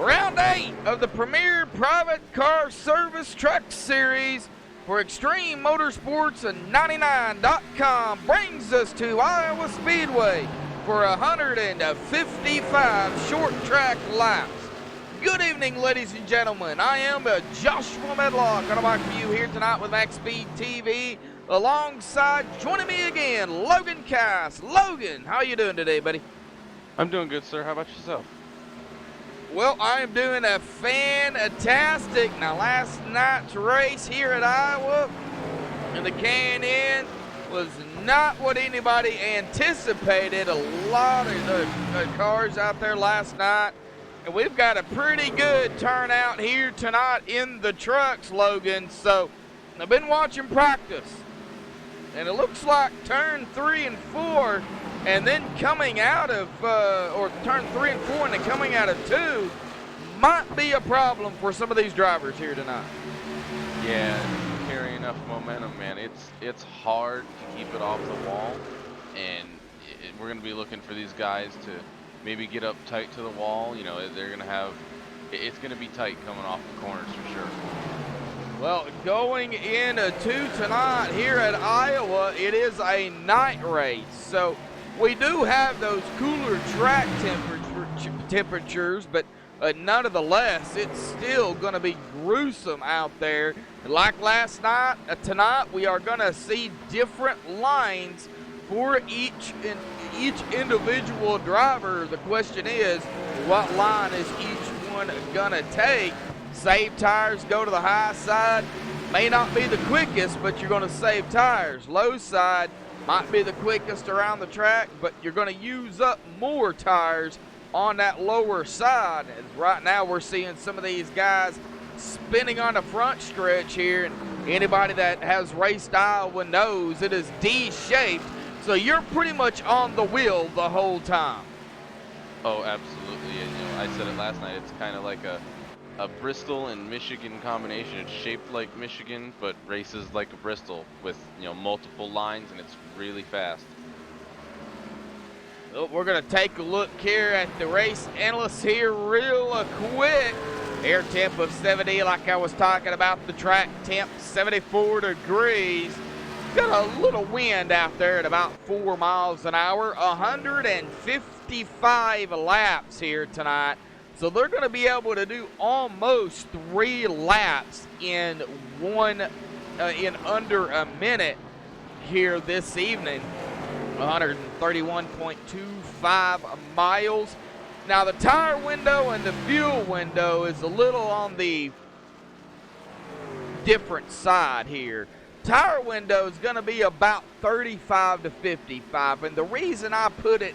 Round 8 of the Premier Private Car Service Truck Series for Extreme Motorsports and 99.com brings us to Iowa Speedway for 155 short track laps. Good evening, ladies and gentlemen. I am Joshua Medlock, and I'm back for you here tonight with MaxSpeedTV. Alongside, joining me again, Logan Cass. Logan, how you doing today, buddy? I'm doing good, sir. How about yourself? Well, I am doing a fantastic. Now, last night's race here at Iowa in the K&N was not what anybody anticipated. A lot of the cars out there last night. And we've got a pretty good turnout here tonight in the trucks, Logan. So, I've been watching practice. And it looks like turn 3 and 4, and then coming out of, or turn 3 and 4, and then coming out of 2, might be a problem for some of these drivers here tonight. Yeah, carry enough momentum, man. It's hard to keep it off the wall, and we're going to be looking for these guys to maybe get up tight to the wall. You know, they're going to have, it's going to be tight coming off the corners for sure. Well, going into tonight here at Iowa, it is a night race. So we do have those cooler track temperatures, but nonetheless, it's still going to be gruesome out there. Like last night, tonight we are going to see different lines for each individual driver. The question is, what line is each one going to take? Save tires, go to the high side. May not be the quickest, but you're going to save tires. Low side might be the quickest around the track, but you're going to use up more tires on that lower side. And right now we're seeing some of these guys spinning on the front stretch here, and anybody that has raced Iowa knows it is D-shaped, so you're pretty much on the wheel the whole time. Oh, absolutely. And, you know, I said it last night. It's kind of like a Bristol and Michigan combination. It's shaped like Michigan, but races like a Bristol with, you know, multiple lines, and it's really fast. Well, we're going to take a look here at the race analysts here real quick. Air temp of 70, like I was talking about. The track temp 74 degrees. Got a little wind out there at about 4 miles an hour. 155 laps here tonight. So they're going to be able to do almost 3 laps in under a minute here this evening. 131.25 miles. Now the tire window and the fuel window is a little on the different side here. Tire window is going to be about 35 to 55, and the reason I put it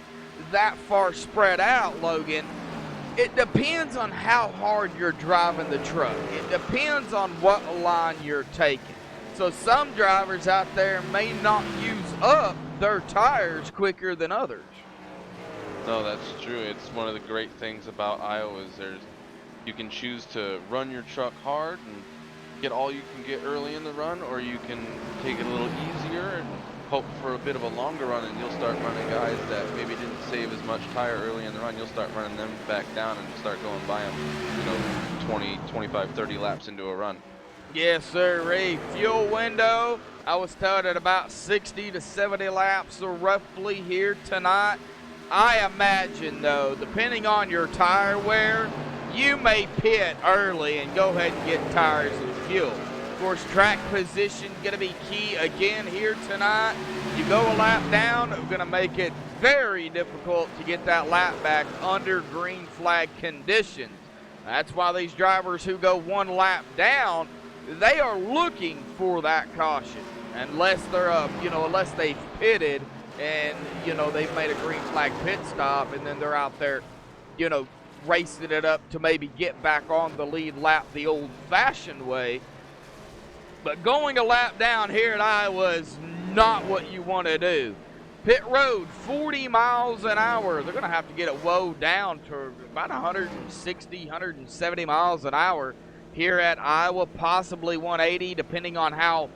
that far spread out, Logan, it depends on how hard you're driving the truck. It depends on what line you're taking. So some drivers out there may not use up their tires quicker than others. No, that's true. It's one of the great things about Iowa is you can choose to run your truck hard and get all you can get early in the run, or you can take it a little easier and hope for a bit of a longer run, and you'll start running guys that maybe didn't save as much tire early in the run. You'll start running them back down and start going by them, you know, 20, 25, 30 laps into a run. Yes, sir. Fuel window, I was told at about 60 to 70 laps roughly here tonight. I imagine, though, depending on your tire wear, you may pit early and go ahead and get tires and fuel. Of course, track position going to be key again here tonight. You go a lap down, it's going to make it very difficult to get that lap back under green flag conditions. That's why these drivers who go 1 lap down, they are looking for that caution, unless they're unless they've pitted and they've made a green flag pit stop, and then they're out there, racing it up to maybe get back on the lead lap the old-fashioned way. But going a lap down here at Iowa is not what you want to do. Pit road, 40 miles an hour. They're going to have to get it wound down to about 160, 170 miles an hour here at Iowa, possibly 180, depending on how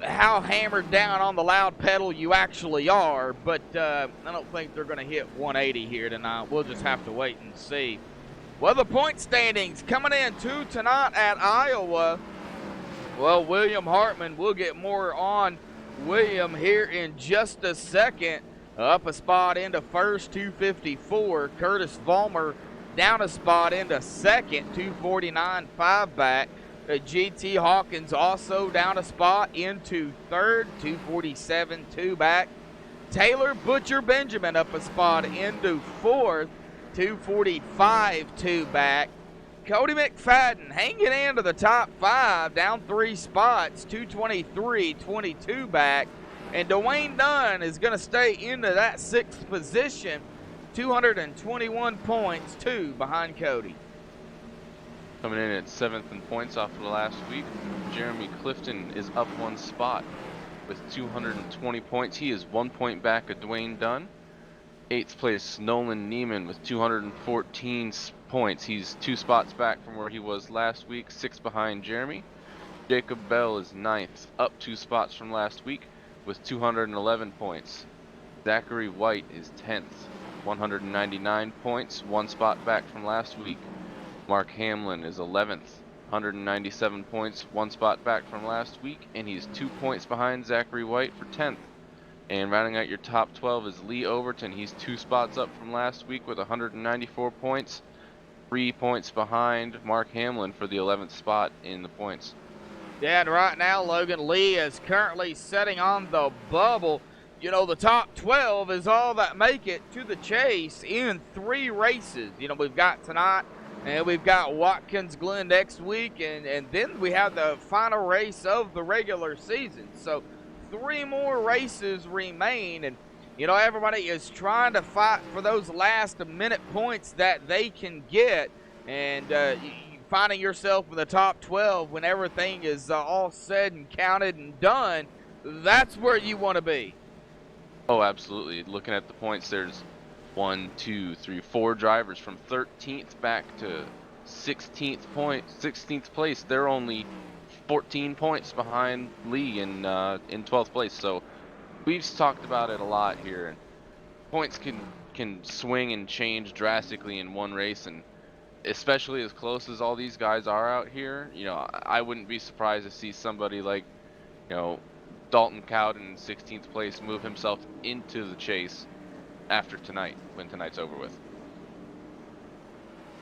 hammered down on the loud pedal you actually are. But I don't think they're going to hit 180 here tonight. We'll just have to wait and see. Well, the point standings coming in to tonight at Iowa. Well, William Hartman, we'll get more on William here in just a second. Up a spot into first, 254. Curtis Vollmer down a spot into second, 249, 5 back. GT Hawkins also down a spot into third, 247, 2 back. Taylor Butcher Benjamin up a spot into fourth, 245, 2 back. Cody McFadden hanging into the top 5, down 3 spots, 223, 22 back. And Dwayne Dunn is going to stay into that 6th position, 221 points, 2 behind Cody. Coming in at 7th in points off of the last week, Jeremy Clifton is up 1 spot with 220 points. He is 1 point back of Dwayne Dunn. 8th place, Nolan Neiman with 214 points. He's 2 spots back from where he was last week, 6 behind Jeremy. Jacob Bell is 9th, up 2 spots from last week with 211 points. Zachary White is 10th, 199 points, 1 spot back from last week. Mark Hamlin is 11th, 197 points, 1 spot back from last week, and he's 2 points behind Zachary White for 10th. And rounding out your top 12 is Lee Overton. He's 2 spots up from last week with 194 points, 3 points behind Mark Hamlin for the 11th spot in the points. Yeah, and right now, Logan, Lee is currently sitting on the bubble. You know, the top 12 is all that make it to the chase in 3 races. You know, we've got tonight, and we've got Watkins Glen next week, and then we have the final race of the regular season. So 3 more races remain, and, you know, everybody is trying to fight for those last-minute points that they can get, and finding yourself in the top 12 when everything is all said and counted and done, that's where you want to be. Oh, absolutely. Looking at the points, there's 1, 2, 3, 4 drivers from 13th back to 16th place. They're only 14 points behind Lee in 12th place. So we've talked about it a lot here. Points can swing and change drastically in one race, and especially as close as all these guys are out here, you know, I wouldn't be surprised to see somebody like, you know, Dalton Cowden in 16th place move himself into the chase after tonight, when tonight's over with.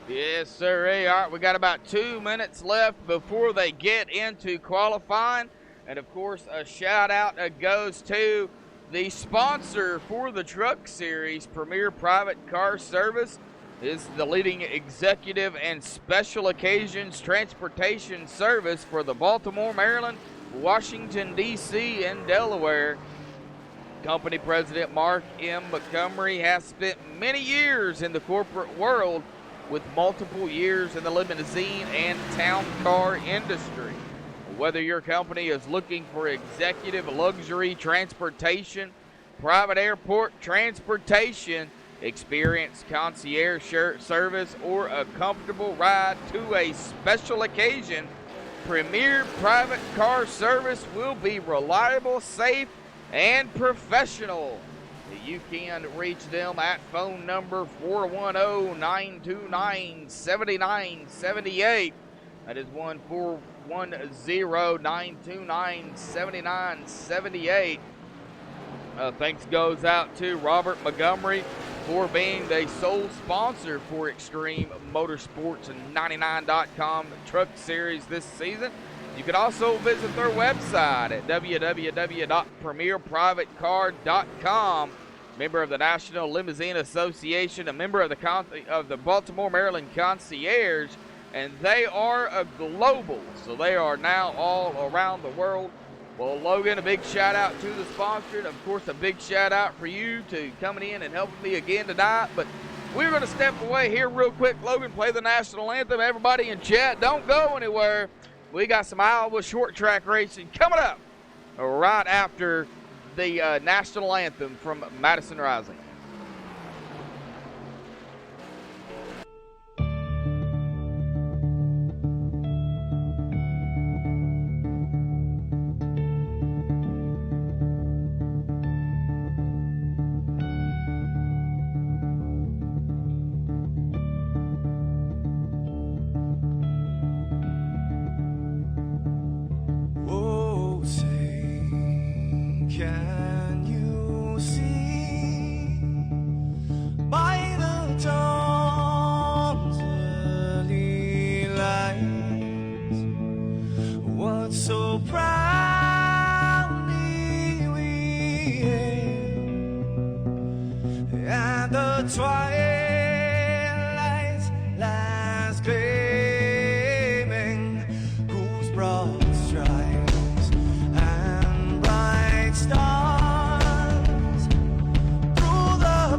Yes, sir. All right, we got about 2 minutes left before they get into qualifying. And, of course, a shout-out goes to the sponsor for the Truck Series, Premier Private Car Service. Is the leading executive and special occasions transportation service for the Baltimore, Maryland, Washington, D.C., and Delaware. Company President Mark M. Montgomery has spent many years in the corporate world with multiple years in the limousine and town car industry. Whether your company is looking for executive luxury transportation, private airport transportation, experienced concierge service, or a comfortable ride to a special occasion, Premier Private Car Service will be reliable, safe, and professional. You can reach them at phone number 410-929-7978. That is 1-410-929-7978. Thanks goes out to Robert Montgomery for being the sole sponsor for Extreme Motorsports and 99.com Truck Series this season. You can also visit their website at www.premierprivatecar.com. Member of the National Limousine Association, a member of the Baltimore, Maryland Concierge, and they are a global, so they are now all around the world. Well, Logan, a big shout out to the sponsor, and of course a big shout out for you to coming in and helping me again tonight. But we're going to step away here real quick. Logan, play the national anthem. Everybody in chat, don't go anywhere. We got some Iowa short track racing coming up right after the national anthem from Madison Rising. Can you see by the dawn's early light what so proudly we hailed at the twilight's last gleaming, whose broad stripes and bright stars through the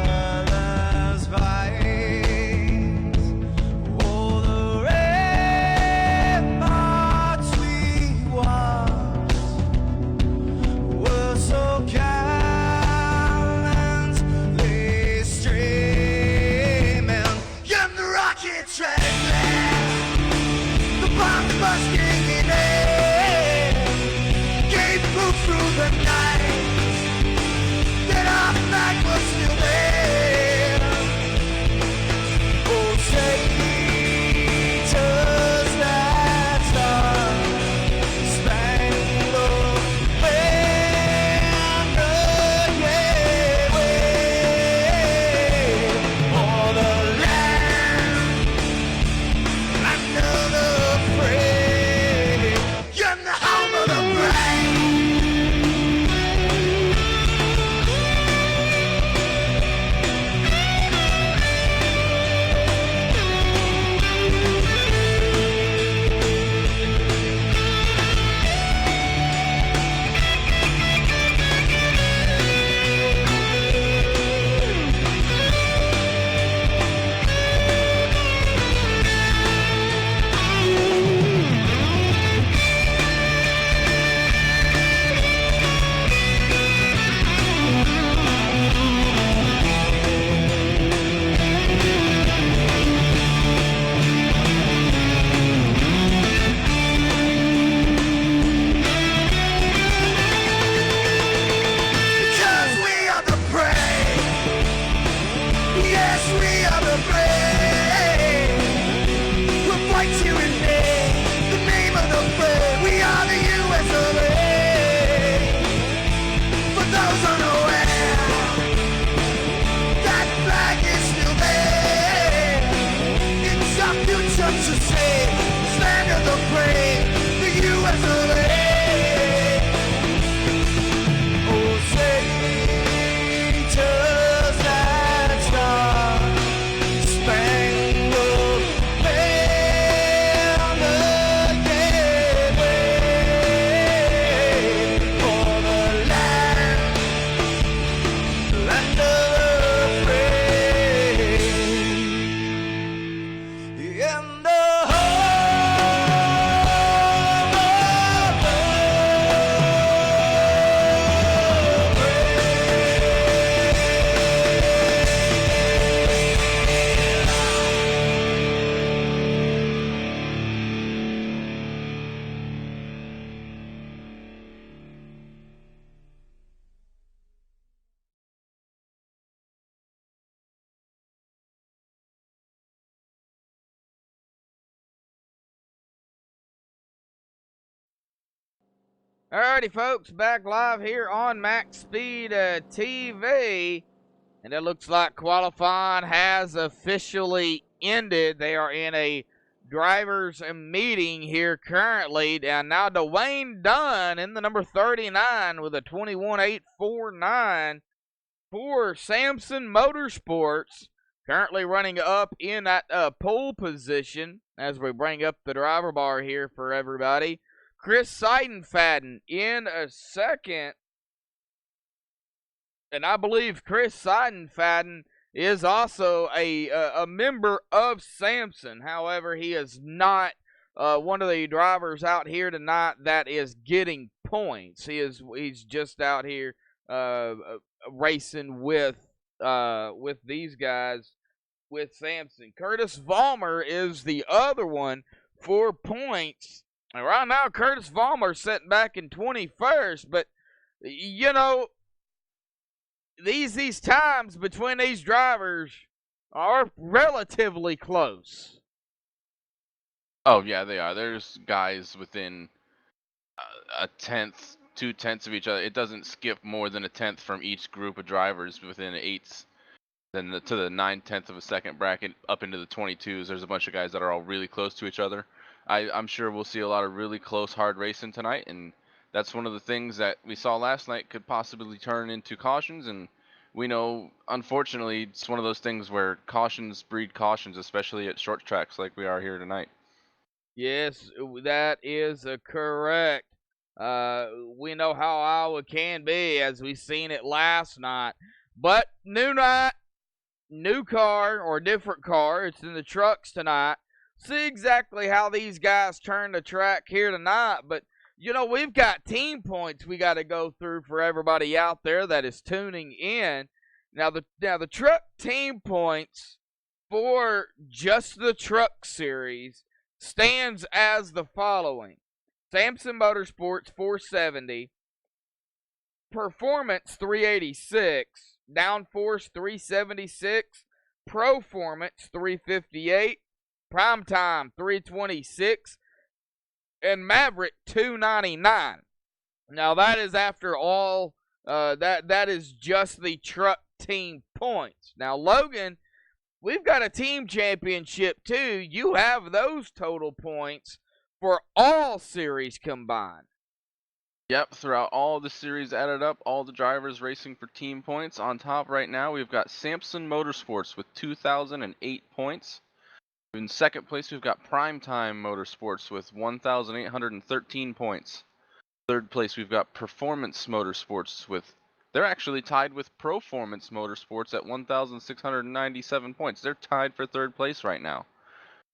perilous fights, oh, the ramparts we watched were so gallantly streaming, and the rockets red the bombs bursting in air gave proof through the night that our flag was still there. Oh, traitors that star-spangled banner, yeah, wave for the land under the free, and the home of the brave. Because we are the brave. Yes, we are the brave. We'll fight you in the name of the brave. We are the US of A. For those unaware, that flag is still there. It's our future to save. Stand of the brave, the US of A. Oh, traitors that star-spangled banner, yeah, wave for the land under the free, in the Alrighty, folks, back live here on MaxSpeedTV, and it looks like qualifying has officially ended. They are in a drivers' meeting here currently, and now Dwayne Dunn in the number 39 with a 21.849 for Samson Motorsports, currently running up in that pole position as we bring up the driver bar here for everybody. Chris Seidenfaden in a second. And I believe Chris Seidenfaden is also a member of Samson. However, he is not one of the drivers out here tonight that is getting points. He's just out here racing with these guys with Samson. Curtis Vollmer is the other one for points. And right now, Curtis Vollmer sitting back in 21st, but you know, these times between these drivers are relatively close. Oh yeah, they are. There's guys within a tenth, 2/10 of each other. It doesn't skip more than a tenth from each group of drivers within eighths. Then to the 9/10 of a second bracket up into the 22s. There's a bunch of guys that are all really close to each other. I'm sure we'll see a lot of really close, hard racing tonight, and that's one of the things that we saw last night could possibly turn into cautions. And we know, unfortunately, it's one of those things where cautions breed cautions, especially at short tracks like we are here tonight. Yes, that is correct. We know how Iowa can be, as we seen it last night. But new night, new car, or different car. It's in the trucks tonight. See exactly how these guys turn the track here tonight. But, we've got team points we got to go through for everybody out there that is tuning in. Now, the truck team points for just the truck series stands as the following: Samson Motorsports 470, Performance 386, Downforce 376, Proformance 358, Primetime 326, and Maverick 299. Now that is after all. That is just the truck team points. Now, Logan, we've got a team championship too. You have those total points for all series combined. Yep, throughout all the series added up, all the drivers racing for team points. On top right now, we've got Samson Motorsports with 2,008 points. In second place, we've got Primetime Motorsports with 1,813 points. Third place, we've got Performance Motorsports they're actually tied with Proformance Motorsports at 1,697 points. They're tied for third place right now.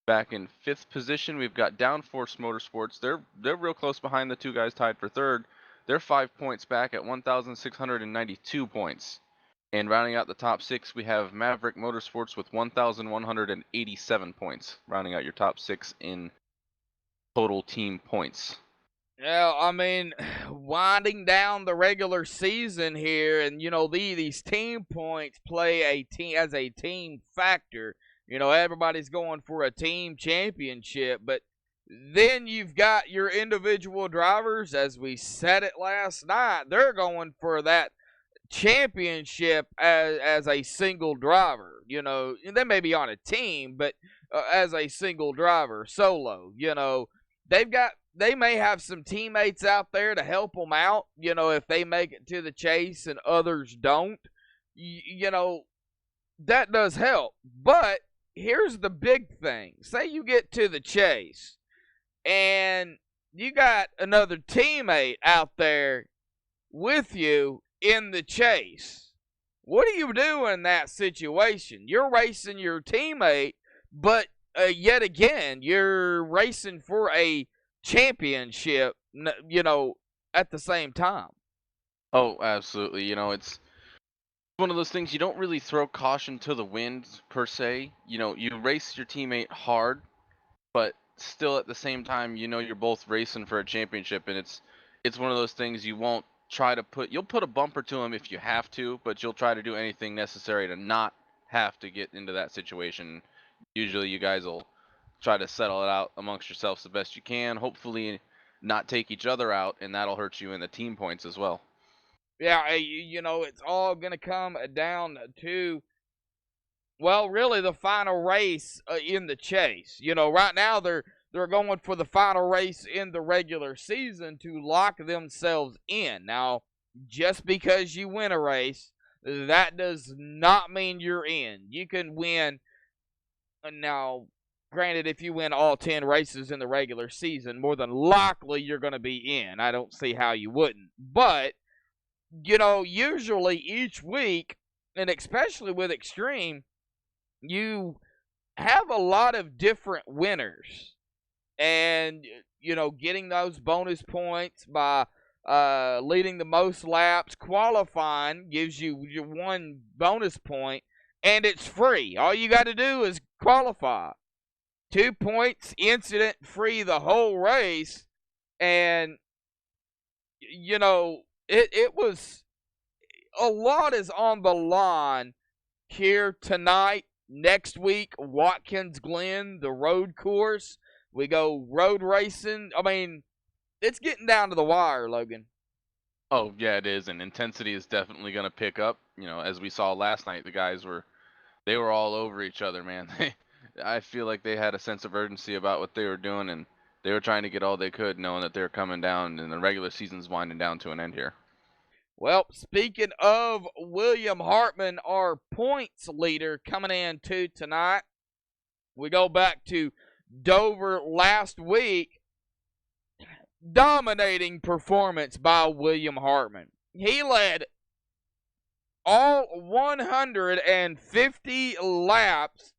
Back in fifth position, we've got Downforce Motorsports. They're real close behind the two guys tied for third. They're 5 points back at 1,692 points. And rounding out the top six, we have Maverick Motorsports with 1,187 points, rounding out your top six in total team points. Yeah, I mean, winding down the regular season here, and these team points play as a team factor. Everybody's going for a team championship, but then you've got your individual drivers, as we said it last night. They're going for that championship as a single driver. They may be on a team, but as a single driver, solo. They may have some teammates out there to help them out, if they make it to the chase and others don't. That does help. But here's the big thing. Say you get to the chase and you got another teammate out there with you in the chase. What do you do in that situation? You're racing your teammate, but yet again, you're racing for a championship, at the same time. Oh, absolutely. It's one of those things, you don't really throw caution to the wind per se. You race your teammate hard, but still at the same time, you're both racing for a championship, and it's one of those things you'll put a bumper to him if you have to, but you'll try to do anything necessary to not have to get into that situation. Usually you guys will try to settle it out amongst yourselves the best you can, hopefully not take each other out, and that'll hurt you in the team points as well. Yeah, it's all going to come down to, well, really the final race in the chase. Right now they're going for the final race in the regular season to lock themselves in. Now, just because you win a race, that does not mean you're in. You can win. Now, granted, if you win all 10 races in the regular season, more than likely you're going to be in. I don't see how you wouldn't. But, usually each week, and especially with Extreme, you have a lot of different winners. And, getting those bonus points by leading the most laps, qualifying gives you your one bonus point, and it's free. All you got to do is qualify. 2 points, incident free the whole race, and it was a lot is on the line here tonight. Next week, Watkins Glen, the road course. We go road racing. I mean, it's getting down to the wire, Logan. Oh yeah, it is, and intensity is definitely going to pick up. You know, as we saw last night, the guys they were all over each other, man. I feel like they had a sense of urgency about what they were doing, and they were trying to get all they could, knowing that they were coming down, and the regular season's winding down to an end here. Well, speaking of William Hartman, our points leader coming in tonight, we go back to Dover last week. Dominating performance by William Hartman. He led all 150 laps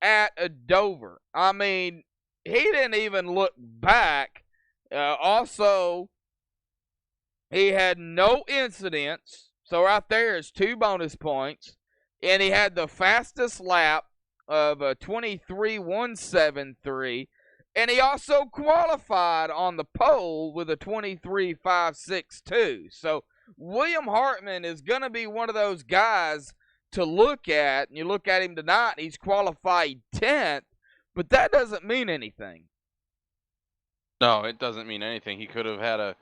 at Dover. I mean, he didn't even look back. Also, he had no incidents. So right there is 2 bonus points. And he had the fastest lap of 23.173. And he also qualified on the pole with a 23.562. So William Hartman is going to be one of those guys to look at. And you look at him tonight, he's qualified 10th, but that doesn't mean anything. No, it doesn't mean anything. He could have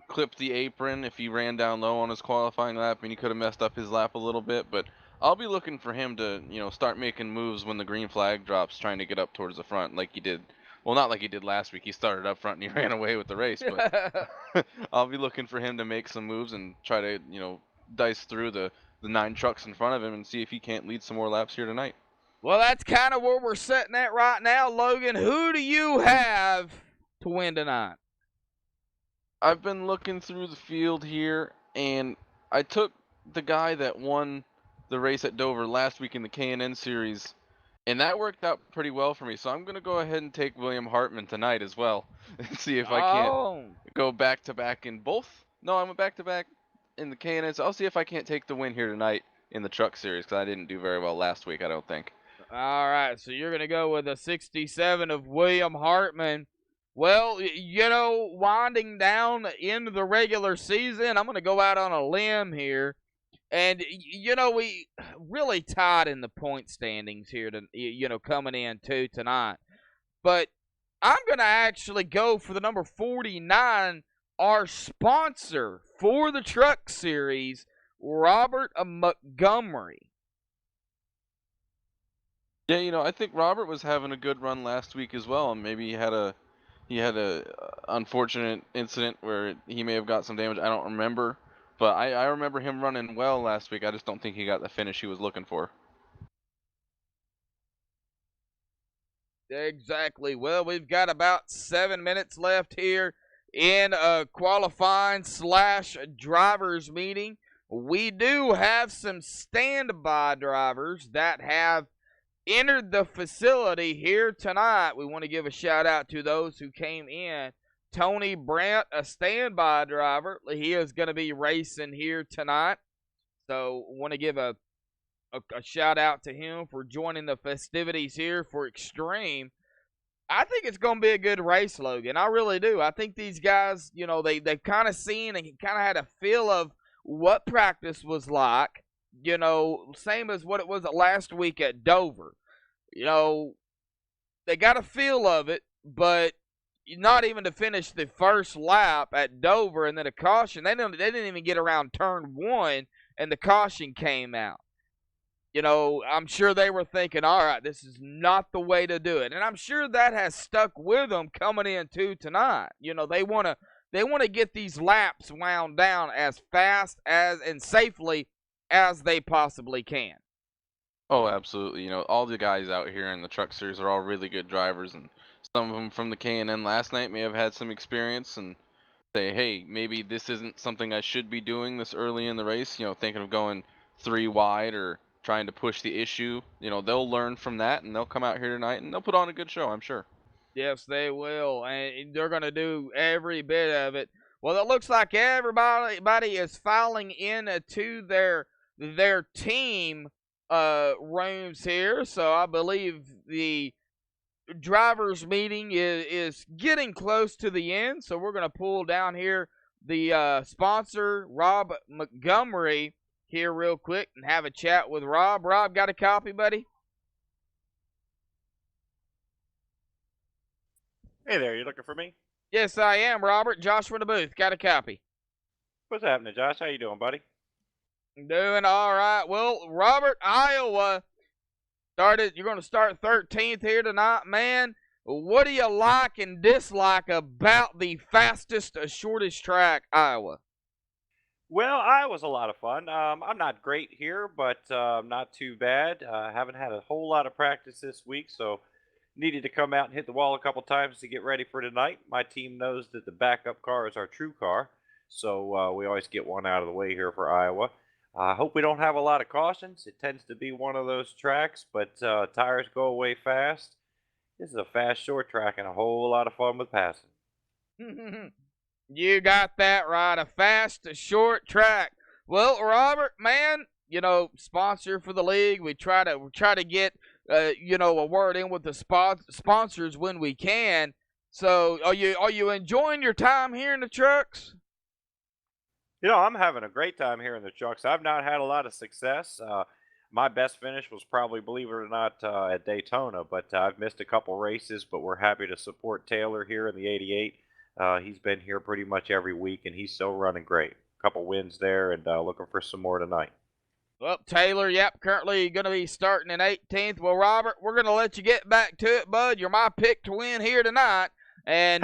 clipped the apron if he ran down low on his qualifying lap, and he could have messed up his lap a little bit. But I'll be looking for him to, start making moves when the green flag drops, trying to get up towards the front like he did. Well, not like he did last week. He started up front and he ran away with the race. But I'll be looking for him to make some moves and try to, dice through the 9 trucks in front of him and see if he can't lead some more laps here tonight. Well, that's kind of where we're sitting at right now, Logan. Who do you have to win tonight? I've been looking through the field here, and I took the guy that won the race at Dover last week in the K&N series, and that worked out pretty well for me. So I'm going to go ahead and take William Hartman tonight as well and see if I can't go back-to-back in both. No, I'm a back-to-back in the K&N, so I'll see if I can't take the win here tonight in the truck series, because I didn't do very well last week, I don't think. All right, so you're going to go with a 67 of William Hartman. Well, winding down into the regular season, I'm going to go out on a limb here. And, we really tied in the point standings here, coming in tonight. But I'm going to actually go for the number 49, our sponsor for the truck series, Robert Montgomery. Yeah, I think Robert was having a good run last week as well, and maybe he had a unfortunate incident where he may have got some damage. I don't remember, but I remember him running well last week. I just don't think he got the finish he was looking for. Exactly. Well, we've got about 7 minutes left here in a qualifying / drivers meeting. We do have some standby drivers that have entered the facility here tonight. We want to give a shout out to those who came in. Tony Brandt, a standby driver. He is going to be racing here tonight. So want to give a shout out to him for joining the festivities here for Extreme. I think it's going to be a good race, Logan. I really do. I think these guys, they've kind of seen and kind of had a feel of what practice was like. Same as what it was last week at Dover. They got a feel of it, but not even to finish the first lap at Dover and then a caution. They didn't even get around turn 1 and the caution came out. I'm sure they were thinking, all right, this is not the way to do it. And I'm sure that has stuck with them coming into tonight. They want to get these laps wound down as fast as and safely as they possibly can. Oh, absolutely. All the guys out here in the truck series are all really good drivers, and some of them from the K&N last night may have had some experience and say, hey, maybe this isn't something I should be doing this early in the race, thinking of going 3 wide or trying to push the issue. They'll learn from that, and they'll come out here tonight, and they'll put on a good show, I'm sure. Yes, they will, and they're going to do every bit of it. Well, it looks like everybody is filing into their team rooms here, so I believe the drivers meeting is getting close to the end. So we're going to pull down here the sponsor, Rob Montgomery, here real quick and have a chat with Rob. Rob, got a copy, buddy? Hey there, you looking for me? Yes, I am, Robert. Joshua in the booth. Got a copy. What's happening, Josh? How you doing, buddy? Doing all right. Well, Robert, Iowa started. You're going to start 13th here tonight, man. What do you like and dislike about the fastest, shortest track, Iowa? Well, Iowa's a lot of fun. I'm not great here, but not too bad. Haven't had a whole lot of practice this week, so needed to come out and hit the wall a couple times to get ready for tonight. My team knows that the backup car is our true car, so we always get one out of the way here for Iowa. I hope we don't have a lot of cautions. It tends to be one of those tracks, but tires go away fast. This is a fast short track and a whole lot of fun with passing. You got that right. A fast, short track. Well, Robert, man, sponsor for the league. We try to get a word in with the sponsors when we can. So, are you enjoying your time here in the trucks? I'm having a great time here in the trucks. I've not had a lot of success. My best finish was probably, believe it or not, at Daytona, but I've missed a couple races, but we're happy to support Taylor here in the 88. He's been here pretty much every week, and he's still running great. A couple wins there, and looking for some more tonight. Well, Taylor, yep, currently going to be starting in 18th. Well, Robert, we're going to let you get back to it, bud. You're my pick to win here tonight. And,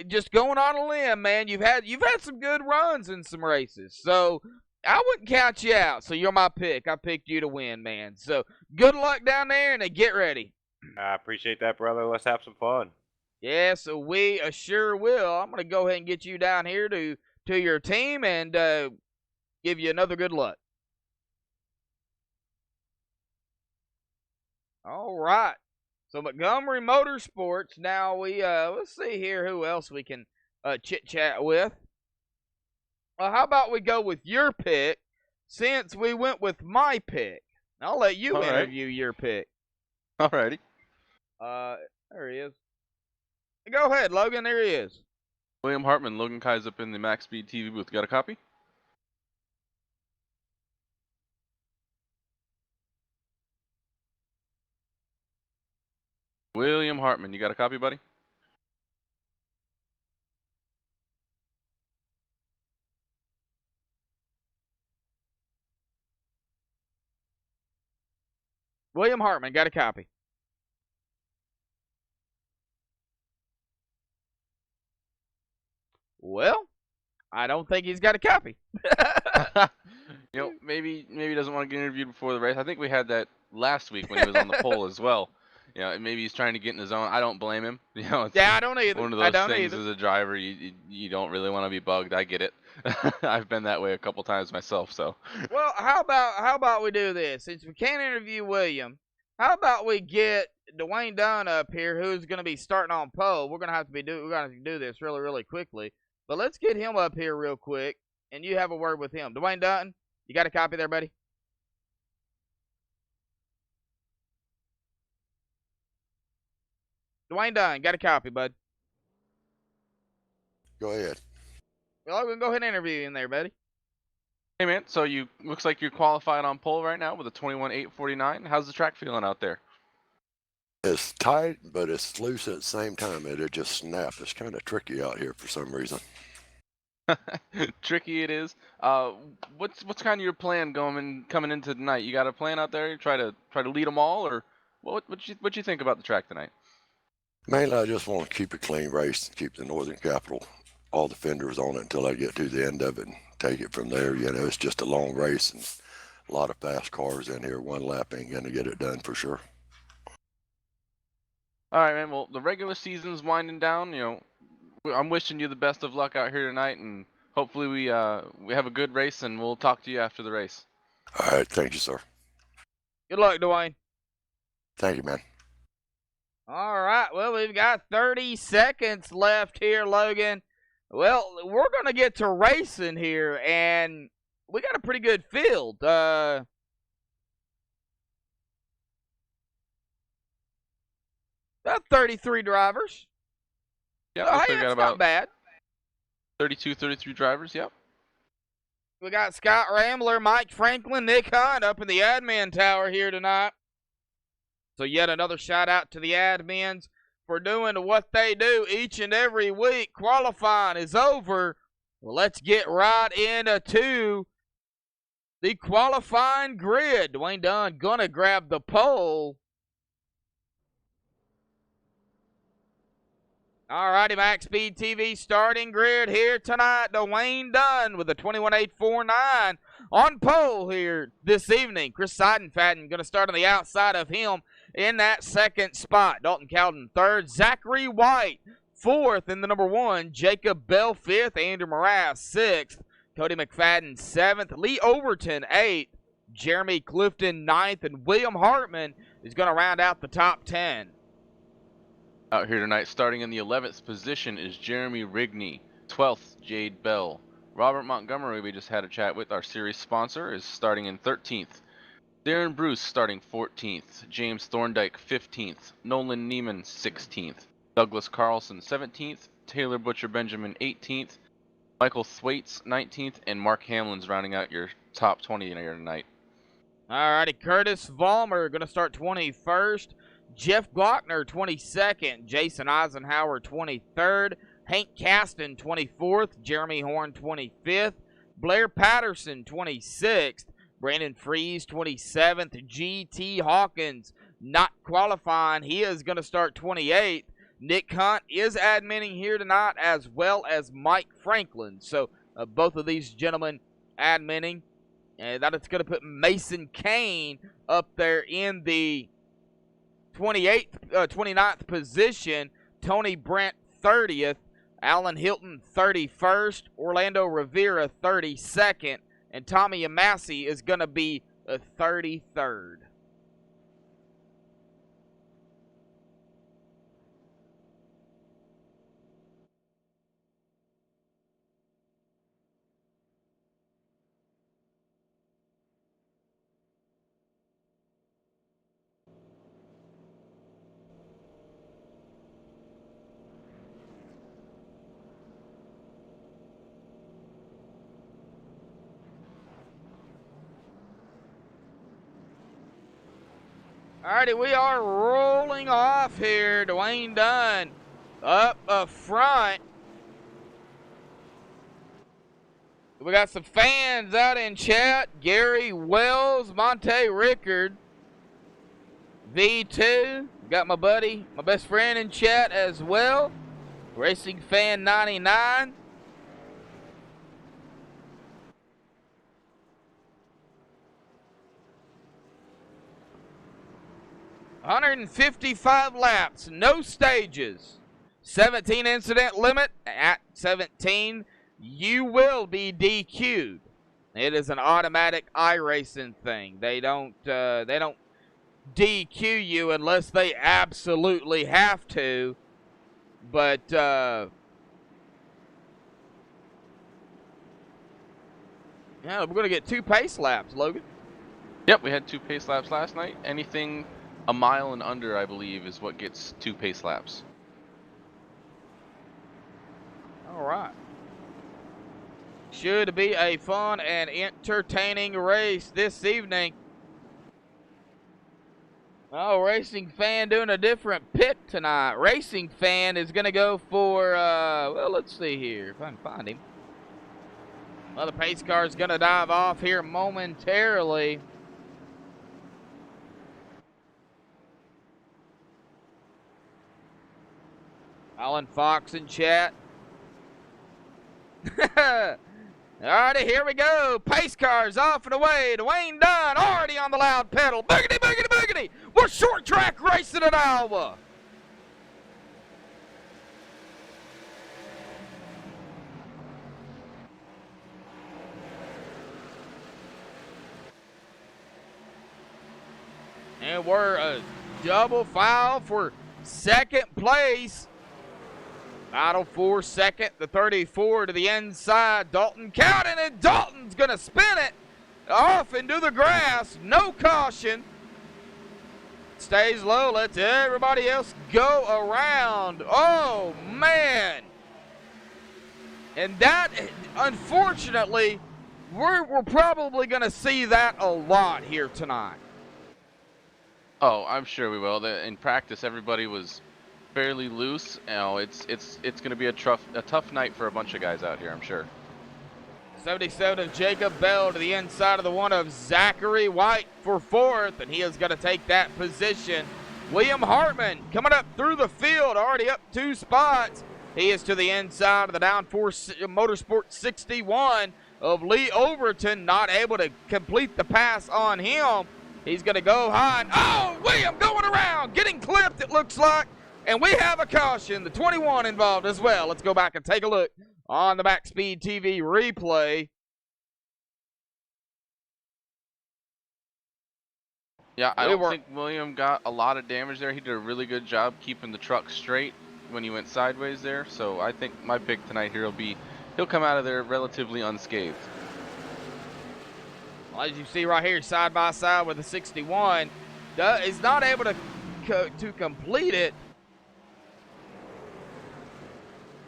just going on a limb, man, you've had some good runs in some races. So I wouldn't count you out. So you're my pick. I picked you to win, man. So good luck down there, and get ready. I appreciate that, brother. Let's have some fun. Yes, we sure will. I'm going to go ahead and get you down here to your team and give you another good luck. All right. So Montgomery Motorsports. Now let's see here who else we can chit chat with. Well, how about we go with your pick since we went with my pick? I'll let you interview your pick. Alrighty. There he is. Go ahead, Logan. There he is. William Hartman, Logan Kai's up in the MaxSpeedTV booth. Got a copy? William Hartman, you got a copy, buddy? William Hartman, got a copy. Well, I don't think he's got a copy. Maybe he doesn't want to get interviewed before the race. I think we had that last week when he was on the pole as well. Maybe he's trying to get in his own. I don't blame him. It's I don't either. One of those things as a driver, you don't really want to be bugged. I get it. I've been that way a couple times myself. So. Well, how about we do this? Since we can't interview William, how about we get Dwayne Dunn up here, who's going to be starting on pole? We're going to do this really, really quickly. But let's get him up here real quick, and you have a word with him. Dwayne Dunn, you got a copy there, buddy? Dwayne Dunn, got a copy, bud? Go ahead. Well, we're going to go ahead and interview you in there, buddy. Hey, man, so looks like you're qualified on pole right now with a 21.849. How's the track feeling out there? It's tight, but it's loose at the same time. It'll just snap. It's kind of tricky out here for some reason. Tricky it is. What's kind of your plan coming into tonight? You got a plan out there? Try to lead them all, or what you think about the track tonight? Mainly, I just want to keep a clean race, keep the Northern Capital, all the fenders on it until I get to the end of it and take it from there. It's just a long race and a lot of fast cars in here. One lap ain't going to get it done for sure. All right, man. Well, the regular season's winding down. I'm wishing you the best of luck out here tonight, and hopefully we have a good race, and we'll talk to you after the race. All right, thank you, sir. Good luck, Dwayne. Thank you, man. All right, well, we've got 30 seconds left here, Logan. Well, we're going to get to racing here, and we got a pretty good field. About 33 drivers. Yeah, So, looks hey, like we got that's about not bad. 32, 33 drivers. Yep. We got Scott Rambler, Mike Franklin, Nick Hunt up in the admin tower here tonight. So yet another shout out to the admins. for doing what they do each and every week. Qualifying is over. Well, let's get right into the qualifying grid. Dwayne Dunn gonna grab the pole. Alrighty, MaxSpeedTV starting grid here tonight. Dwayne Dunn with a 21.849 on pole here this evening. Chris Seidenfaden going to start on the outside of him in that second spot. Dalton Cowden third. Zachary White fourth in the number 1. Jacob Bell fifth. Andrew Morass sixth. Cody McFadden seventh. Lee Overton eighth. Jeremy Clifton ninth. And William Hartman is going to round out the top 10. Out here tonight, starting in the 11th position is Jeremy Rigney. 12th, Jade Bell. Robert Montgomery, we just had a chat with, our series sponsor, is starting in 13th. Darren Bruce starting 14th. James Thorndike 15th. Nolan Neiman 16th. Douglas Carlson 17th. Taylor Butcher Benjamin 18th. Michael Thwaites 19th. And Mark Hamlin's rounding out your top 20 in here tonight. Alrighty, Curtis Vollmer going to start 21st. Jeff Glockner, 22nd. Jason Eisenhower, 23rd. Hank Caston, 24th. Jeremy Horn, 25th. Blair Patterson, 26th. Brandon Freeze, 27th. G.T. Hawkins, not qualifying. He is going to start 28th. Nick Hunt is admitting here tonight, as well as Mike Franklin. So both of these gentlemen admitting. And that is going to put Mason Kane up there in the 29th position. Tony Brent 30th, Alan Hilton 31st, Orlando Rivera 32nd, and Tommy Amassi is going to be a 33rd. Alrighty, we are rolling off here. Dwayne Dunn up front. We got some fans out in chat. Gary Wells, Monte Rickard, V2. Got my buddy, my best friend in chat as well. Racing Fan 99. $155 laps, no stages, 17 incident limit. At 17, you will be DQ'd. It is an automatic iRacing thing. They don't DQ you unless they absolutely have to. But yeah, we're gonna get 2 pace laps, Logan. Yep, we had 2 pace laps last night. Anything a mile and under, I believe, is what gets 2 pace laps. All right. Should be a fun and entertaining race this evening. Oh, Racing Fan doing a different pick tonight. Racing Fan is going to go for, well, let's see here if I can find him. Well, the pace car is going to dive off here momentarily. Alan Fox in chat. Alrighty, here we go. Pace cars off and away. Dwayne Dunn already on the loud pedal. Boogity, boogity, boogity. We're short track racing at Iowa. And we're a double foul for second place. Idle for second, the 34 to the inside. Dalton Cowden, and Dalton's going to spin it off into the grass. No caution. Stays low, lets everybody else go around. Oh, man. And that, unfortunately, we're probably going to see that a lot here tonight. Oh, I'm sure we will. In practice, everybody was fairly loose. You know, it's going to be a tough night for a bunch of guys out here, I'm sure. 77 of Jacob Bell to the inside of the one of Zachary White for fourth, and he is going to take that position. William Hartman coming up through the field, already up 2 spots. He is to the inside of the down 4 Motorsport 61 of Lee Overton, not able to complete the pass on him. He's going to go high. And, oh, William going around, getting clipped, it looks like. And we have a caution, the 21 involved as well. Let's go back and take a look on the MaxSpeedTV replay. Yeah, I don't think William got a lot of damage there. He did a really good job keeping the truck straight when he went sideways there. So I think my pick tonight here will be he'll come out of there relatively unscathed. Well, as you see right here, side by side with the 61, is not able to complete it.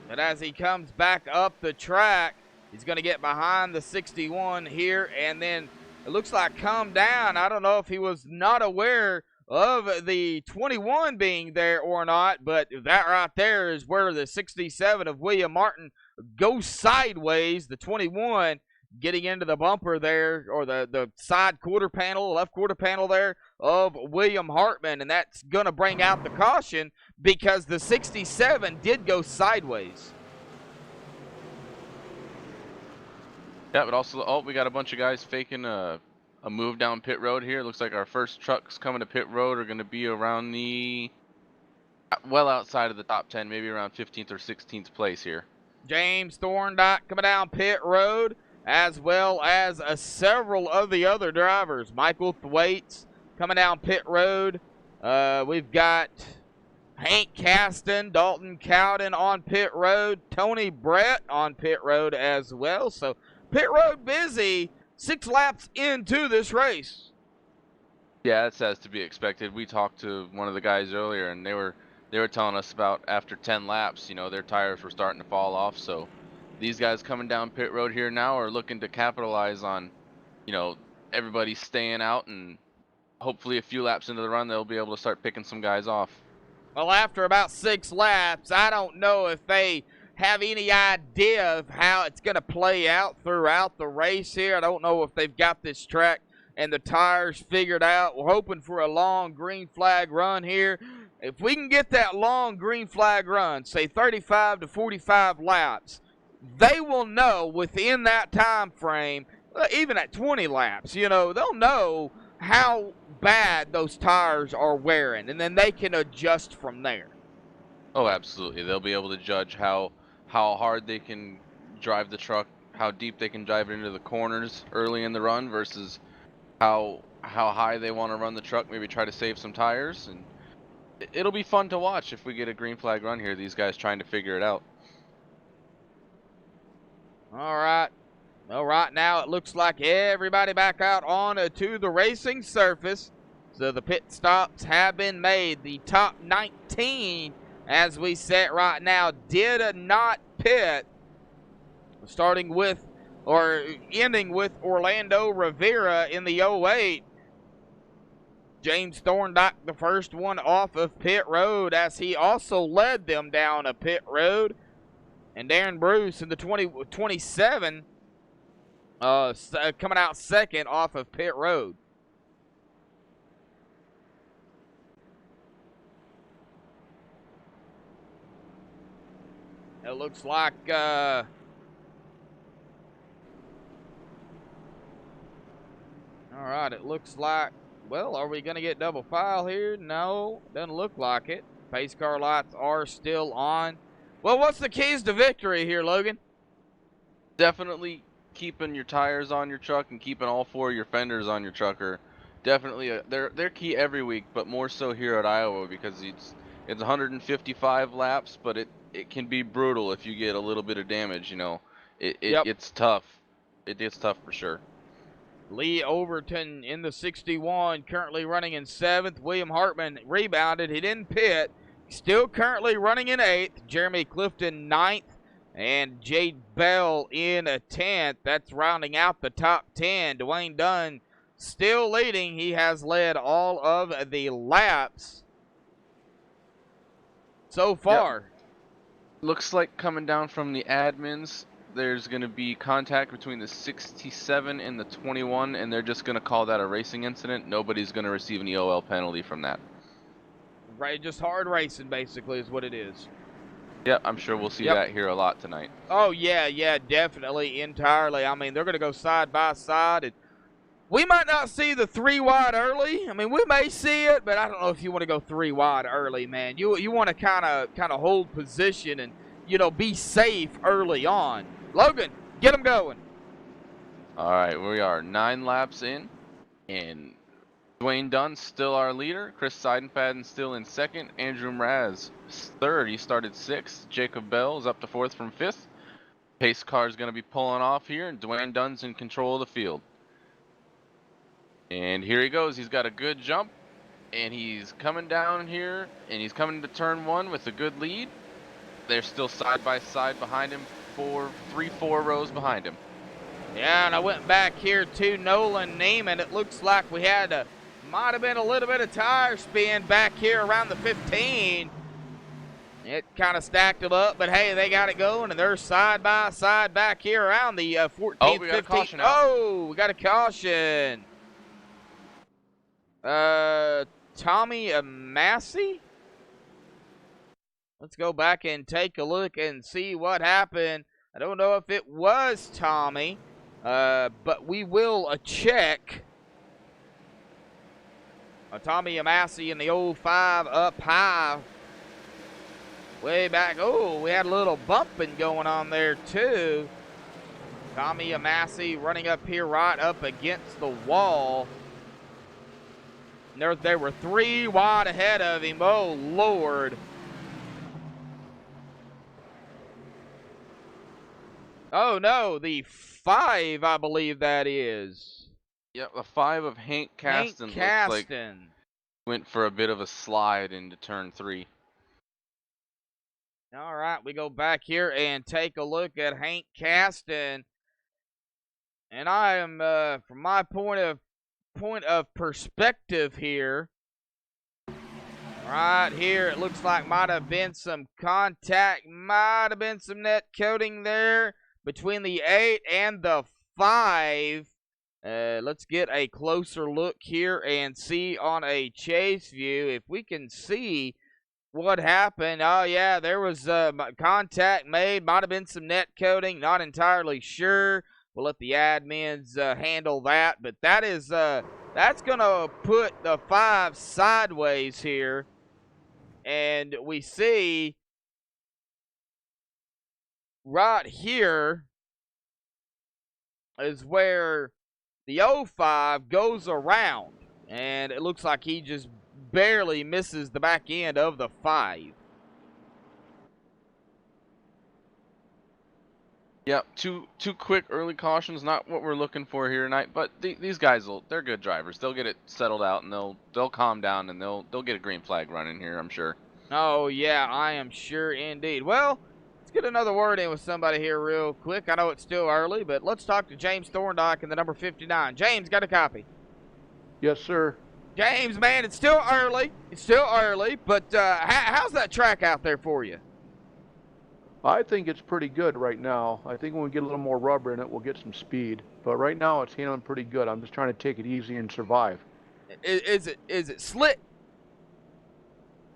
But as he comes back up the track, he's going to get behind the 61 here, and then it looks like come down. I don't know if he was not aware of the 21 being there or not, but that right there is where the 67 of William Martin goes sideways. The 21 getting into the bumper there, or the side quarter panel, left quarter panel there of William Hartman, and that's going to bring out the caution because the 67 did go sideways. Yeah, but also, oh, we got a bunch of guys faking a move down pit road here. Looks like our first trucks coming to pit road are going to be around the, well outside of the top 10, maybe around 15th or 16th place here. James Thorndike coming down pit road, as well as several of the other drivers. Michael Thwaites coming down pit road. We've got Hank Caston, Dalton Cowden on pit road, Tony Brett on pit road as well. So pit road busy 6 laps into this race. Yeah, that's as to be expected. We talked to one of the guys earlier, and they were telling us about after 10 laps, you know, their tires were starting to fall off. So these guys coming down pit road here now are looking to capitalize on, you know, everybody staying out, and hopefully a few laps into the run, they'll be able to start picking some guys off. Well, after about 6 laps, I don't know if they have any idea of how it's going to play out throughout the race here. I don't know if they've got this track and the tires figured out. We're hoping for a long green flag run here. If we can get that long green flag run, say 35 to 45 laps, they will know within that time frame, even at 20 laps, you know, they'll know how bad those tires are wearing, and then they can adjust from there. Oh, absolutely. They'll be able to judge how hard they can drive the truck, how deep they can drive it into the corners early in the run versus how high they want to run the truck, maybe try to save some tires. And it'll be fun to watch if we get a green flag run here, these guys trying to figure it out. All right. Well, right now it looks like everybody back out onto the racing surface. So the pit stops have been made. The top 19, as we said right now, did not pit. Starting with, or ending with Orlando Rivera in the 08. James Thorndike, the first one off of pit road, as he also led them down a pit road. And Darren Bruce in the 27, coming out second off of pit road. It looks like all right, it looks like, well, are we going to get double file here? No, doesn't look like it. Pace car lights are still on. Well, what's the keys to victory here, Logan? Definitely keeping your tires on your truck and keeping all 4 of your fenders on your truck are definitely they're key every week, but more so here at Iowa because it's 155 laps, but it can be brutal if you get a little bit of damage. You know, it's tough. It gets tough for sure. Lee Overton in the 61, currently running in 7th. William Hartman rebounded. He didn't pit. Still currently running in 8th. Jeremy Clifton 9th. And Jade Bell in 10th. That's rounding out the top 10. Dwayne Dunn still leading. He has led all of the laps. so far. Looks like coming down from the admins, there's going to be contact between the 67 and the 21, and they're just going to call that a racing incident. Nobody's going to receive any OL penalty from that. Right, just hard racing, basically, is what it is. Yeah, I'm sure we'll see that here a lot tonight. Oh, yeah, definitely, entirely. I mean, they're going to go side by side, and we might not see the 3 wide early. I mean, we may see it, but I don't know if you want to go 3 wide early, man. You want to kind of hold position and, you know, be safe early on. Logan, get them going. All right, we are 9 laps in, and Dwayne Dunn's still our leader. Chris Seidenfaden still in second. Andrew Mraz third. He started 6th. Jacob Bell is up to 4th from 5th. Pace car is going to be pulling off here, and Dwayne Dunn's in control of the field. And here he goes. He's got a good jump, and he's coming down here, and he's coming to turn 1 with a good lead. They're still side by side behind him, 3-4 rows behind him. Yeah, and I went back here to Nolan Neiman. It looks like we had might have been a little bit of tire spin back here around the 15. It kind of stacked it up, but hey, they got it going, and they're side by side back here around the 14, oh, we got 15. A caution out. Oh, we got a caution. Tommy Massey? Let's go back and take a look and see what happened. I don't know if it was Tommy, but we will check. Tommy Massey in the 05 up high. Way back. Oh, we had a little bumping going on there too. Tommy Massey running up here right up against the wall. There were 3 wide ahead of him. Oh, Lord. Oh, no, the 5, I believe that is. Yep, the 5 of Hank Caston. Hank looks like went for a bit of a slide into turn 3. All right, we go back here and take a look at Hank Caston. And I am, from my point of perspective here, right here, it looks like might have been some contact, might have been some net coating there between the 8 and the 5. Let's get a closer look here and see on a chase view if we can see what happened. Oh, yeah, there was contact made. Might have been some net coating. Not entirely sure. We'll let the admins handle that. But that is that's going to put the 5 sideways here. And we see right here is where the 05 goes around, and it looks like he just barely misses the back end of the 5. Yep, two quick early cautions, not what we're looking for here tonight, but these guys they're good drivers. They'll get it settled out, and they'll calm down, and they'll get a green flag running here, I'm sure. Oh, yeah, I am sure indeed. Well, let's get another word in with somebody here real quick. I know it's still early, but let's talk to James Thorndike in the number 59. James, got a copy? Yes, sir. James, man, it's still early. But how's that track out there for you? I think it's pretty good right now. I think when we get a little more rubber in it, we'll get some speed. But right now, it's handling pretty good. I'm just trying to take it easy and survive. Is it slick?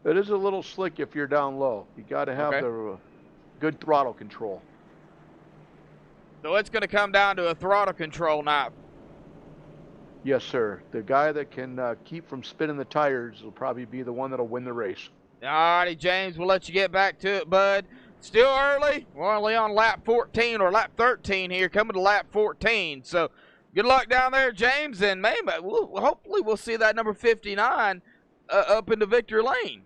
It is a little slick if you're down low. You got to have the good throttle control. So it's going to come down to a throttle control now. Yes, sir. The guy that can keep from spinning the tires will probably be the one that'll win the race. All righty, James, we'll let you get back to it, bud. Still early. We're only on lap 14 or lap 13 here, coming to lap 14. So good luck down there, James, and maybe hopefully we'll see that number 59 up into victory lane.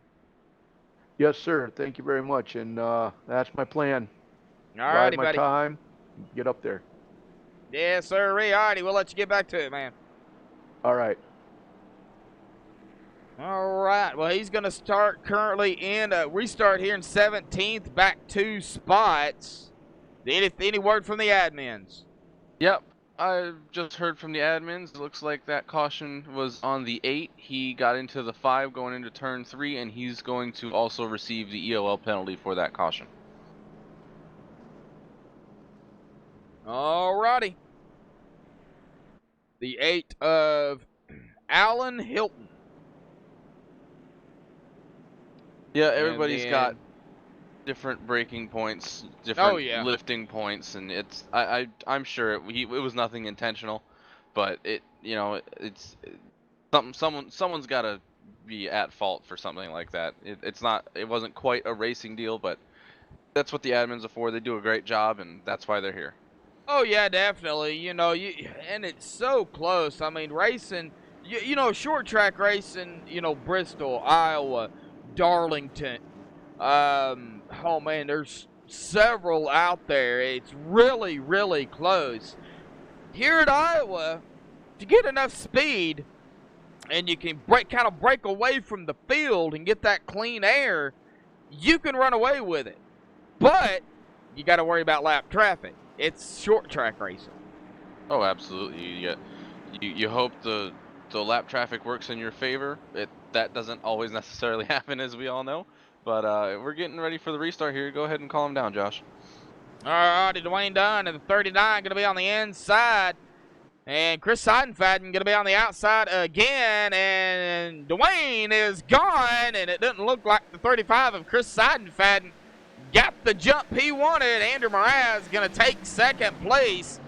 Yes, sir. Thank you very much, and that's my plan. All righty, Ride my buddy. time, get up there. Yes, sir. All righty, we'll let you get back to it, man. All right. All right. Well, he's going to start currently in restart here in 17th, back 2 spots. Any word from the admins? Yep. I've just heard from the admins. It looks like that caution was on the 8. He got into the 5 going into turn 3, and he's going to also receive the EOL penalty for that caution. Alrighty. The 8 of Alan Hilton. Yeah, everybody's got different braking points, different lifting points, and I'm sure it was nothing intentional, but it's someone's got to be at fault for something like that. It wasn't quite a racing deal, but that's what the admins are for. They do a great job, and that's why they're here. Oh yeah, definitely. And it's so close. I mean, racing, short track racing, Bristol, Iowa, Darlington. Oh man, there's several out there. It's really, really close. Here at Iowa, if you get enough speed and you can kind of break away from the field and get that clean air, you can run away with it. But you got to worry about lap traffic. It's short track racing. Oh, absolutely. You hope the lap traffic works in your favor. That doesn't always necessarily happen, as we all know. But we're getting ready for the restart here. Go ahead and calm down, Josh. All righty, Dwayne Dunn and the 39 going to be on the inside. And Chris Seidenfaden going to be on the outside again. And Dwayne is gone. And it doesn't look like the 35 of Chris Seidenfaden got the jump he wanted. Andrew Mraz going to take second place.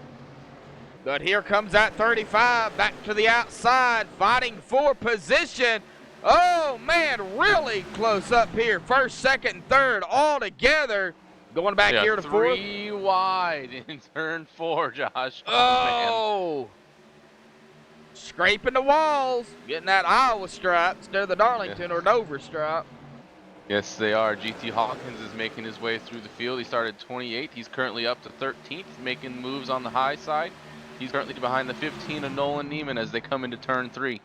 But here comes that 35 back to the outside, fighting for position. Oh, man, really close up here. First, second, and third all together. Going back here to fourth. 3 wide in turn 4, Josh. Oh, scraping the walls. Getting that Iowa stripe instead of the Darlington or Dover stripe. Yes, they are. GT Hawkins is making his way through the field. He started 28th. He's currently up to 13th, making moves on the high side. He's currently behind the 15 of Nolan Neiman as they come into turn 3.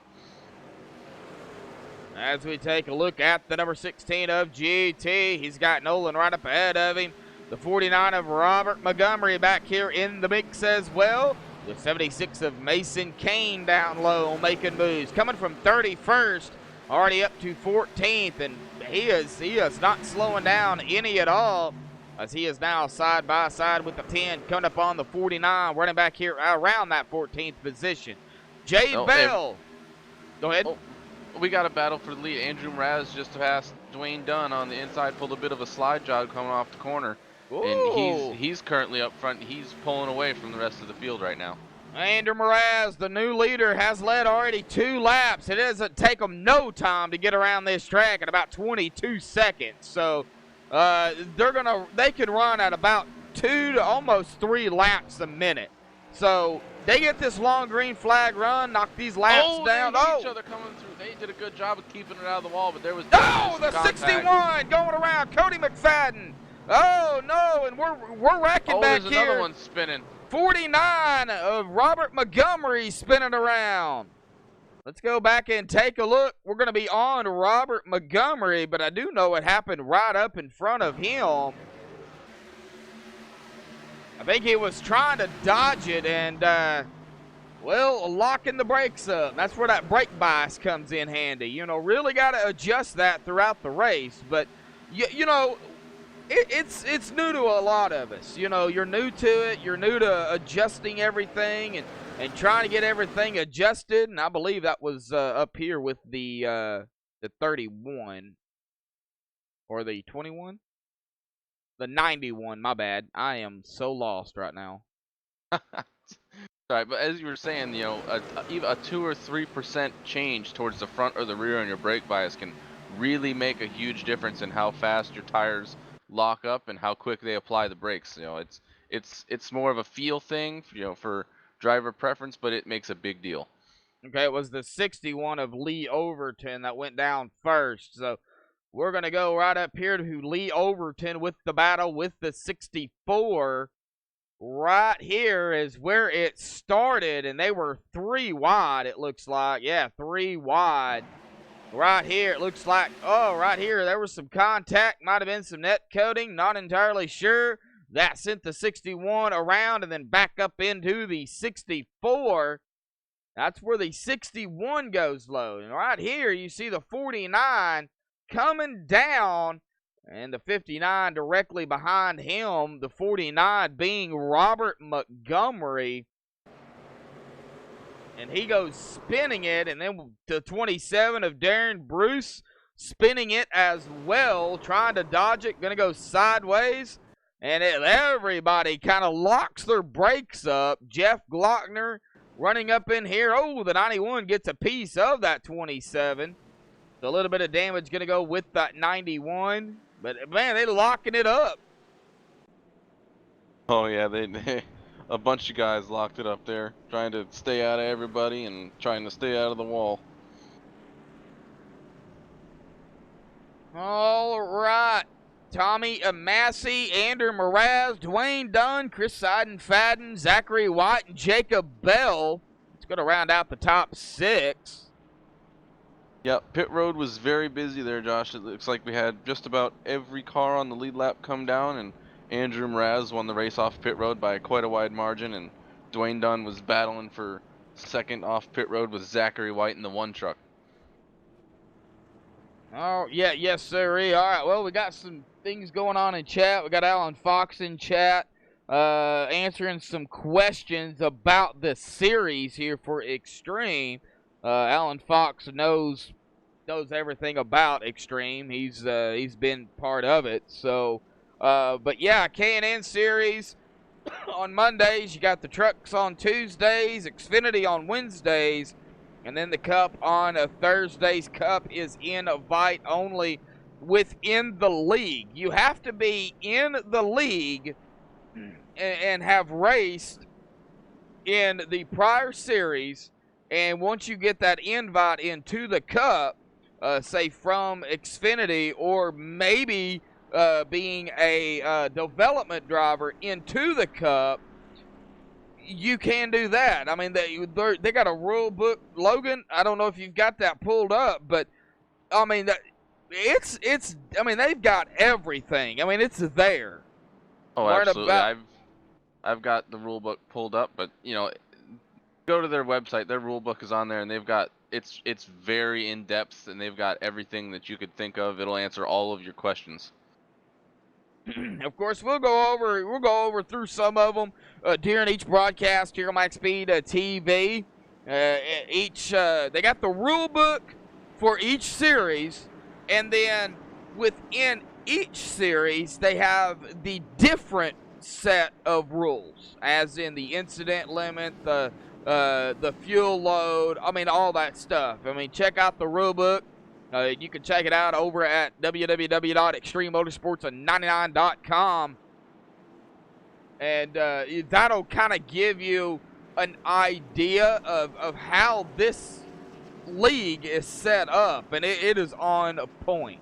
As we take a look at the number 16 of GT, he's got Nolan right up ahead of him. The 49 of Robert Montgomery back here in the mix as well. The 76 of Mason Kane down low making moves. Coming from 31st, already up to 14th, and he is not slowing down any at all, as he is now side by side with the 10, coming up on the 49, running back here around that 14th position. Jay Bell. Go ahead. We got a battle for the lead. Andrew Mraz just passed Dwayne Dunn on the inside, pulled a bit of a slide job coming off the corner. Ooh. And he's currently up front. He's pulling away from the rest of the field right now. Andrew Mraz, the new leader, has led already 2 laps. It doesn't take them no time to get around this track at about 22 seconds. So they can run at about 2 to almost 3 laps a minute. So they get this long green flag run, knock these laps down. Each other coming through. They did a good job of keeping it out of the wall, but there was the 61 going around Cody McFadden. Oh no, and we're wrecking back here. There's another one spinning. 49 of Robert Montgomery spinning around. Let's go back and take a look. We're going to be on Robert Montgomery, but I do know it happened right up in front of him. I think he was trying to dodge it and, locking the brakes up. That's where that brake bias comes in handy. Really got to adjust that throughout the race. But, it's new to a lot of us. You're new to it. You're new to adjusting everything and trying to get everything adjusted. And I believe that was up here with the 31 or the 21. The 91, my bad. I am so lost right now. Right, but as you were saying, even a 2 or 3% change towards the front or the rear on your brake bias can really make a huge difference in how fast your tires lock up and how quick they apply the brakes. It's more of a feel thing, for driver preference, but it makes a big deal. Okay, it was the 61 of Lee Overton that went down first. So we're going to go right up here to Lee Overton with the battle with the 64. Right here is where it started, and they were 3 wide, it looks like. Yeah, 3 wide. Right here, it looks like, right here, there was some contact. Might have been some net coating, not entirely sure. That sent the 61 around and then back up into the 64. That's where the 61 goes low. And right here, you see the 49 coming down, and the 59 directly behind him, the 49 being Robert Montgomery. And he goes spinning it, and then the 27 of Darren Bruce spinning it as well, trying to dodge it, going to go sideways. And everybody kind of locks their brakes up. Jeff Glockner running up in here. Oh, the 91 gets a piece of that 27. So a little bit of damage going to go with that 91. But, man, they're locking it up. Oh, yeah, they a bunch of guys locked it up there, trying to stay out of everybody and trying to stay out of the wall. All right. Tommy Massey, Andrew Mraz, Dwayne Dunn, Chris Seidenfaden, Zachary White, and Jacob Bell. It's going to round out the top 6. Yep, pit road was very busy there, Josh. It looks like we had just about every car on the lead lap come down, and Andrew Mraz won the race off pit road by quite a wide margin, and Dwayne Dunn was battling for second off pit road with Zachary White in the 1 truck. Oh, yeah, yes, sir. All right, well, we got some things going on in chat. We got Alan Fox in chat answering some questions about the series here for Extreme. Alan Fox knows everything about Extreme. He's been part of it. So, but yeah, K&N series on Mondays. You got the trucks on Tuesdays, Xfinity on Wednesdays, and then the Cup on Thursdays. Cup is invite only within the league. You have to be in the league and have raced in the prior series. And once you get that invite into the Cup, say from Xfinity or maybe being a development driver into the Cup, you can do that. I mean, they got a rule book, Logan. I don't know if you've got that pulled up, but I mean, I mean, they've got everything. I mean, it's there. Oh, absolutely. I've got the rule book pulled up, but you know, go to their website. Their rule book is on there, and they've got it's very in depth, and they've got everything that you could think of. It'll answer all of your questions. Of course, we'll go over through some of them during each broadcast here on MaxSpeedTV. They got the rule book for each series, and then within each series they have the different set of rules, as in the incident limit, the fuel load. I mean, all that stuff. I mean, check out the rule book. You can check it out over at www.extrememotorsports99.com. And that'll kind of give you an idea of how this league is set up. And it is on point.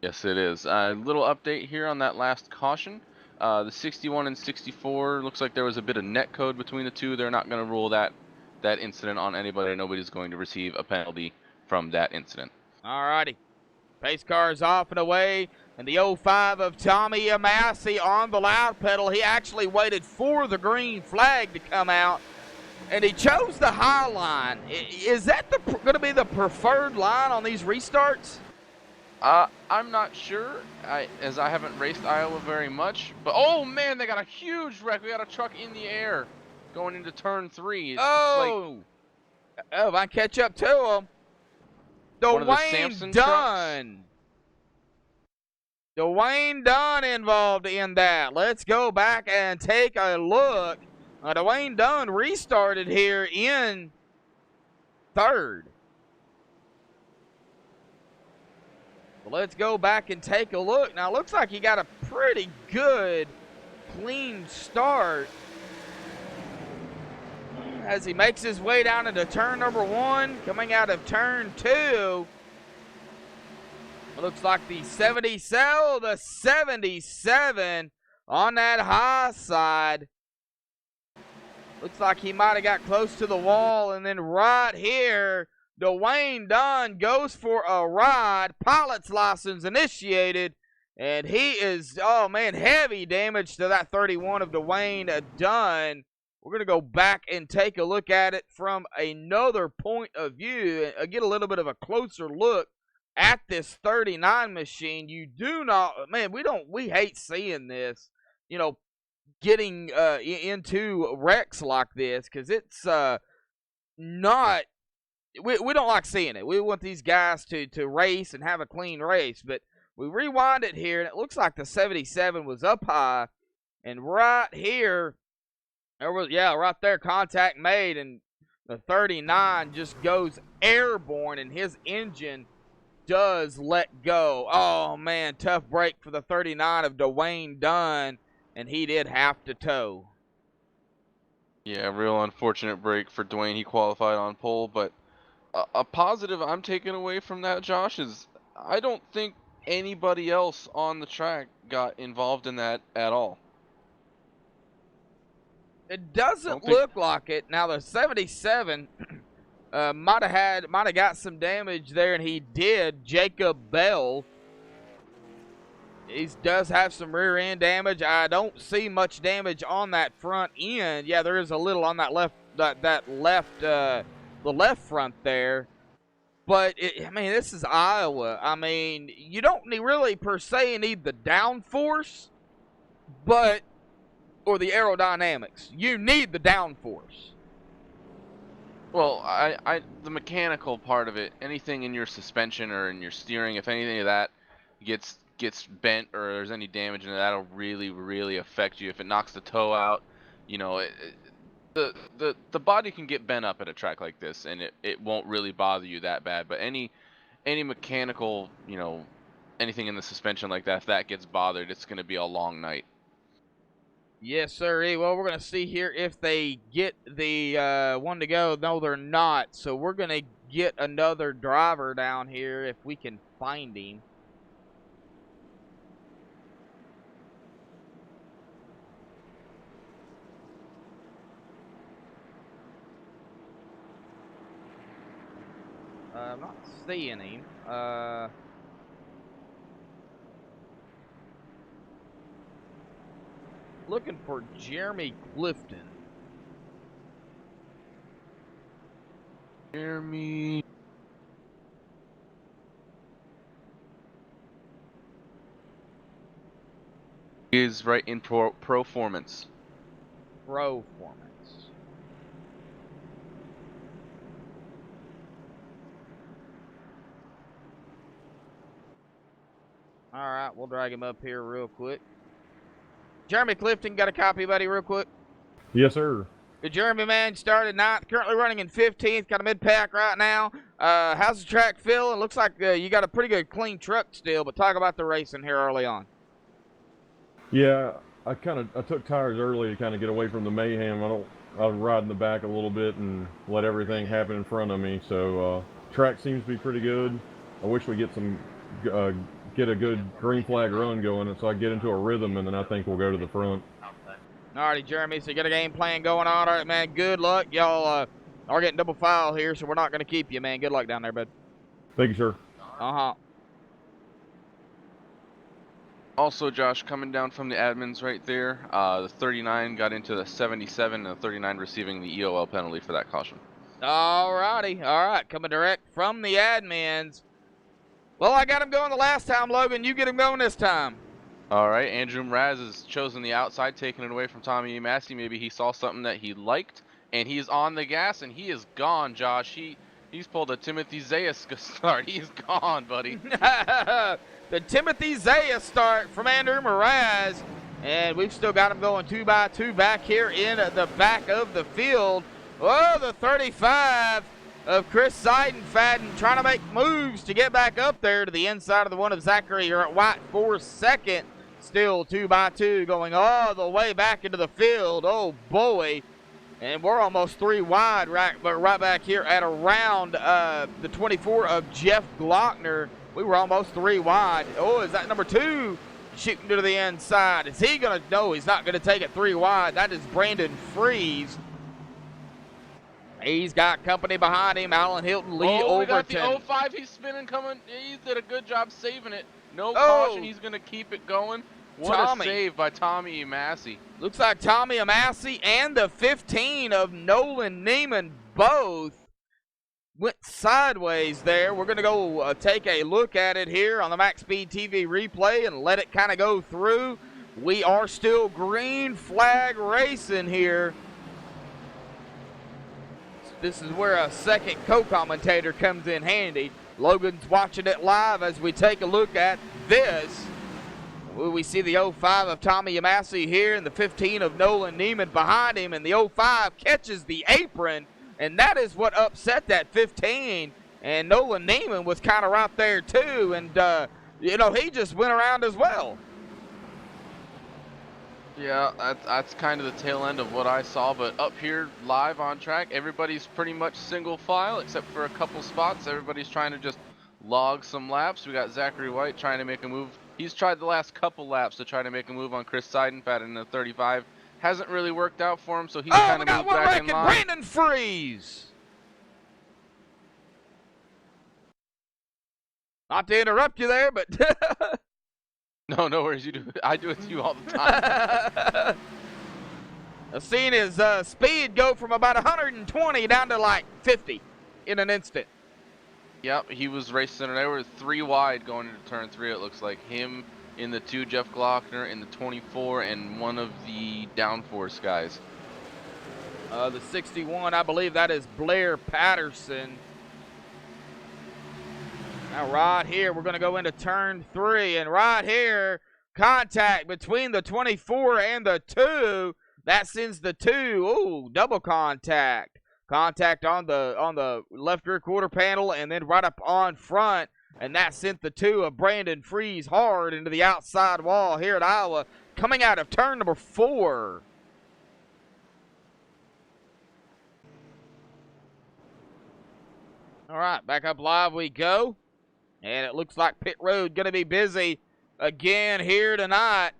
Yes, it is. A little update here on that last caution. The 61 and 64, looks like there was a bit of net code between the two. They're not going to rule that incident on anybody. Nobody's going to receive a penalty from that incident. Alrighty. Pace car is off and away. And the 05 of Tommy Massey on the loud pedal. He actually waited for the green flag to come out, and he chose the high line. Is that going to be the preferred line on these restarts? I'm not sure, as I haven't raced Iowa very much. But, oh, man, they got a huge wreck. We got a truck in the air going into turn 3. Oh, if I catch up to him. Dwayne Dunn. Dwayne Dunn involved in that. Let's go back and take a look. Dwayne Dunn restarted here in 3rd. Let's go back and take a look. Now, it looks like he got a pretty good, clean start as he makes his way down into turn number 1. Coming out of turn 2, it looks like the 77 on that high side. Looks like he might have got close to the wall, and then right here, Dwayne Dunn goes for a ride. Pilot's license initiated, And he is, oh man, heavy damage to that 31 of Dwayne Dunn. We're going to go back and take a look at it from another point of view and get a little bit of a closer look at this 39 machine. You do not, man, we hate seeing this, you know, getting into wrecks like this, because it's not, we don't like seeing it. We want these guys to race and have a clean race, but we rewind it here, and it looks like the 77 was up high, and right here, there was, yeah, right there, contact made, and the 39 just goes airborne, and his engine does let go. Oh, man, tough break for the 39 of Dwayne Dunn, and he did have to tow. Yeah, real unfortunate break for Dwayne. He qualified on pole, but a positive I'm taking away from that, Josh, is I don't think anybody else on the track got involved in that at all. It doesn't look like it. Now the 77 might have got some damage there, and he did. Jacob Bell, he does have some rear end damage. I don't see much damage on that front end. Yeah, there is a little on that left, the left front there. But, I mean, this is Iowa. I mean, you don't really, per se, need the downforce, or the aerodynamics. You need the downforce. Well, the mechanical part of it, anything in your suspension or in your steering, if anything of that gets bent or there's any damage in it, that'll really, really affect you. If it knocks the toe out, you know, the body can get bent up at a track like this, and it won't really bother you that bad. But any mechanical, you know, anything in the suspension like that, if that gets bothered, it's going to be a long night. Yes, sir. Well, we're going to see here if they get the one to go. No, they're not. So we're going to get another driver down here if we can find him. I'm not seeing him. Looking for Jeremy Clifton. Jeremy is right in Proformance. Proformance. All right, we'll drag him up here real quick. Jeremy Clifton, got a copy, buddy, real quick? Yes, sir. Good, Jeremy, man. Started 9th, currently running in 15th. Got a mid-pack right now. How's the track feel? It looks like you got a pretty good, clean truck still, but talk about the racing here early on. Yeah, I took tires early to kind of get away from the mayhem. I was riding the back a little bit and let everything happen in front of me. So track seems to be pretty good. I wish we get a good green flag run going, so I get into a rhythm, and then I think we'll go to the front. Alrighty, Jeremy, so you got a game plan going on. All right, man, good luck. Y'all are getting double foul here, so we're not going to keep you, man. Good luck down there, bud. Thank you, sir. Uh-huh. Also, Josh, coming down from the admins right there, the 39 got into the 77, and the 39 receiving the EOL penalty for that caution. Alrighty, all right, coming direct from the admins. Well, I got him going the last time, Logan. You get him going this time. All right, Andrew Mraz has chosen the outside, taking it away from Tommy Massey. Maybe he saw something that he liked, and he's on the gas, and he is gone, Josh. He's pulled a Timothy Zayas start. He's gone, buddy. The Timothy Zayas start from Andrew Mraz, and we've still got him going 2x2 back here in the back of the field. Oh, the 35 of Chris Seidenfaden trying to make moves to get back up there to the inside of the one of Zachary White for second. Still 2x2 going all the way back into the field. Oh, boy. And we're almost 3 wide right back here at around the 24 of Jeff Glockner. We were almost 3 wide. Oh, is that number 2 shooting to the inside? Is he going to? No, he's not going to take it 3 wide. That is Brandon Freeze. He's got company behind him. Alan Hilton, Lee Overton. We got the 05. He's spinning, coming. He did a good job saving it. No Oh. caution. He's going to keep it going. What Tommy. a save by Tommy Massey. Looks like Tommy Amassi and the 15 of Nolan Neiman both went sideways there. We're going to go take a look at it here on the MaxSpeedTV replay and let it kind of go through. We are still green flag racing here. This is where a second co-commentator comes in handy. Logan's watching it live as we take a look at this. We see the 05 of Tommy Amassi here and the 15 of Nolan Neiman behind him, and the 05 catches the apron, and that is what upset that 15. And Nolan Neiman was kind of right there too, and you know, he just went around as well. Yeah, that's kind of the tail end of what I saw, but up here live on track, everybody's pretty much single file except for a couple spots. Everybody's trying to just log some laps. We got Zachary White trying to make a move. He's tried the last couple laps to try to make a move on Chris Seidenfeld in the 35. Hasn't really worked out for him, so he's kind of moved back in line. Brandon Freeze. Not to interrupt you there, but No worries. You do. I do it to you all the time. I've seen his speed go from about 120 down to like 50 in an instant. Yep, he was racing. They were 3 wide going into turn 3. It looks like him in the 2, Jeff Glockner in the 24, and one of the downforce guys. The 61, I believe that is Blair Patterson. Now right here, we're going to go into turn 3, and right here, contact between the 24 and the 2. That sends the 2, ooh, double contact. Contact on the left rear quarter panel, and then right up on front, and that sent the 2 of Brandon Freeze hard into the outside wall here at Iowa, coming out of turn number 4. All right, back up live we go. And it looks like pit road going to be busy again here tonight.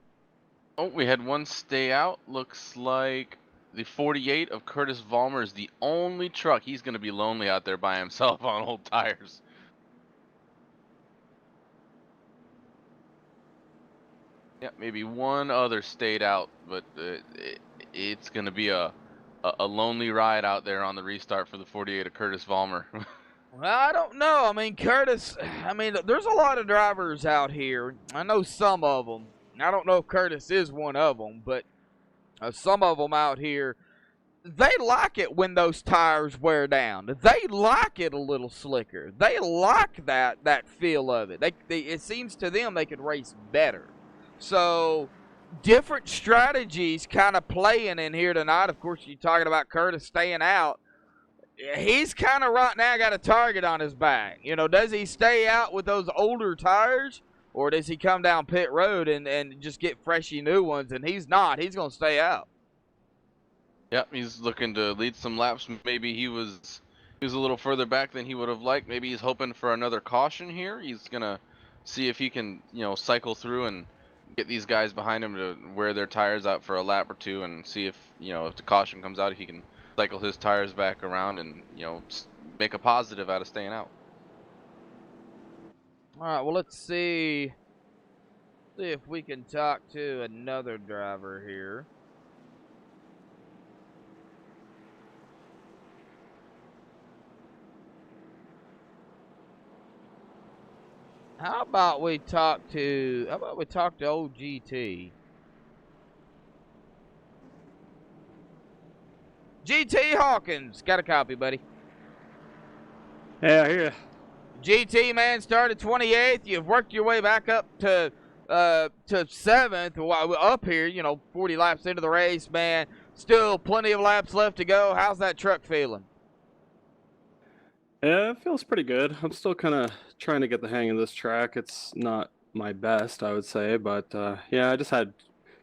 Oh, we had one stay out. Looks like the 48 of Curtis Vollmer is the only truck. He's going to be lonely out there by himself on old tires. Yeah, maybe one other stayed out, but it's going to be a lonely ride out there on the restart for the 48 of Curtis Vollmer. Well, I don't know. I mean, Curtis, there's a lot of drivers out here. I know some of them. I don't know if Curtis is one of them, but some of them out here, they like it when those tires wear down. They like it a little slicker. They like that feel of it. It seems to them they could race better. So, different strategies kind of playing in here tonight. Of course, you're talking about Curtis staying out. He's kind of right now got a target on his back. You know, does he stay out with those older tires, or does he come down pit road and just get freshy new ones? And he's not. He's going to stay out. Yep, he's looking to lead some laps. Maybe he was a little further back than he would have liked. Maybe he's hoping for another caution here. He's going to see if he can, cycle through and get these guys behind him to wear their tires out for a lap or two and see if, if the caution comes out, if he can cycle his tires back around and, make a positive out of staying out. All right, well, let's see if we can talk to another driver here. How about we talk to old GT? GT Hawkins, got a copy, buddy. Yeah, I hear ya. GT, man, started 28th. You've worked your way back up to 7th. Up here, 40 laps into the race, man. Still plenty of laps left to go. How's that truck feeling? Yeah, it feels pretty good. I'm still kind of trying to get the hang of this track. It's not my best, I would say, but yeah, I just had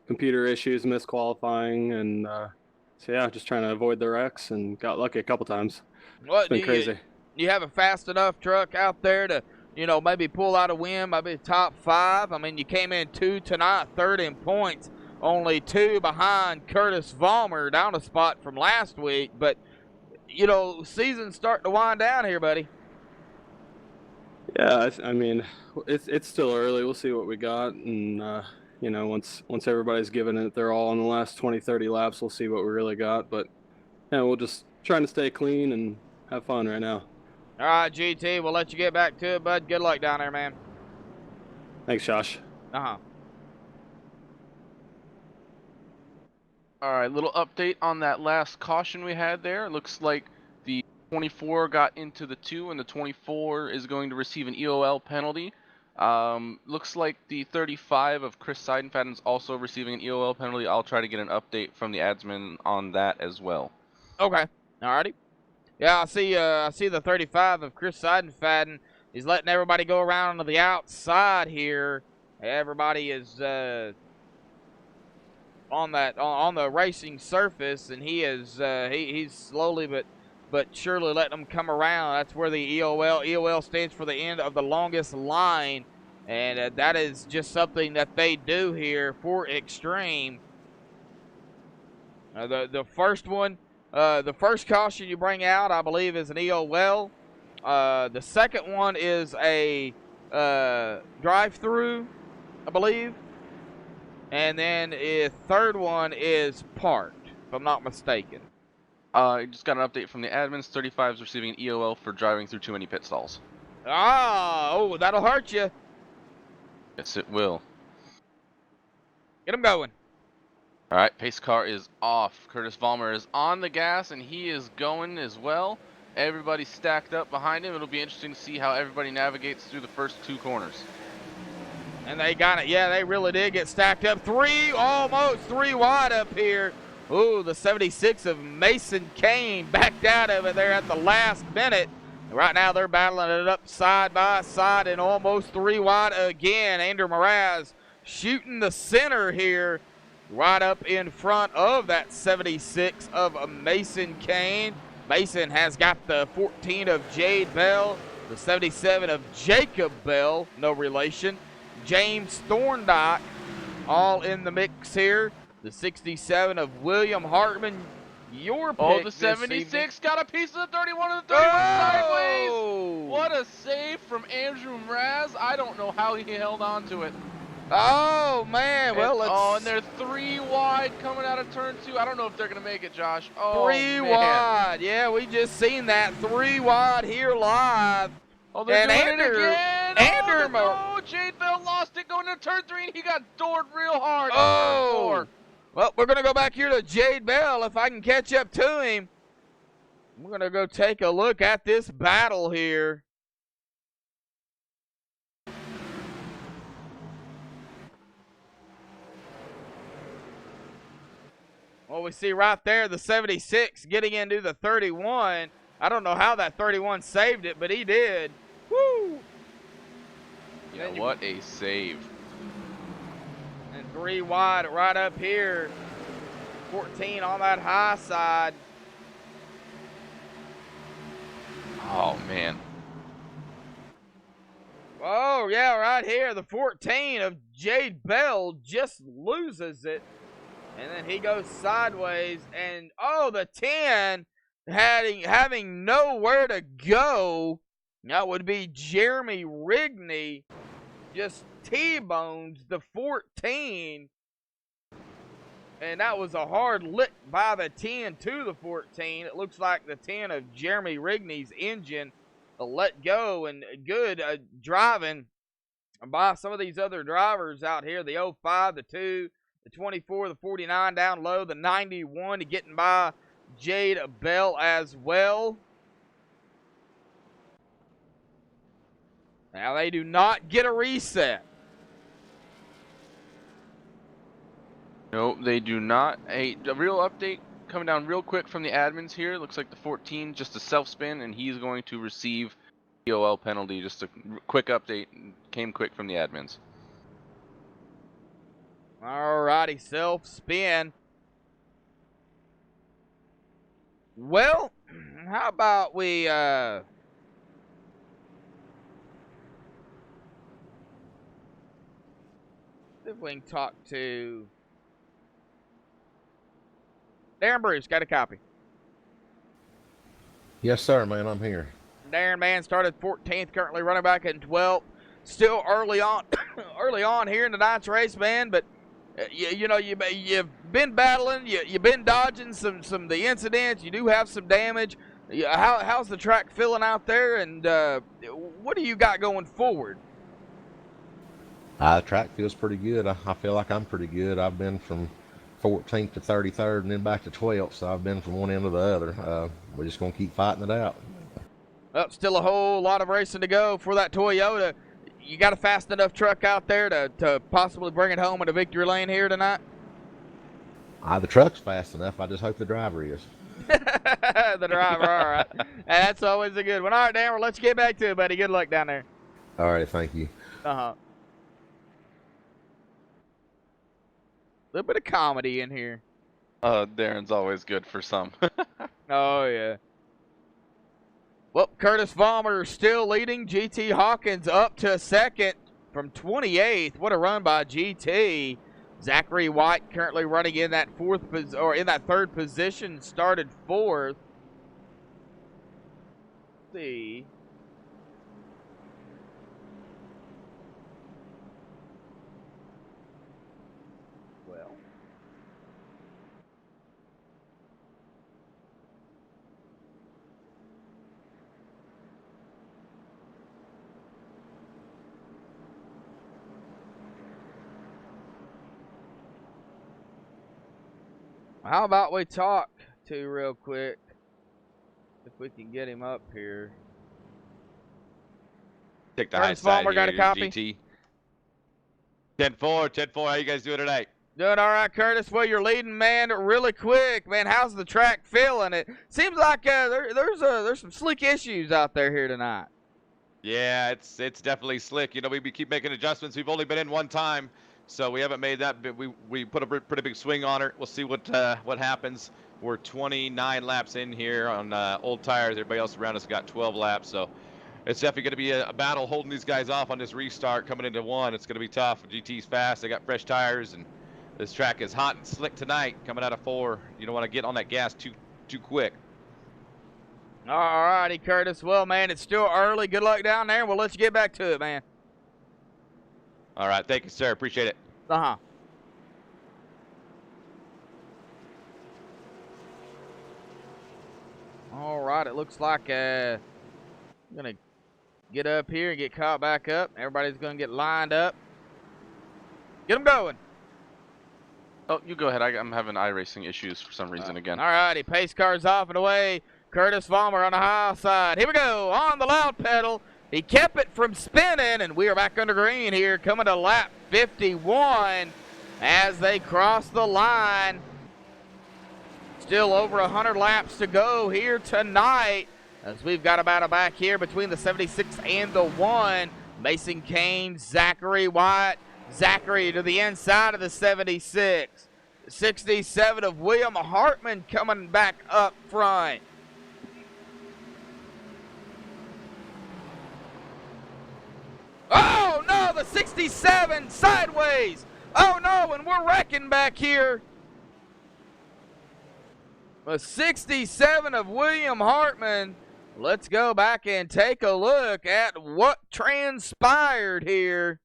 computer issues, missed qualifying, and so yeah, just trying to avoid the wrecks and got lucky a couple times. It's been crazy. You have a fast enough truck out there to, maybe pull out a win, maybe top 5? I mean, you came in 2 tonight, 3rd in points, only 2 behind Curtis Vollmer, down a spot from last week, but season's starting to wind down here, buddy. Yeah, I mean, it's still early. We'll see what we got, and you know, once everybody's given it their all in the last 20, 30 laps, we'll see what we really got. But yeah, we'll just trying to stay clean and have fun right now. All right, GT, we'll let you get back to it, bud. Good luck down there, man. Thanks, Josh. Uh-huh. All right, little update on that last caution we had there. It looks like the 24 got into the 2, and the 24 is going to receive an EOL penalty. Looks like the 35 of Chris Seidenfaden is also receiving an EOL penalty. I'll try to get an update from the adsman on that as well. Okay. Alrighty. Yeah, I see the 35 of Chris Seidenfaden. He's letting everybody go around to the outside here. Everybody is on the racing surface, and he is he's slowly but surely letting them come around. That's where the EOL stands for the end of the longest line, and that is just something that they do here for Extreme. The first one, the first caution you bring out, I believe, is an EOL. The second one is a drive-through, I believe. And then the third one is parked, if I'm not mistaken. I just got an update from the admins. 35 is receiving an EOL for driving through too many pit stalls. Oh, that'll hurt you. Yes, it will. Get him going. All right, pace car is off. Curtis Vollmer is on the gas, and he is going as well. Everybody's stacked up behind him. It'll be interesting to see how everybody navigates through the first 2 corners. And they got it. Yeah, they really did get stacked up. Almost three wide up here. Ooh, the 76 of Mason Kane backed out of it there at the last minute. Right now they're battling it up side by side and almost 3 wide again. Andrew Mraz shooting the center here right up in front of that 76 of Mason Kane. Mason has got the 14 of Jade Bell, the 77 of Jacob Bell, no relation. James Thorndike, all in the mix here. The 67 of William Hartman, your pick. Oh, the 76 got a piece of the 31 and the 31 sideways. What a save from Andrew Mraz. I don't know how he held on to it. Oh, man. Well, let's... Oh, and they're 3 wide coming out of turn 2. I don't know if they're going to make it, Josh. Oh, 3 wide. Yeah, we just seen that. 3 wide here live. Oh, they're doing it again. Oh, Jade Bell lost it going into turn 3, and he got doored real hard. Oh. Well, we're going to go back here to Jade Bell if I can catch up to him. We're going to go take a look at this battle here. Well, we see right there the 76 getting into the 31. I don't know how that 31 saved it, but he did. Woo! Yeah, what a save. And 3 wide right up here. 14 on that high side. Oh, man. Oh, yeah, right here. The 14 of Jade Bell just loses it. And then he goes sideways. And, oh, the 10 having nowhere to go. That would be Jeremy Rigney. Just T-bones the 14. And that was a hard lick by the 10 to the 14. It looks like the 10 of Jeremy Rigney's engine let go, and good driving by some of these other drivers out here. The 05, the 2, the 24, the 49 down low, the 91 getting by Jade Bell as well. Now they do not get a reset. Nope, they do not. A real update coming down real quick from the admins here. Looks like the 14 just a self spin, and he's going to receive EOL penalty. Just a quick update, came quick from the admins. Alrighty, self spin. Well, how about we see if we can talk to Darren Bruce. Got a copy. Yes, sir, man. I'm here. Darren Mann started 14th, currently running back in 12th. Still early on, early on here in tonight's race, man. But you know, you've been battling, you've been dodging some of the incidents. You do have some damage. How's the track feeling out there, and what do you got going forward? The track feels pretty good. I feel like I'm pretty good. I've been from 14th to 33rd and then back to 12th, so I've been from one end to the other. We're just going to keep fighting it out. Well, still a whole lot of racing to go for that Toyota. You got a fast enough truck out there to possibly bring it home in a victory lane here tonight? The truck's fast enough. I just hope the driver is. The driver, all right. That's always a good one. All right, Dan, we'll let you get back to it, buddy. Good luck down there. All right, thank you. Uh-huh. A little bit of comedy in here. Darren's always good for some. Oh, yeah. Well, Curtis Vollmer still leading. GT Hawkins up to second from 28th. What a run by GT. Zachary White currently running in that third position, started fourth. Let's see. Well. How about we talk to real quick, if we can get him up here. Take the Curtis high side Vollmer got a here, copy? GT. 10-4, how you guys doing tonight? Doing all right, Curtis. Well, you're leading, man, really quick, man. How's the track feeling? It seems like there's some slick issues out there here tonight. Yeah, it's definitely slick. You know, we keep making adjustments. We've only been in one time, so we haven't made that. We put a pretty big swing on it. We'll see what happens. We're 29 laps in here on old tires. Everybody else around us got 12 laps, so it's definitely going to be a battle holding these guys off on this restart coming into one. It's going to be tough. GT's fast. They got fresh tires, and this track is hot and slick tonight coming out of 4. You don't want to get on that gas too quick. All righty, Curtis. Well, man, it's still early. Good luck down there. We'll let you get back to it, man. All right. Thank you, sir. Appreciate it. Uh-huh. All right. It looks like I'm going to get up here and get caught back up. Everybody's going to get lined up. Get them going. Oh, you go ahead. I'm having iRacing issues for some reason again. All righty. Pace car's off and away. Curtis Vollmer on the high side. Here we go. On the loud pedal. He kept it from spinning, and we are back under green here, coming to lap 51 as they cross the line. Still over 100 laps to go here tonight, as we've got about a back here between the 76 and the 1. Mason Kane, Zachary White. Zachary to the inside of the 76. 67 of William Hartman coming back up front. Oh, no, the 67 sideways. Oh, no, and we're wrecking back here. The 67 of William Hartman. Let's go back and take a look at what transpired here.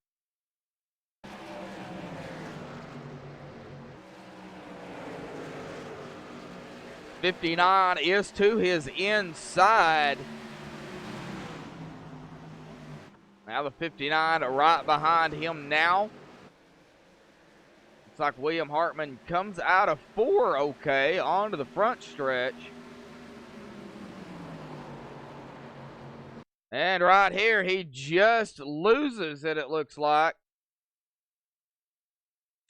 '59 is to his inside. Now the 59 right behind him now. Looks like William Hartman comes out of 4 okay onto the front stretch. And right here, he just loses it looks like.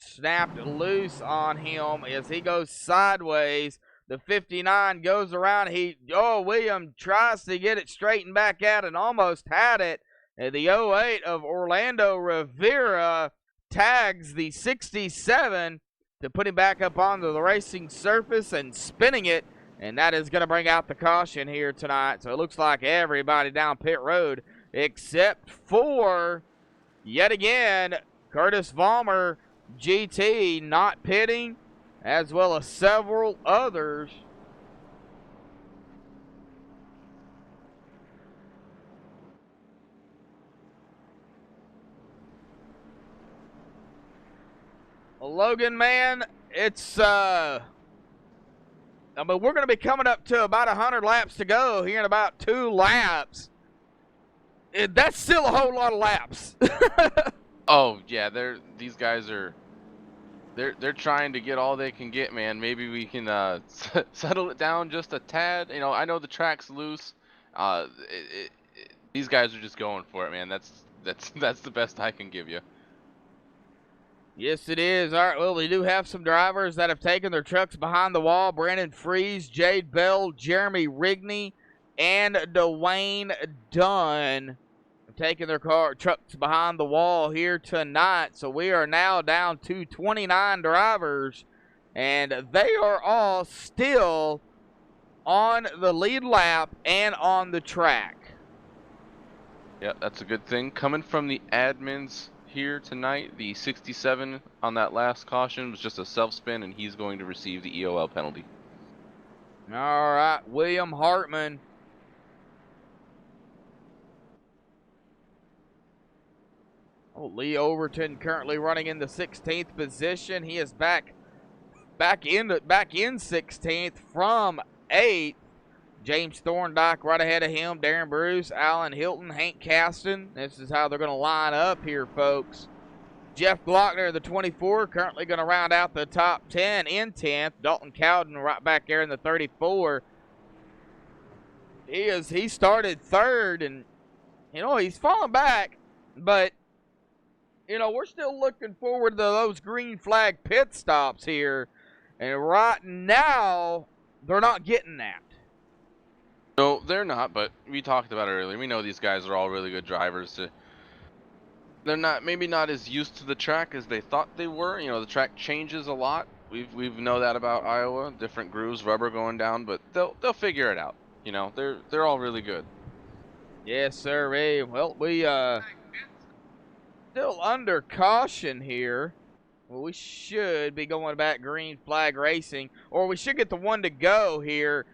Snapped loose on him as he goes sideways. The 59 goes around. William tries to get it straightened back out and almost had it. The 08 of Orlando Rivera tags the 67 to put him back up onto the racing surface and spinning it. And that is going to bring out the caution here tonight. So it looks like everybody down pit road except for, yet again, Curtis Vollmer, GT, not pitting, as well as several others. Well, Logan, man, it's I mean, we're going to be coming up to about 100 laps to go here in about 2 laps. That's still a whole lot of laps. Oh yeah, these guys are they're trying to get all they can get, man. Maybe we can settle it down just a tad. You know, I know the track's loose. These guys are just going for it, man. That's the best I can give you. Yes, it is. All right, well, we do have some drivers that have taken their trucks behind the wall. Brandon Freeze, Jade Bell, Jeremy Rigney, and Dwayne Dunn have taken their trucks behind the wall here tonight. So we are now down to 29 drivers, and they are all still on the lead lap and on the track. Yeah, that's a good thing. Coming from the admins here tonight, the 67 on that last caution was just a self-spin, and he's going to receive the EOL penalty. All right, William Hartman. Oh, Lee Overton currently running in the 16th position. He is back in 16th from 8th. James Thorndike right ahead of him. Darren Bruce, Alan Hilton, Hank Caston. This is how they're going to line up here, folks. Jeff Glockner, the 24, currently going to round out the top 10 in 10th. Dalton Cowden right back there in the 34. He started 3rd, and, you know, he's falling back. But, you know, we're still looking forward to those green flag pit stops here. And right now, they're not getting that. No, they're not, but we talked about it earlier. We know these guys are all really good drivers. They're maybe not as used to the track as they thought they were. You know, the track changes a lot. We've know that about Iowa. Different grooves, rubber going down, but they'll figure it out. You know, they're all really good. Yes, sir. Hey, well, we still under caution here. Well, we should be going back green flag racing, or we should get the one to go here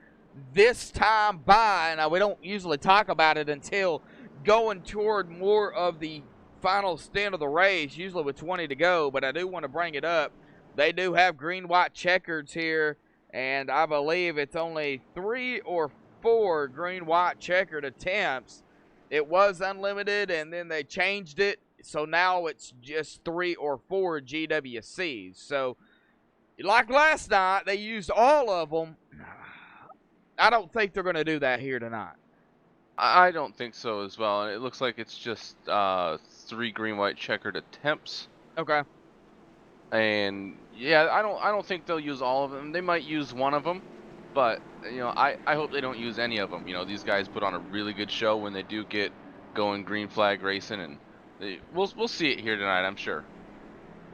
this time by. Now, we don't usually talk about it until going toward more of the final stint of the race, usually with 20 to go, but I do want to bring it up. They do have green-white checkers here, and I believe it's only 3 or 4 green-white checkered attempts. It was unlimited, and then they changed it, so now it's just 3 or 4 GWCs. So, like last night, they used all of them. I don't think they're going to do that here tonight. I don't think so as well. And it looks like it's just 3 green-white checkered attempts. Okay. And yeah, I don't think they'll use all of them. They might use one of them, but you know, I hope they don't use any of them. You know, these guys put on a really good show when they do get going green flag racing, and we'll see it here tonight, I'm sure.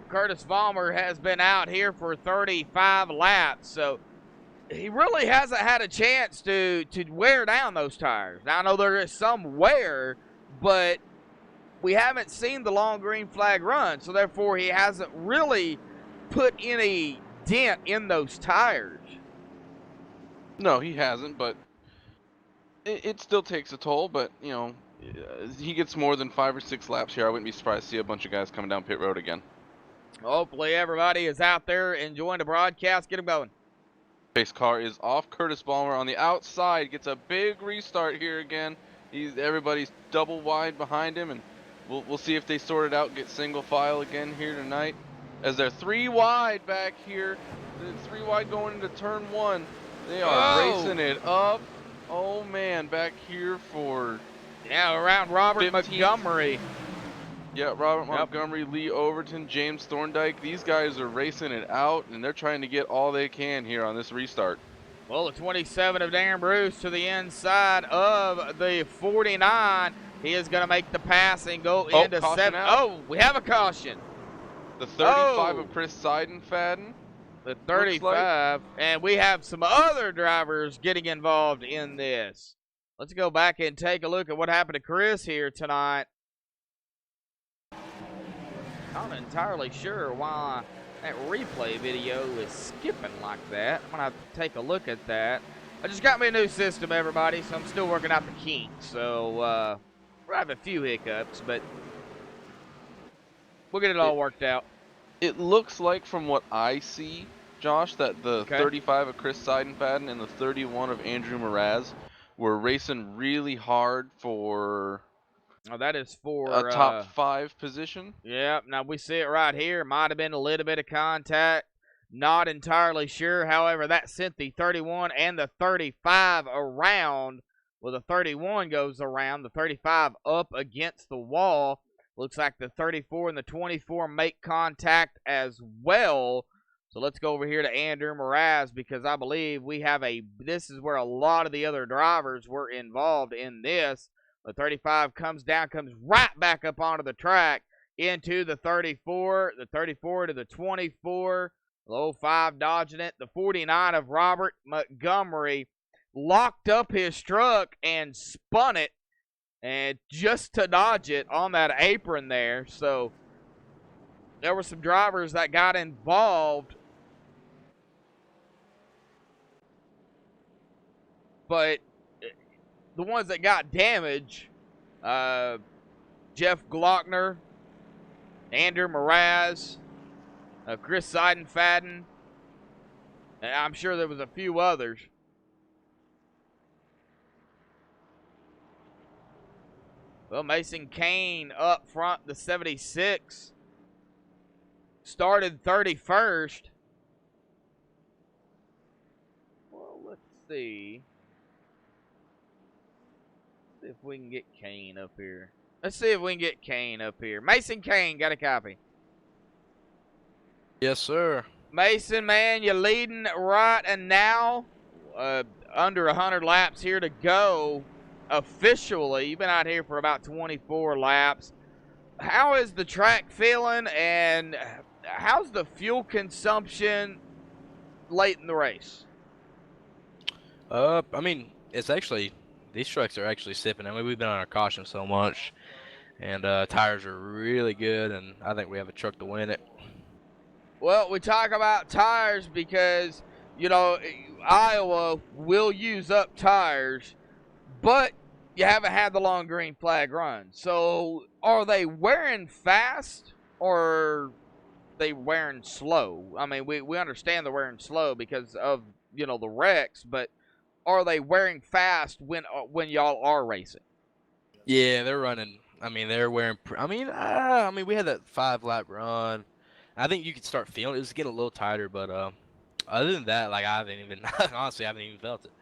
Curtis Vollmer has been out here for 35 laps, so he really hasn't had a chance to wear down those tires. Now, I know there is some wear, but we haven't seen the long green flag run, so therefore he hasn't really put any dent in those tires. No, he hasn't, but it still takes a toll. But, you know, he gets more than 5 or 6 laps here. I wouldn't be surprised to see a bunch of guys coming down pit road again. Hopefully everybody is out there enjoying the broadcast. Get them going. Pace car is off. Curtis Ballmer on the outside gets a big restart here again. Everybody's double wide behind him, and we'll see if they sort it out, get single file again here tonight. As they're 3 wide back here, they're 3 wide going into turn 1. They are racing it up. Oh man, back here for around Robert 15th. Montgomery. Yeah, Robert Montgomery, Lee Overton, James Thorndike. These guys are racing it out, and they're trying to get all they can here on this restart. Well, the 27 of Darren Bruce to the inside of the 49. He is going to make the pass and go into 7. Oh, we have a caution. The 35 of Chris Seidenfaden. The 35. And we have some other drivers getting involved in this. Let's go back and take a look at what happened to Chris here tonight. Not entirely sure why that replay video is skipping like that. I'm going to have to take a look at that. I just got me a new system, everybody, so I'm still working out the kinks. So, we'll have a few hiccups, but we'll get it all worked out. It looks like, from what I see, Josh, that the Okay. 35 of Chris Seidenfaden and the 31 of Andrew Mraz were racing really hard for Oh, that is a for top 5 position. Yeah, now we see it right here. Might have been a little bit of contact. Not entirely sure. However, that sent the 31 and the 35 around. Well, the 31 goes around. The 35 up against the wall. Looks like the 34 and the 24 make contact as well. So let's go over here to Andrew Mraz, because I believe we have this is where a lot of the other drivers were involved in this. The 35 comes down, comes right back up onto the track into the 34, the 34 to the 24, the 05 dodging it, the 49 of Robert Montgomery locked up his truck and spun it, and just to dodge it on that apron there. So there were some drivers that got involved, but the ones that got damaged, Jeff Glockner, Andrew Mraz, Chris Seidenfaden, and I'm sure there was a few others. Well, Mason Kane up front, the 76, started 31st. Well, let's see. If we can get Kane up here. Let's see if we can get Kane up here. Mason Kane, got a copy? Yes, sir. Mason, man, you're leading right and now. Under 100 laps here to go officially. You've been out here for about 24 laps. How is the track feeling, and how's the fuel consumption late in the race? I mean, it's actually, these trucks are actually sipping. I mean, we've been on our caution so much, and tires are really good, and I think we have a truck to win it. Well, we talk about tires because, you know, Iowa will use up tires, but you haven't had the long green flag run. So are they wearing fast, or are they wearing slow? I mean, we understand they're wearing slow because of, you know, the wrecks, but are they wearing fast when y'all are racing? Yeah, they're running. I mean, they're wearing. I mean, we had that 5-lap run. I think you could start feeling it. It was getting a little tighter, but other than that, like, I haven't even honestly, I haven't even felt it.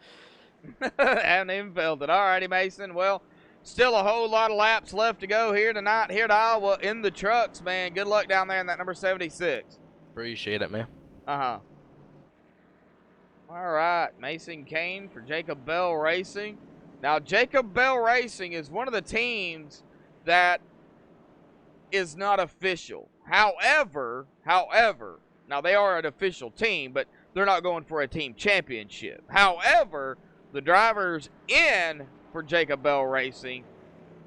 Haven't even felt it. All righty, Mason. Well, still a whole lot of laps left to go here tonight, here to Iowa in the trucks, man. Good luck down there in that number 76. Appreciate it, man. Uh-huh. All right, Mason Kane for Jacob Bell Racing. Now, Jacob Bell Racing is one of the teams that is not official. However, now they are an official team, but they're not going for a team championship. However, the drivers in for Jacob Bell Racing,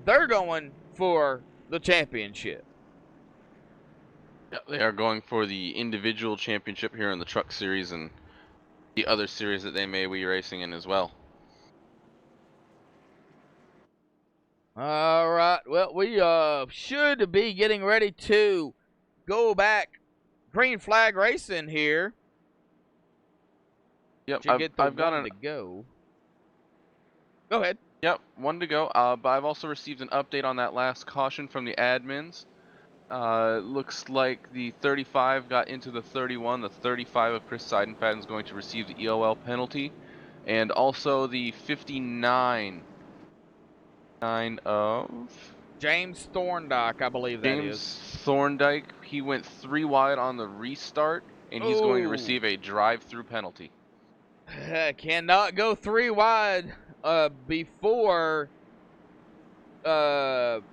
they're going for the championship. Yeah, they are going for the individual championship here in the truck series and the other series that they may be racing in as well. All right. Well, we should be getting ready to go back green flag racing here. Yep, I've got to go. Go ahead. Yep, one to go. But I've also received an update on that last caution from the admins. Looks like the 35 got into the 31. The 35 of Chris Seidenfaden is going to receive the EOL penalty. And also the 59 of James Thorndike, I believe that is. James Thorndike. He went 3 wide on the restart, and he's going to receive a drive-through penalty. Cannot go 3 wide before the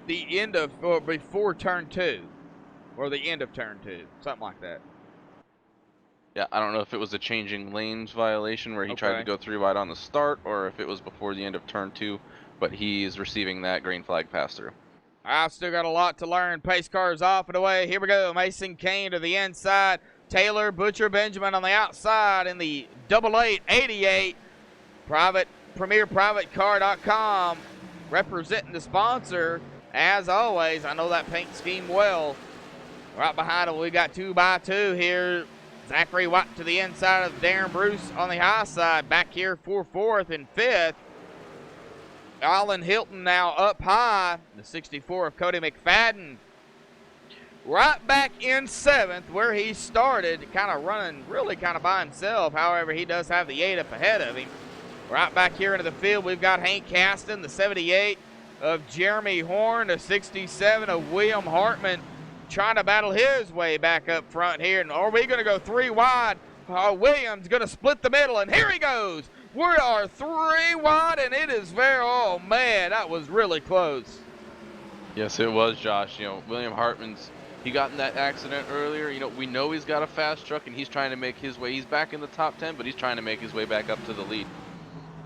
end of, or before turn 2, or the end of turn 2, something like that. Yeah, I don't know if it was a changing lanes violation where he tried to go 3 wide on the start, or if it was before the end of turn 2, but he's receiving that green flag pass through. I've still got a lot to learn. Pace cars off and away. Here we go. Mason Kane to the inside. Taylor Butcher Benjamin on the outside in the 8888. PremierPrivateCar.com representing the sponsor as always, I know that paint scheme well. Right behind him, we got 2x2 here. Zachary White to the inside of Darren Bruce on the high side. Back here for 4th and 5th. Alan Hilton now up high. The 64 of Cody McFadden. Right back in 7th where he started, kind of running really kind of by himself. However, he does have the 8 up ahead of him. Right back here into the field, we've got Hank Caston, the 78 of Jeremy Horn, the 67 of William Hartman, trying to battle his way back up front here. And are we going to go 3 wide? Williams going to split the middle, and here he goes. We are 3 wide, and it is oh man, that was really close. Yes, it was, Josh. You know, William Hartman's, he got in that accident earlier. You know, we know he's got a fast truck, and he's trying to make his way. He's back in the top 10, but he's trying to make his way back up to the lead.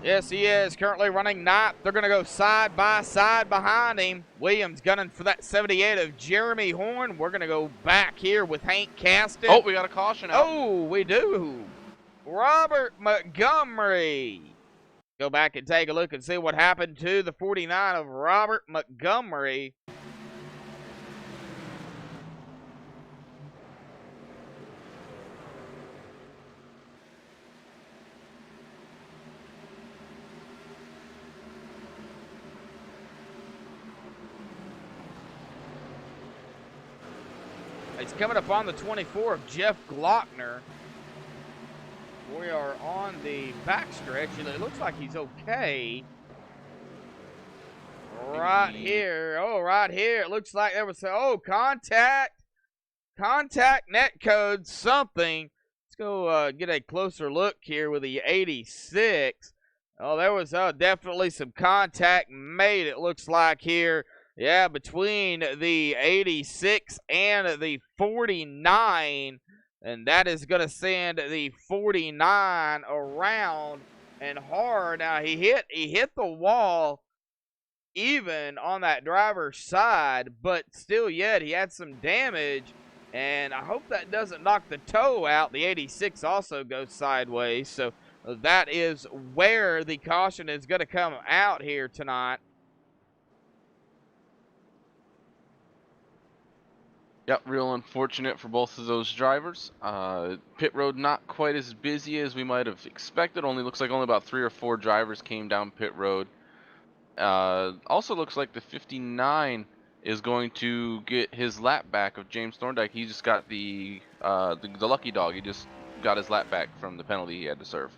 Yes, he is. Currently running 9th. They're going to go side by side behind him. Williams gunning for that 78 of Jeremy Horn. We're going to go back here with Hank Caston. Oh, we got a caution out. Oh, we do. Robert Montgomery. Go back and take a look and see what happened to the 49 of Robert Montgomery. He's coming up on the 24 of Jeff Glockner. We are on the backstretch, and it looks like he's okay. Right here. Oh, right here. It looks like there was contact net code something. Let's go get a closer look here with the 86. Oh, there was definitely some contact made, it looks like here. Yeah, between the 86 and the 49, and that is going to send the 49 around and hard. Now he hit the wall even on that driver's side, but still yet he had some damage, and I hope that doesn't knock the toe out. The 86 also goes sideways, so that is where the caution is going to come out here tonight. Yep, real unfortunate for both of those drivers. Pit road not quite as busy as we might have expected. Looks like only about 3 or 4 drivers came down pit road. Also looks like the 59 is going to get his lap back of James Thorndike. He just got the lucky dog. He just got his lap back from the penalty he had to serve.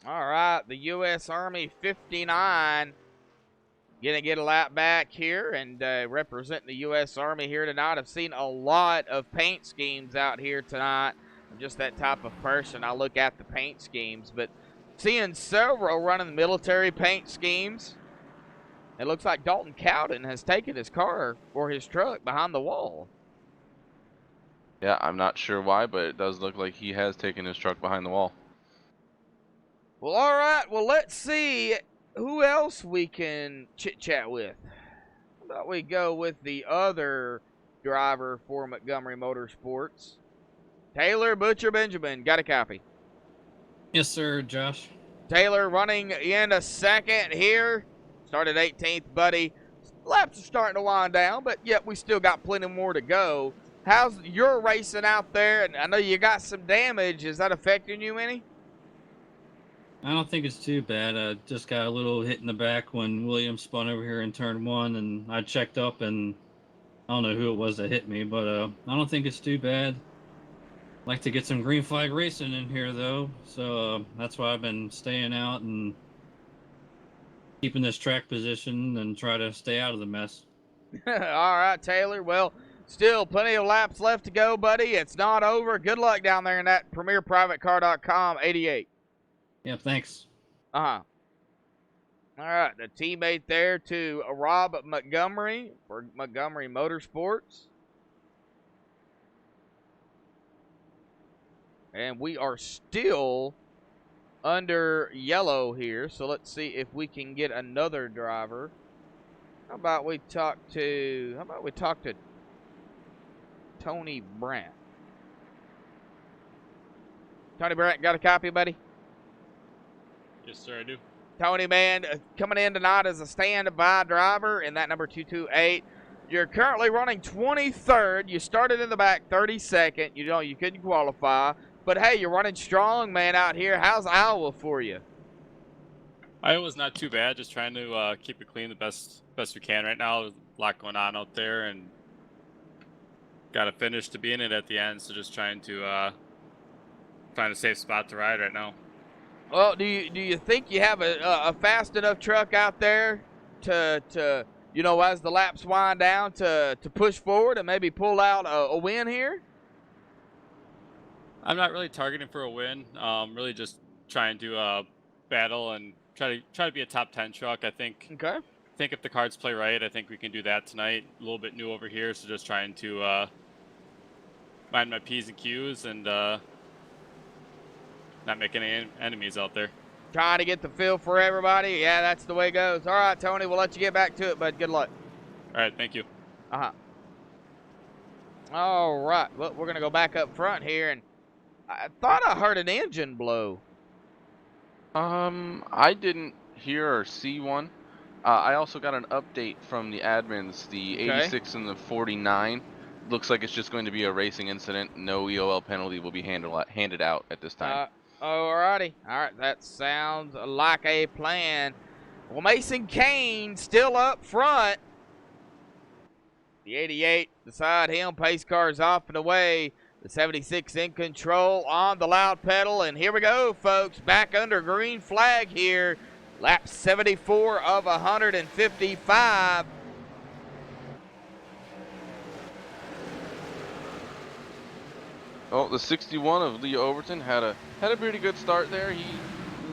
All right, the U.S. Army 59 gonna get a lap back here and representing the U.S. Army here tonight. I've seen a lot of paint schemes out here tonight. I'm just that type of person. I look at the paint schemes, but seeing several running military paint schemes. It looks like Dalton Cowden has taken his car or his truck behind the wall. Yeah, I'm not sure why, but it does look like he has taken his truck behind the wall. Well, all right. Well, let's see who else we can chit-chat with. How about we go with the other driver for Montgomery Motorsports? Taylor Butcher Benjamin. Got a copy? Yes, sir, Josh. Taylor running in a second here. Started 18th, buddy. Laps are starting to wind down, but yet we still got plenty more to go. How's your racing out there? And I know you got some damage. Is that affecting you any? I don't think it's too bad. I just got a little hit in the back when Williams spun over here in turn 1, and I checked up, and I don't know who it was that hit me, but I don't think it's too bad. Like to get some green flag racing in here, though, so that's why I've been staying out and keeping this track position and try to stay out of the mess. All right, Taylor. Well, still plenty of laps left to go, buddy. It's not over. Good luck down there in that PremierPrivateCar.com 88. Yeah, thanks. Uh-huh. All right, the teammate there to Rob Montgomery for Montgomery Motorsports. And we are still under yellow here, so let's see if we can get another driver. How about we talk to Tony Brandt? Tony Brandt, got a copy, buddy? Yes, sir, I do. Tony, man, coming in tonight as a standby driver in that number 228. You're currently running 23rd. You started in the back 32nd. You know, you couldn't qualify. But, hey, you're running strong, man, out here. How's Iowa for you? Iowa's not too bad. Just trying to keep it clean the best we can right now. There's a lot going on out there, and got to finish to be in it at the end. So just trying to find a safe spot to ride right now. Well, do you think you have a fast enough truck out there to you know, as the laps wind down, to push forward and maybe pull out a win here? I'm not really targeting for a win. Really just trying to battle and try to be a top 10 truck. I think. Okay. I think if the cards play right, I think we can do that tonight. A little bit new over here, so just trying to mind my P's and Q's and not make any enemies out there. Trying to get the feel for everybody. Yeah, that's the way it goes. All right, Tony, we'll let you get back to it, bud. Good luck. All right, thank you. All right, well, we're going to go back up front here, and I thought I heard an engine blow. I didn't hear or see one. I also got an update from the admins. The 86 and the 49 looks like it's just going to be a racing incident. No EOL penalty will be handed out at this time. Alrighty. All right, that sounds like a plan. Well, Mason Kane still up front. The 88 beside him. Pace car's off and away. The 76 in control on the loud pedal. And here we go, folks. Back under green flag here. Lap 74 of 155. Oh, the 61 of Leo Overton had a pretty good start there. He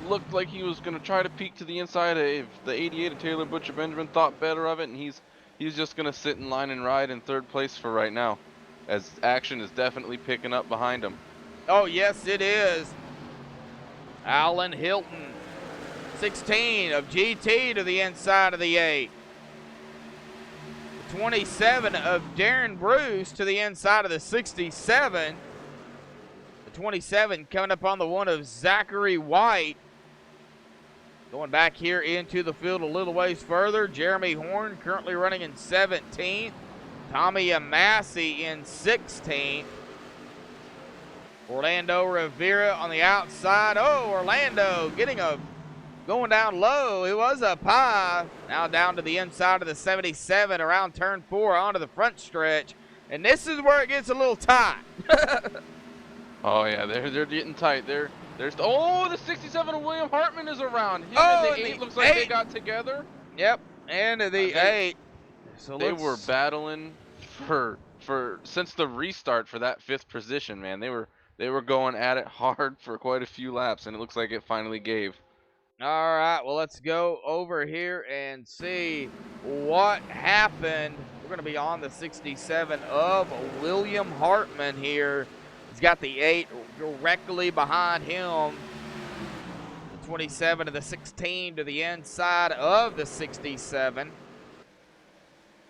looked like he was going to try to peek to the inside of the 88 of Taylor Butcher Benjamin. Thought better of it, and he's just going to sit in line and ride in third place for right now, as action is definitely picking up behind him. Oh, yes, it is. Alan Hilton, 16 of GT to the inside of the 8. 27 of Darren Bruce to the inside of the 67. The 27 coming up on the one of Zachary White. Going back here into the field a little ways further, Jeremy Horn currently running in 17th. Tommy Amassi in 16th. Orlando Rivera on the outside. Oh, Orlando going down low. It was up high. Now down to the inside of the 77 around turn 4 onto the front stretch. And this is where it gets a little tight. Oh yeah, they're getting tight. Oh, the 67 of William Hartman is around. Him and the 8 looks like they got together. Yep, and the 8. So they were battling for since the restart for that 5th position, man. They were going at it hard for quite a few laps, and it looks like it finally gave. All right, well, let's go over here and see what happened. We're going to be on the 67 of William Hartman here. He's got the 8 directly behind him. The 27 of the 16 to the inside of the 67.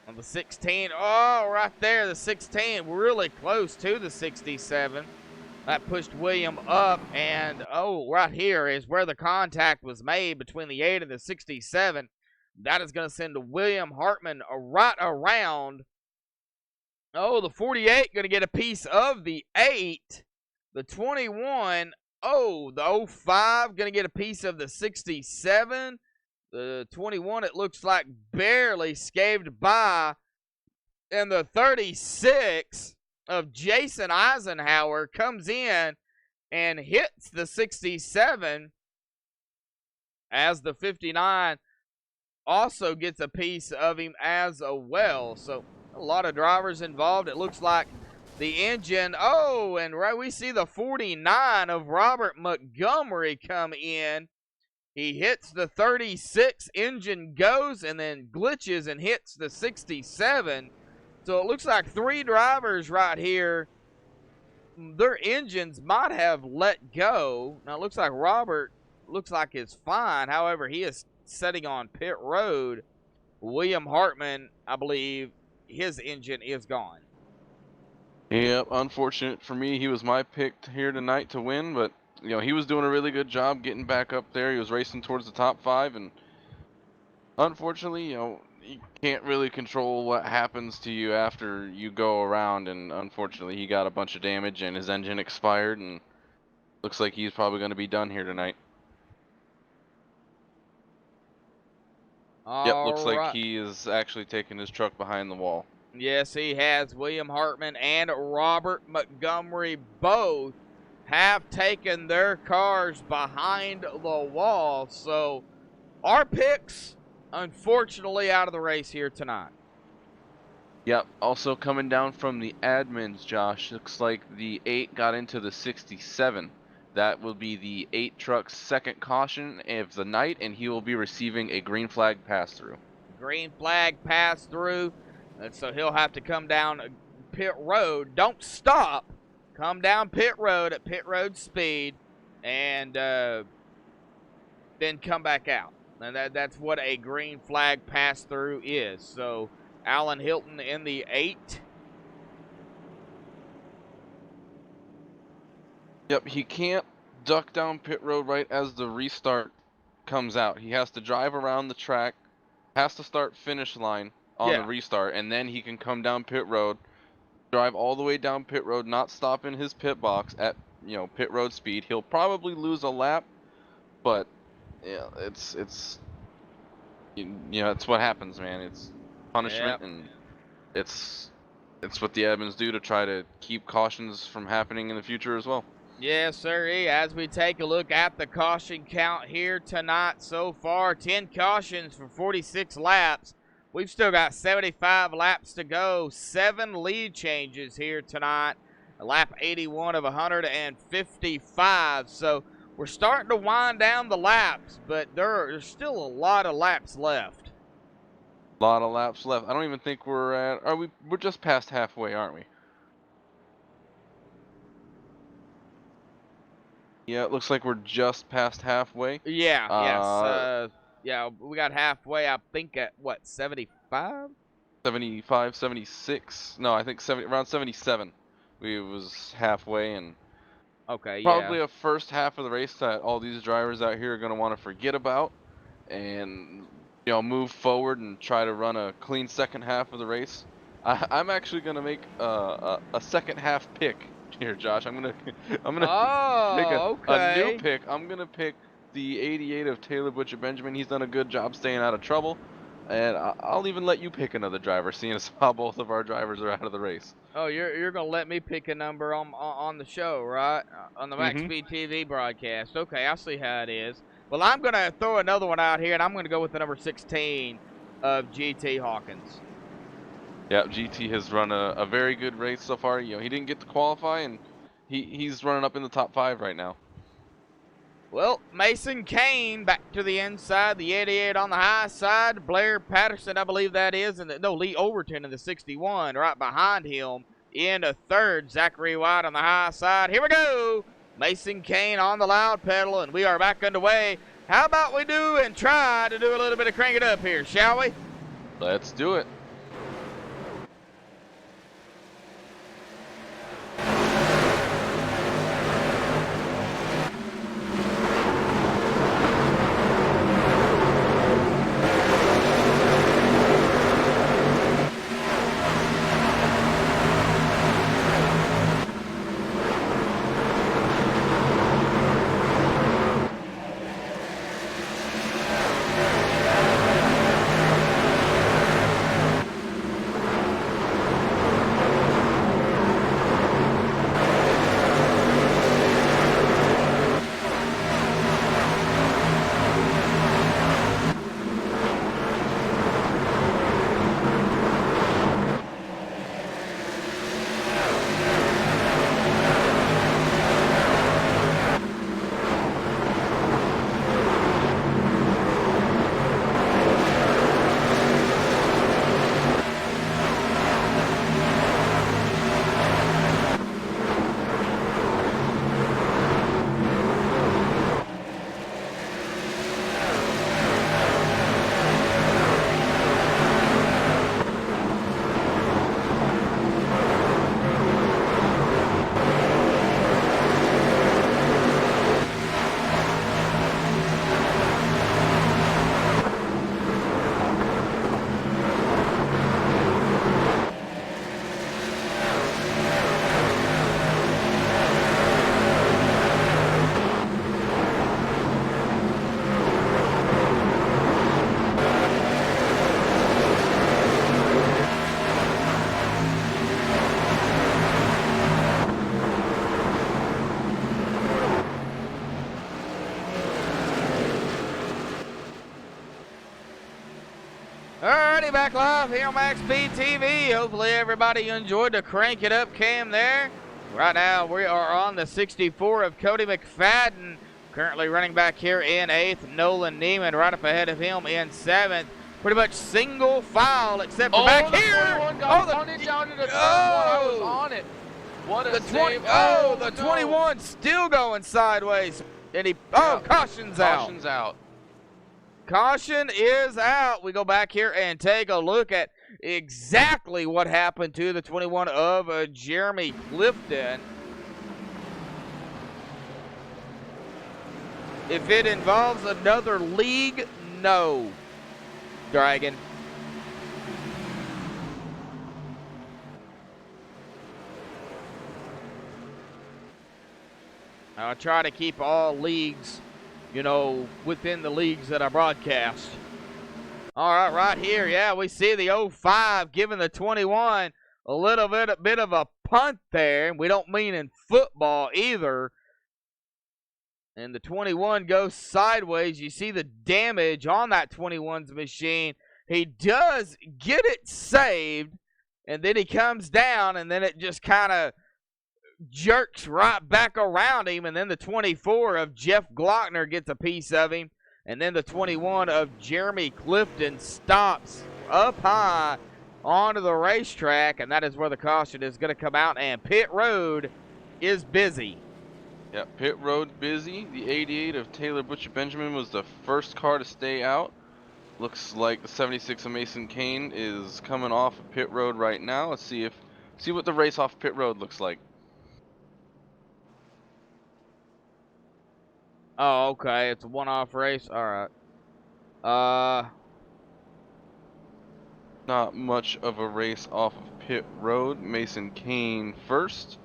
On the 16, oh, right there, the 16, really close to the 67. That pushed William up, and oh, right here is where the contact was made between the 8 and the 67. That is going to send William Hartman right around. Oh, the 48 going to get a piece of the 8. The 21, oh, the 05 going to get a piece of the 67. The 21, it looks like barely scathed by. And the 36 of Jason Eisenhower comes in and hits the 67, as the 59 also gets a piece of him as well. So a lot of drivers involved. It looks like the engine, oh, and right, we see the 49 of Robert Montgomery come in. He hits the 36, engine goes, and then glitches and hits the 67. So it looks like 3 drivers right here, their engines might have let go. Now it looks like Robert is fine. However, he is sitting on pit road. William Hartman, I believe, his engine is gone. Yep, unfortunate for me. He was my pick here tonight to win, but you know, he was doing a really good job getting back up there. He was racing towards the top 5, and unfortunately, you know, you can't really control what happens to you after you go around, and unfortunately he got a bunch of damage and his engine expired, and looks like he's probably going to be done here tonight. Yep, looks like he is actually taking his truck behind the wall. Yes, he has. William Hartman and Robert Montgomery both have taken their cars behind the wall. So our picks, unfortunately, out of the race here tonight. Yep, also coming down from the admins, Josh, looks like the 8 got into the 67. That will be the 8 truck's second caution of the night, and he will be receiving a green flag pass-through. Green flag pass-through, and so he'll have to come down pit road. Don't stop. Come down pit road at pit road speed, and then come back out. And that's what a green flag pass-through is. So Alan Hilton in the 8. Yep, he can't duck down pit road right as the restart comes out. He has to drive around the track, has to start finish line on the restart, and then he can come down pit road, drive all the way down pit road, not stop in his pit box at, you know, pit road speed. He'll probably lose a lap, but yeah, it's you know, it's what happens, man. It's punishment, and it's what the admins do to try to keep cautions from happening in the future as well. Yes, sir. As we take a look at the caution count here tonight so far, 10 cautions for 46 laps. We've still got 75 laps to go, 7 lead changes here tonight. Lap 81 of 155. So we're starting to wind down the laps, but there's still a lot of laps left. A lot of laps left. I don't even think we're just past halfway, aren't we? Yeah, it looks like we're just past halfway. Yeah, yeah, we got halfway, I think, at what, 75? 75, 76. No, I think around 77. We was halfway, and probably a first half of the race that all these drivers out here are going to want to forget about, and you know, move forward and try to run a clean second half of the race. I'm actually going to make a second half pick here, Josh. I'm gonna make a new pick. I'm gonna pick the 88 of Taylor Butcher Benjamin. He's done a good job staying out of trouble, and I'll even let you pick another driver, seeing as how both of our drivers are out of the race. Oh, you're gonna let me pick a number on the show, right? On the MaxSpeedTV broadcast. Okay, I see how it is. Well, I'm gonna throw another one out here, and I'm gonna go with the number 16 of GT Hawkins. Yeah, GT has run a very good race so far. You know, he didn't get to qualify, and he's running up in the top 5 right now. Well, Mason Kane back to the inside, the 88 on the high side. Blair Patterson, I believe that is, and Lee Overton in the 61 right behind him in a 3rd. Zachary White on the high side. Here we go. Mason Kane on the loud pedal, and we are back underway. How about we try to do a little bit of crank it up here, shall we? Let's do it. everybody, back live here on MaxSpeedTV. Hopefully everybody enjoyed the Crank It Up cam there. Right now we are on the 64 of Cody McFadden, currently running back here in 8th. Nolan Neiman right up ahead of him in 7th. Pretty much single file except for back here. 21 got punted down to the 21. I was on it. What a save. The 21 still going sideways. And he, caution's out. Caution's out. Caution is out. We go back here and take a look at exactly what happened to the 21 of Jeremy Clifton. If it involves another league, no. Dragon. I'll try to keep all leagues, you know, within the leagues that I broadcast. All right, right here, yeah, we see the 05 giving the 21 a little bit of a punt there. And we don't mean in football either. And the 21 goes sideways. You see the damage on that 21's machine. He does get it saved, and then he comes down, and then it just kind of jerks right back around him, and then the 24 of Jeff Glockner gets a piece of him, and then the 21 of Jeremy Clifton stops up high onto the racetrack, and that is where the caution is going to come out, and pit road is busy. Yeah, pit road busy. The 88 of Taylor Butcher Benjamin was the first car to stay out. Looks like the 76 of Mason Kane is coming off of pit road right now. Let's see what the race off pit road looks like. Oh, okay. It's a one-off race. All right. Not much of a race off of pit road. Mason Kane first.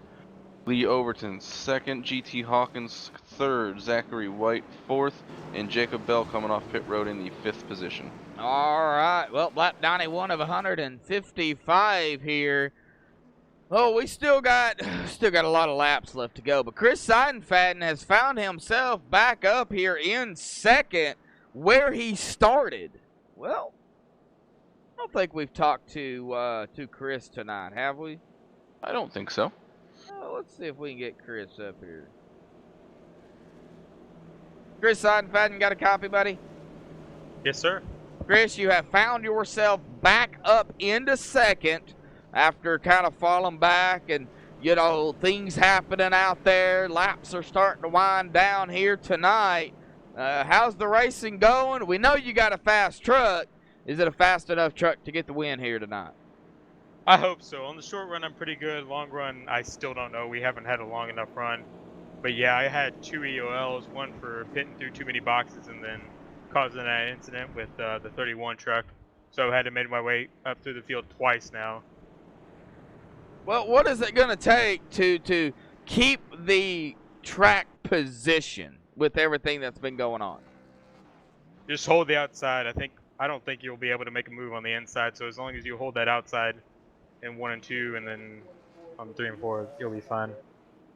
Lee Overton second. GT Hawkins third. Zachary White fourth. And Jacob Bell coming off pit road in the 5th position. All right. Well, lap 91 of 155 here. Oh, we still got a lot of laps left to go, but Chris Seidenfaden has found himself back up here in 2nd where he started. Well, I don't think we've talked to Chris tonight, have we? I don't think so. Let's see if we can get Chris up here. Chris Seidenfaden, got a copy, buddy? Yes, sir. Chris, you have found yourself back up into 2nd. After kind of falling back and, you know, things happening out there. Laps are starting to wind down here tonight. How's the racing going? We know you got a fast truck. Is it a fast enough truck to get the win here tonight? I hope so. On the short run, I'm pretty good. Long run, I still don't know. We haven't had a long enough run. But yeah, I had 2 EOLs, one for pitting through too many boxes and then causing that incident with the 31 truck. So I had to make my way up through the field twice now. Well, what is it going to take to keep the track position with everything that's been going on? Just hold the outside. I don't think you'll be able to make a move on the inside. So as long as you hold that outside in 1 and 2, and then on 3 and 4, you'll be fine.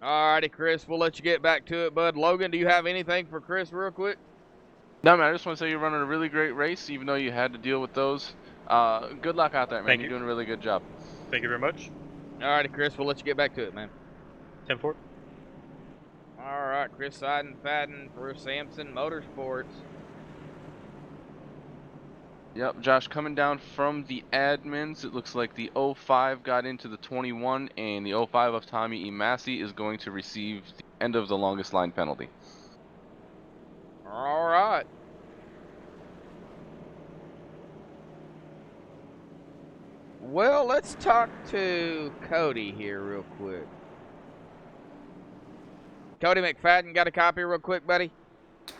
All righty, Chris. We'll let you get back to it, bud. Logan, do you have anything for Chris real quick? No, man. I just want to say you're running a really great race, even though you had to deal with those. Good luck out there, man. Thank you. You're doing a really good job. Thank you very much. All righty, Chris. We'll let you get back to it, man. 10-4. All right, Chris Seidenfaden for Sampson Motorsports. Yep, Josh, coming down from the admins, it looks like the 05 got into the 21, and the 05 of Tommy E. Massey is going to receive the end of the longest line penalty. All right. Well, let's talk to Cody here real quick. Cody McFadden, got a copy real quick, buddy?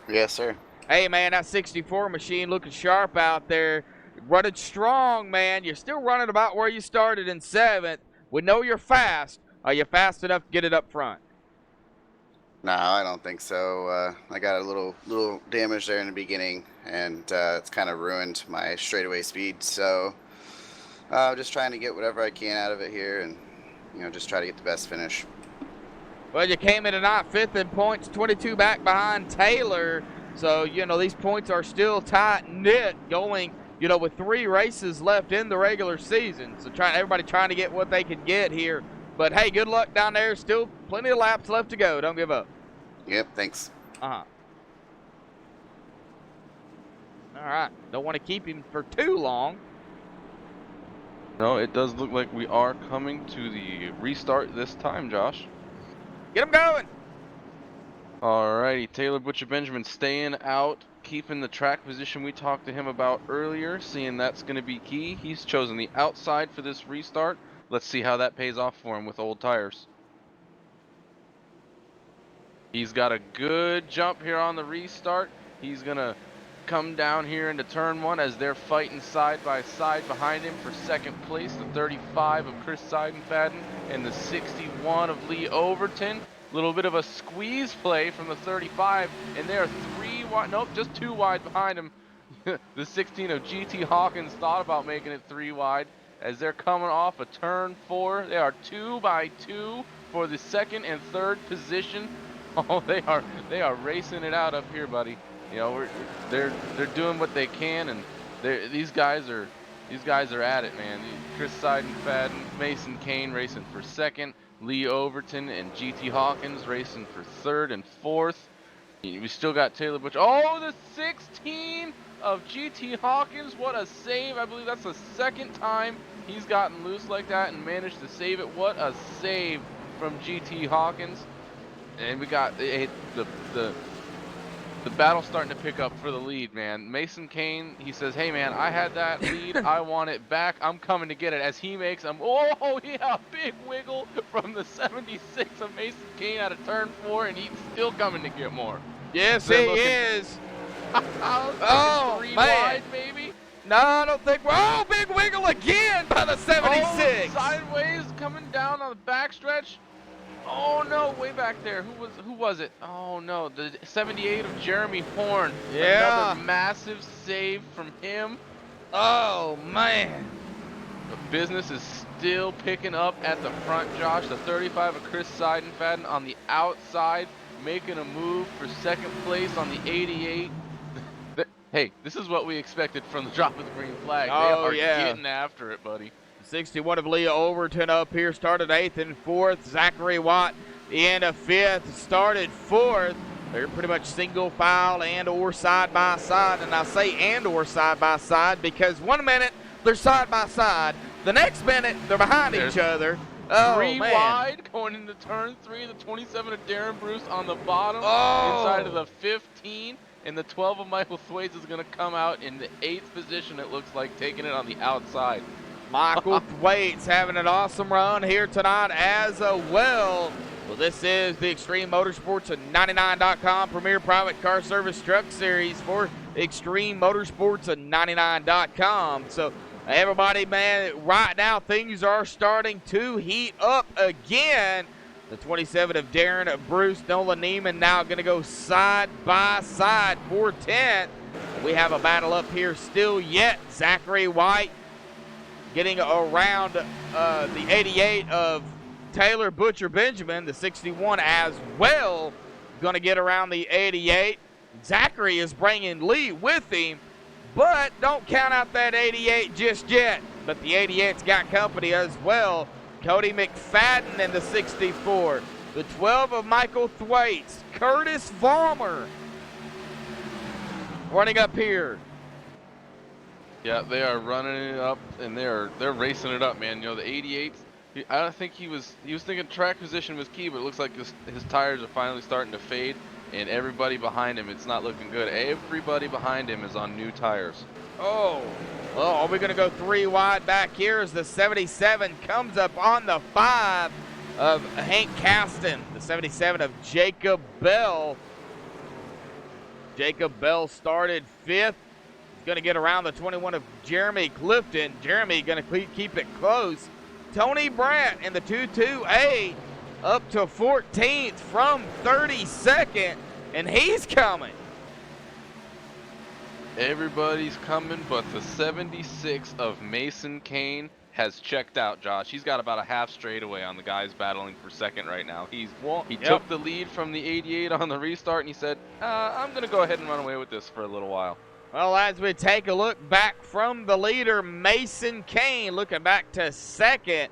Yes, sir. Hey, man, that 64 machine looking sharp out there. Running strong, man. You're still running about where you started in 7th. We know you're fast. Are you fast enough to get it up front? No, I don't think so. I got a little damage there in the beginning, and it's kind of ruined my straightaway speed. So just trying to get whatever I can out of it here, and just try to get the best finish. Well, you came in tonight 5th in points, 22 back behind Taylor. So, these points are still tight-knit going you know, with 3 races left in the regular season. So everybody trying to get what they can get here. But hey, good luck down there. Still plenty of laps left to go. Don't give up. Yep, thanks. Uh-huh. All right. Don't want to keep him for too long. No, it does look like we are coming to the restart this time, Josh. Get him going. Alrighty, Taylor Butcher Benjamin staying out, keeping the track position we talked to him about earlier, seeing that's going to be key. He's chosen the outside for this restart. Let's see how that pays off for him with old tires. He's got a good jump here on the restart. He's going to come down here into turn 1 as they're fighting side by side behind him for second place. The 35 of Chris Seidenfaden and the 61 of Lee Overton. Little bit of a squeeze play from the 35, and they are 3 wide, nope, just 2 wide behind him. The 16 of GT Hawkins thought about making it 3 wide as they're coming off a turn 4. They are 2 by 2 for the 2nd and 3rd position. Oh, they are racing it out up here, buddy. You know, they're doing what they can, and these guys are at it, man. Chris Seidenfaden, Mason Kane racing for 2nd. Lee Overton and GT Hawkins racing for 3rd and 4th. We still got Taylor Butcher. Oh, the 16 of GT Hawkins. What a save. I believe that's the 2nd time he's gotten loose like that and managed to save it. What a save from GT Hawkins. And we got the battle starting to pick up for the lead, man. Mason Kane, he says, hey, man, I had that lead. I want it back. I'm coming to get it. As he makes a, oh, yeah, big wiggle from the 76 of Mason Kane out of turn 4, and he's still coming to get more. Yes, he is. Oh, 3 man. wide, maybe? No, I don't think we're... Oh, big wiggle again by the 76. Oh, sideways coming down on the backstretch. Oh no, way back there. Who was it? Oh no, the 78 of Jeremy Horn. Yeah. Another massive save from him. Oh man. The business is still picking up at the front, Josh. The 35 of Chris Seidenfaden on the outside, making a move for 2nd place on the 88. Hey, this is what we expected from the drop of the green flag. Oh, they are yeah. getting after it, buddy. 61 of Leah Overton up here, started 8th and 4th. Zachary Watt, the end of 5th, started 4th. They're pretty much single file and or side by side. And I say and or side by side because 1 minute they're side by side. The next minute they're behind each other. Oh, 3 man. wide going into turn 3. The 27 of Darren Bruce on the bottom. Oh. Inside of the 15. And the 12 of Michael Thwaites is going to come out in the 8th position, it looks like, taking it on the outside. Michael Thwaites having an awesome run here tonight as well. Well, this is the Extreme Motorsports at 99.com premier private car service truck series for Extreme Motorsports at 99.com. So, everybody, man, right now things are starting to heat up again. The 27 of Darren Bruce, Nolan Neiman now going to go side by side for 10th. We have a battle up here still yet. Zachary White getting around the 88 of Taylor Butcher Benjamin, the 61 as well, going to get around the 88. Zachary is bringing Lee with him, but don't count out that 88 just yet. But the 88's got company as well. Cody McFadden in the 64. The 12 of Michael Thwaites. Curtis Vollmer running up here. Yeah, they are running it up, and they're racing it up, man. You know, the 88. I don't think he was thinking track position was key, but it looks like his tires are finally starting to fade, and everybody behind him, it's not looking good. Everybody behind him is on new tires. Oh, well, are we going to go 3 wide back here as the 77 comes up on the 5 of Hank Caston, the 77 of Jacob Bell. Jacob Bell started 5th. He's going to get around the 21 of Jeremy Clifton. Jeremy going to keep it close. Tony Brandt in the 22A up to 14th from 32nd, and he's coming. Everybody's coming, but the 76 of Mason Kane has checked out, Josh. He's got about a half straightaway on the guys battling for 2nd right now. He took the lead from the 88 on the restart, and he said, I'm going to go ahead and run away with this for a little while. Well, as we take a look back from the leader, Mason Kane, looking back to second,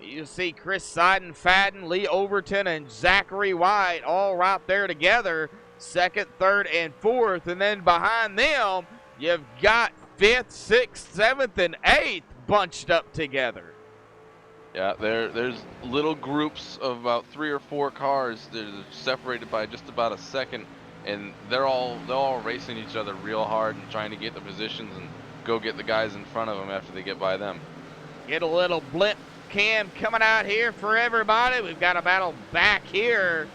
you see Chris Seidenfaden, Lee Overton, and Zachary White all right there together, second, third, and fourth. And then behind them, you've got fifth, sixth, seventh, and eighth bunched up together. Yeah, there's little groups of about 3 or 4 cars. They're separated by just about a second, and they're all racing each other real hard and trying to get the positions and go get the guys in front of them after they get by them. Get a little blip cam coming out here for everybody. We've got a battle back here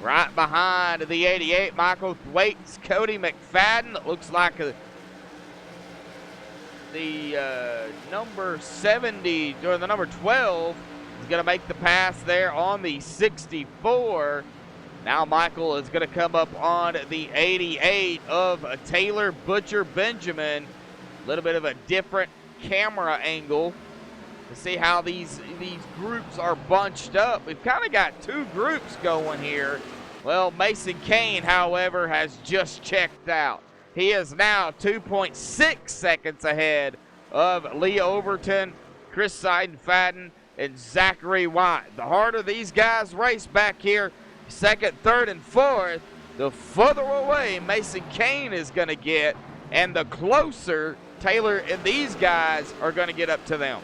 right behind the 88, Michael Thwaites, Cody McFadden. It looks like the number 70 or the number 12 is going to make the pass there on the 64. Now Michael is going to come up on the 88 of Taylor Butcher Benjamin. A little bit of a different camera angle to see how these groups are bunched up. We've kind of got 2 groups going here. Well, Mason Kane, however, has just checked out. He is now 2.6 seconds ahead of Lee Overton, Chris Seidenfaden, and Zachary White. The harder these guys race back here, second, third, and fourth, the further away Mason Kane is going to get, and the closer Taylor and these guys are going to get up to them.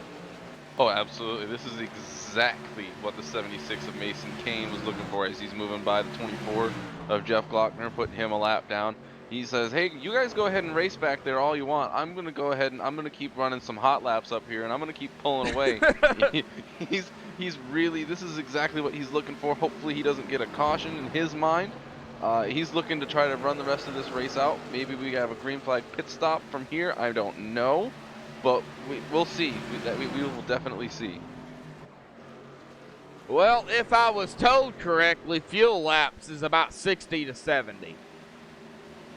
Oh, absolutely. This is exactly what the 76 of Mason Kane was looking for as he's moving by the 24 of Jeff Glockner, putting him a lap down. He says, hey, you guys go ahead and race back there all you want. I'm going to go ahead and I'm going to keep running some hot laps up here, and I'm going to keep pulling away. He's really, this is exactly what he's looking for. Hopefully he doesn't get a caution in his mind. He's looking to try to run the rest of this race out. Maybe we have a green flag pit stop from here. I don't know. But we'll see. We will definitely see. Well, if I was told correctly, fuel lapse is about 60 to 70.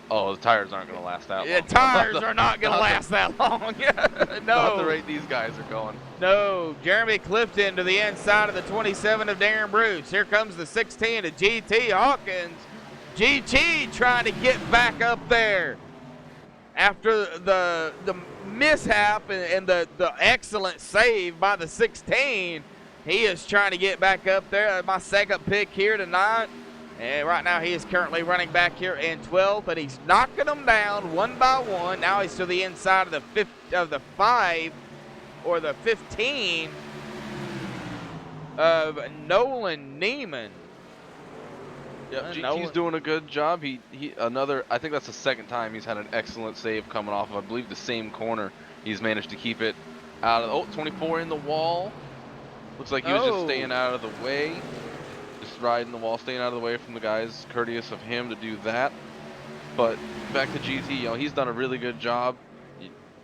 Oh, the tires aren't going to last that long. Yeah, tires are not going to last that long. No. Not the rate these guys are going. No. Jeremy Clifton to the inside of the 27 of Darren Bruce. Here comes the 16 of GT Hawkins. GT trying to get back up there after the mishap and the excellent save by the 16. He is trying to get back up there. My second pick here tonight. And right now he is currently running back here in 12th, but he's knocking them down one by one. Now he's to the inside of the 5 or the 15 of Nolan Neiman. Yeah, GT's doing a good job. I think that's the second time he's had an excellent save coming off of, I believe, the same corner. He's managed to keep it out of 24 in the wall. Looks like he was just staying out of the way. Just riding the wall, staying out of the way from the guys. Courteous of him to do that. But back to GT, he's done a really good job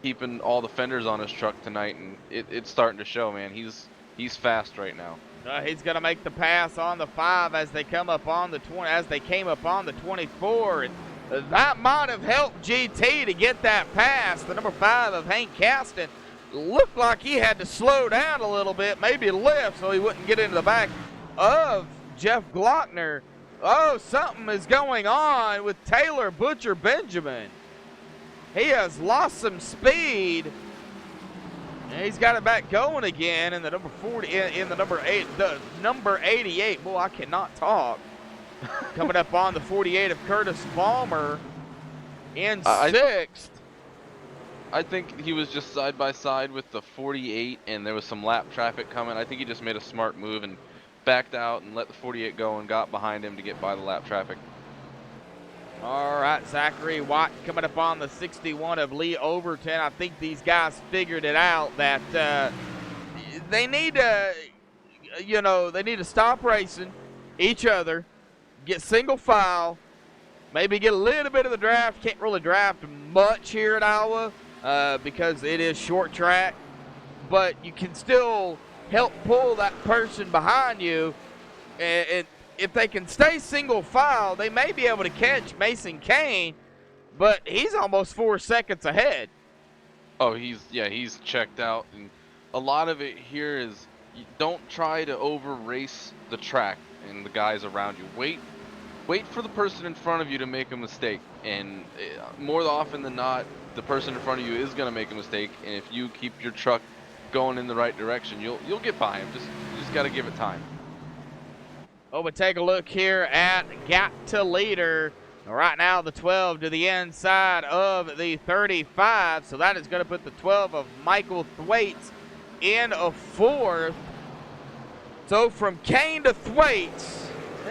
keeping all the fenders on his truck tonight, and it's starting to show, man. He's fast right now. He's going to make the pass on the 5 as they come up on the 20, as they came up on the 24. And that might have helped GT to get that pass. The number 5 of Hank Caston looked like he had to slow down a little bit, maybe lift so he wouldn't get into the back of Jeff Glockner. Oh, something is going on with Taylor Butcher Benjamin. He has lost some speed. And he's got it back going again in the number 40, in the number 8, the number 88. Boy, I cannot talk. Coming up on the 48 of Curtis Palmer in 6th. I think he was just side by side with the 48, and there was some lap traffic coming. I think he just made a smart move and backed out and let the 48 go and got behind him to get by the lap traffic. All right, Zachary White coming up on the 61 of Lee Overton. I think these guys figured it out that they need to, they need to stop racing each other, get single file, maybe get a little bit of the draft. Can't really draft much here at Iowa because it is short track, but you can still help pull that person behind you, and if they can stay single file, they may be able to catch Mason Kane, but he's almost 4 seconds ahead. Oh, he's checked out. And a lot of it here is you don't try to over race the track and the guys around you. Wait wait for the person in front of you to make a mistake, and more often than not, the person in front of you is going to make a mistake, and if you keep your truck going in the right direction, you'll get by him. You just got to give it time. Oh, but take a look here at Got to Leader. Right now, the 12 to the inside of the 35, so that is going to put the 12 of Michael Thwaites in a fourth. So from Kane to Thwaites,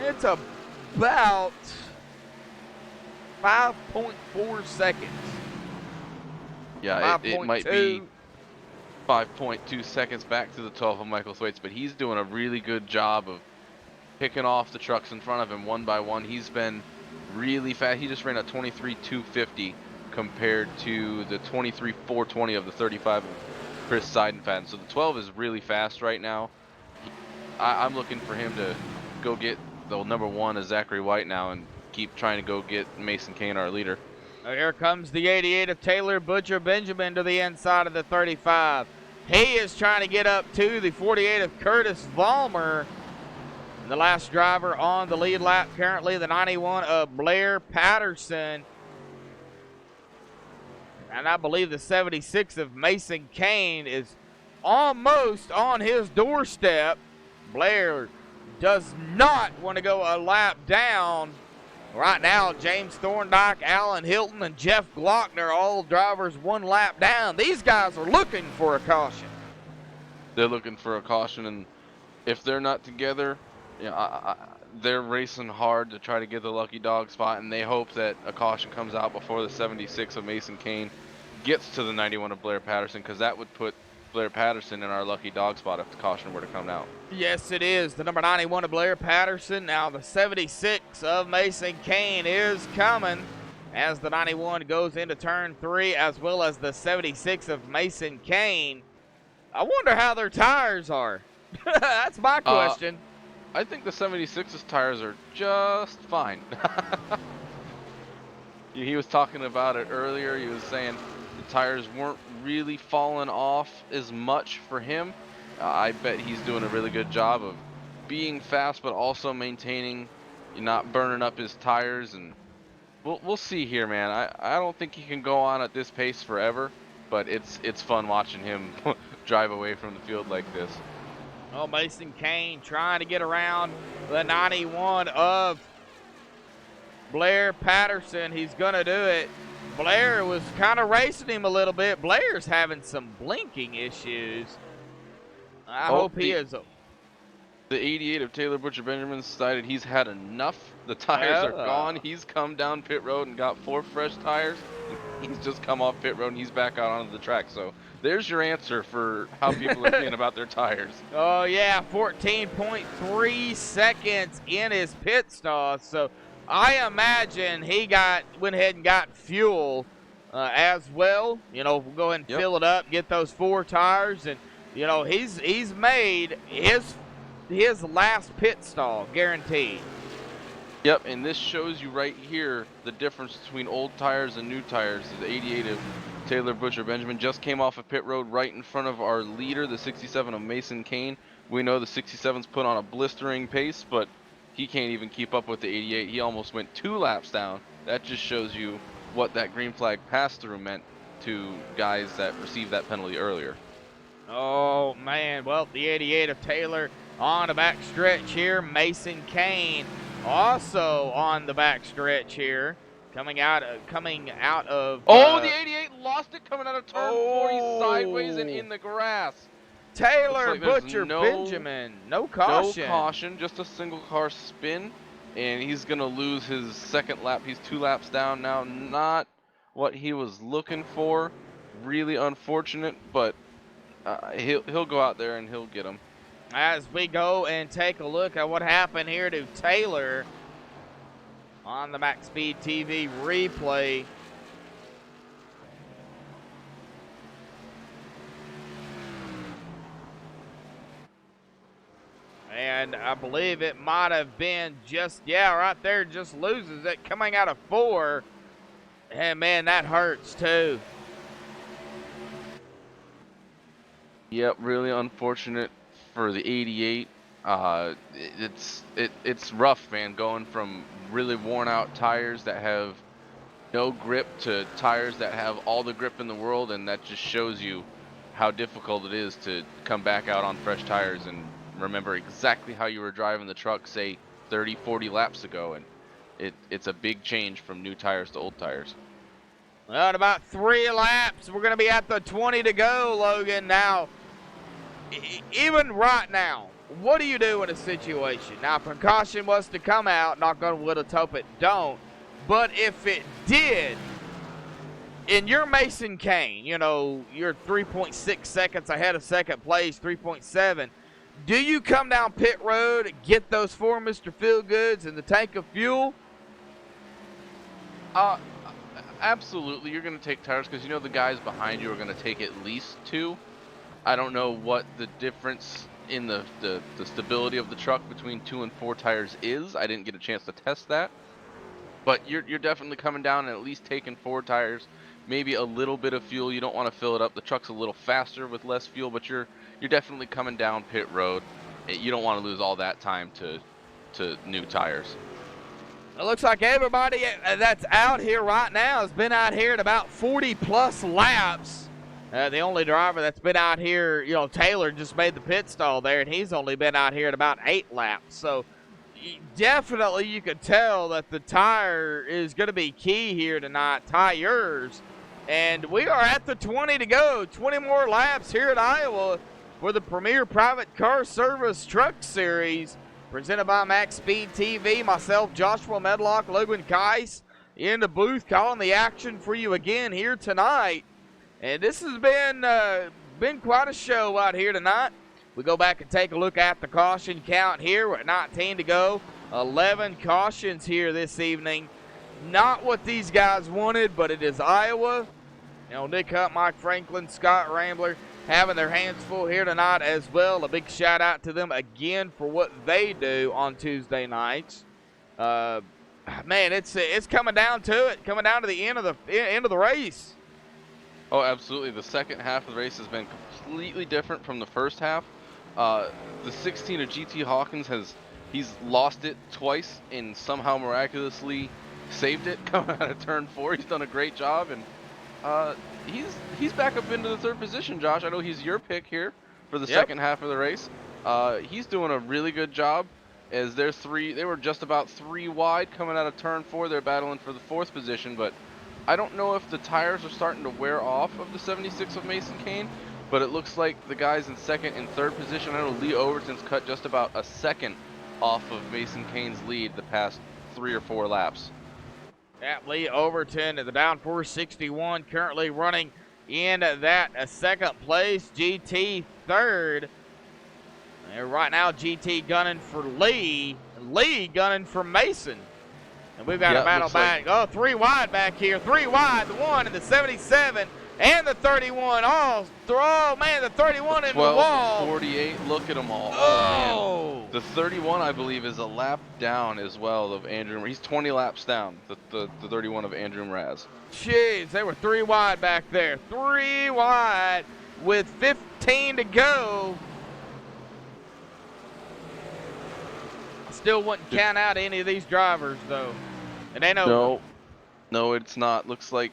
it's about 5.4 seconds. Yeah, it might be 5.2 seconds back to the 12 of Michael Thwaites, but he's doing a really good job of picking off the trucks in front of him one by one. He's been really fast. He just ran a 23.250 compared to the 23.420 of the 35 of Chris Seidenfaden. So the 12 is really fast right now. I'm looking for him to go get the number one of Zachary White now and keep trying to go get Mason Kane, our leader. Here comes the 88 of Taylor Butcher Benjamin to the inside of the 35. He is trying to get up to the 48 of Curtis Vollmer. The last driver on the lead lap currently, the 91 of Blair Patterson. And I believe the 76 of Mason Kane is almost on his doorstep. Blair does not want to go a lap down. Right now, James Thorndike, Alan Hilton, and Jeff Glockner, all drivers one lap down. These guys are looking for a caution. They're looking for a caution, and if they're not together, they're racing hard to try to get the lucky dog spot, and they hope that a caution comes out before the 76 of Mason Kane gets to the 91 of Blair Patterson, because that would put Blair Patterson in our lucky dog spot if the caution were to come out. Yes, it is. The number 91 of Blair Patterson. Now the 76 of Mason Kane is coming as the 91 goes into turn 3, as well as the 76 of Mason Kane. I wonder how their tires are. That's my question. I think the 76's tires are just fine. He was talking about it earlier. He was saying the tires weren't really falling off as much for him. I bet he's doing a really good job of being fast, but also maintaining, not burning up his tires. And we'll see here, man. I don't think he can go on at this pace forever, but it's fun watching him drive away from the field like this. Oh, Mason Kane trying to get around the 91 of Blair Patterson. He's going to do it. Blair was kind of racing him a little bit. Blair's having some blinking issues. I hope he is. The 88 of Taylor Butcher Benjamin decided he's had enough. The tires are gone. He's come down pit road and got 4 fresh tires. He's just come off pit road and he's back out onto the track. So there's your answer for how people are feeling about their tires. Oh, yeah, 14.3 seconds in his pit stop. So I imagine he went ahead and got fuel as well. We'll go ahead and fill it up, get those 4 tires, and he's made his last pit stall guaranteed. Yep, and this shows you right here the difference between old tires and new tires. The 88 of Taylor Butcher Benjamin just came off a pit road right in front of our leader, the 67 of Mason Kane. We know the 67's put on a blistering pace, but he can't even keep up with the 88. He almost went 2 laps down. That just shows you what that green flag pass-through meant to guys that received that penalty earlier. Oh, man. Well, the 88 of Taylor on the back stretch here. Mason Kane also on the back stretch here. Coming out of the 88 lost it coming out of turn 4. He's sideways and in the grass. Taylor Butcher Benjamin, no caution. No caution, just a single car spin, and he's gonna lose his second lap. He's 2 laps down now. Not what he was looking for. Really unfortunate, but he'll go out there and he'll get him. As we go and take a look at what happened here to Taylor on the MaxSpeedTV replay. And I believe it might have been right there, just loses it coming out of 4. And man, that hurts too. Yep, really unfortunate for the 88. It's rough, man, going from really worn out tires that have no grip to tires that have all the grip in the world, and that just shows you how difficult it is to come back out on fresh tires and remember exactly how you were driving the truck, say 30, 40 laps ago, and it's a big change from new tires to old tires. Well, in about 3 laps, we're going to be at the 20 to go, Logan. Now, even right now, what do you do in a situation? Now, if precaution was to come out, knock on wood, let's hope it don't. But if it did, in your Mason Kane, you know, you're 3.6 seconds ahead of second place, 3.7. Do you come down pit road, get those 4 Mr. Feelgoods and the tank of fuel? Absolutely, you're going to take tires because you know the guys behind you are going to take at least 2. I don't know what the difference in the stability of the truck between 2 and 4 tires is. I didn't get a chance to test that. But you're definitely coming down and at least taking 4 tires, maybe a little bit of fuel. You don't want to fill it up. The truck's a little faster with less fuel, but you're definitely coming down pit road. You don't want to lose all that time to new tires. It looks like everybody that's out here right now has been out here at about 40-plus laps. The only driver that's been out here, you know, Taylor just made the pit stall there, and he's only been out here at about 8 laps. So definitely you could tell that the tire is going to be key here tonight, tires. And we are at the 20 to go, 20 more laps here at Iowa for the Premier Private Car Service Truck Series, presented by MaxSpeedTV. Myself, Joshua Medlock, Logan Keiss in the booth calling the action for you again here tonight. And this has been quite a show out here tonight. We go back and take a look at the caution count here. We're at 19 to go. 11 cautions here this evening. Not what these guys wanted, but it is Iowa. You know, Nick Hunt, Mike Franklin, Scott Rambler having their hands full here tonight as well. A big shout out to them again for what they do on Tuesday nights. Man, it's coming down to it, coming down to the end of the race. Oh, absolutely. The second half of the race has been completely different from the first half. The 16 of GT Hawkins he's lost it twice and somehow miraculously saved it coming out of turn 4. He's done a great job, and he's back up into the 3rd position, Josh. I know he's your pick here for the second half of the race. He's doing a really good job as they were just about 3 wide coming out of turn 4. They're battling for the 4th position, but I don't know if the tires are starting to wear off of the 76 of Mason Kane, but it looks like the guys in 2nd and 3rd position, I know Lee Overton's cut just about a second off of Mason Kane's lead the past 3 or 4 laps. Yeah, Lee Overton at the down 461, currently running in that 2nd place. GT 3rd. And right now, GT gunning for Lee. Lee gunning for Mason. And we've got a battle back. Oh, 3 wide back here. 3 wide. The 1 and the 77 and the 31. Oh, man, the 31 in the wall. 48. Look at them all. Oh, man. The 31, I believe, is a lap down as well of Andrew. He's 20 laps down, the 31 of Andrew Mraz. Jeez, they were 3 wide back there. 3 wide with 15 to go. Still wouldn't count out any of these drivers, though. It ain't over. No, it's not. Looks like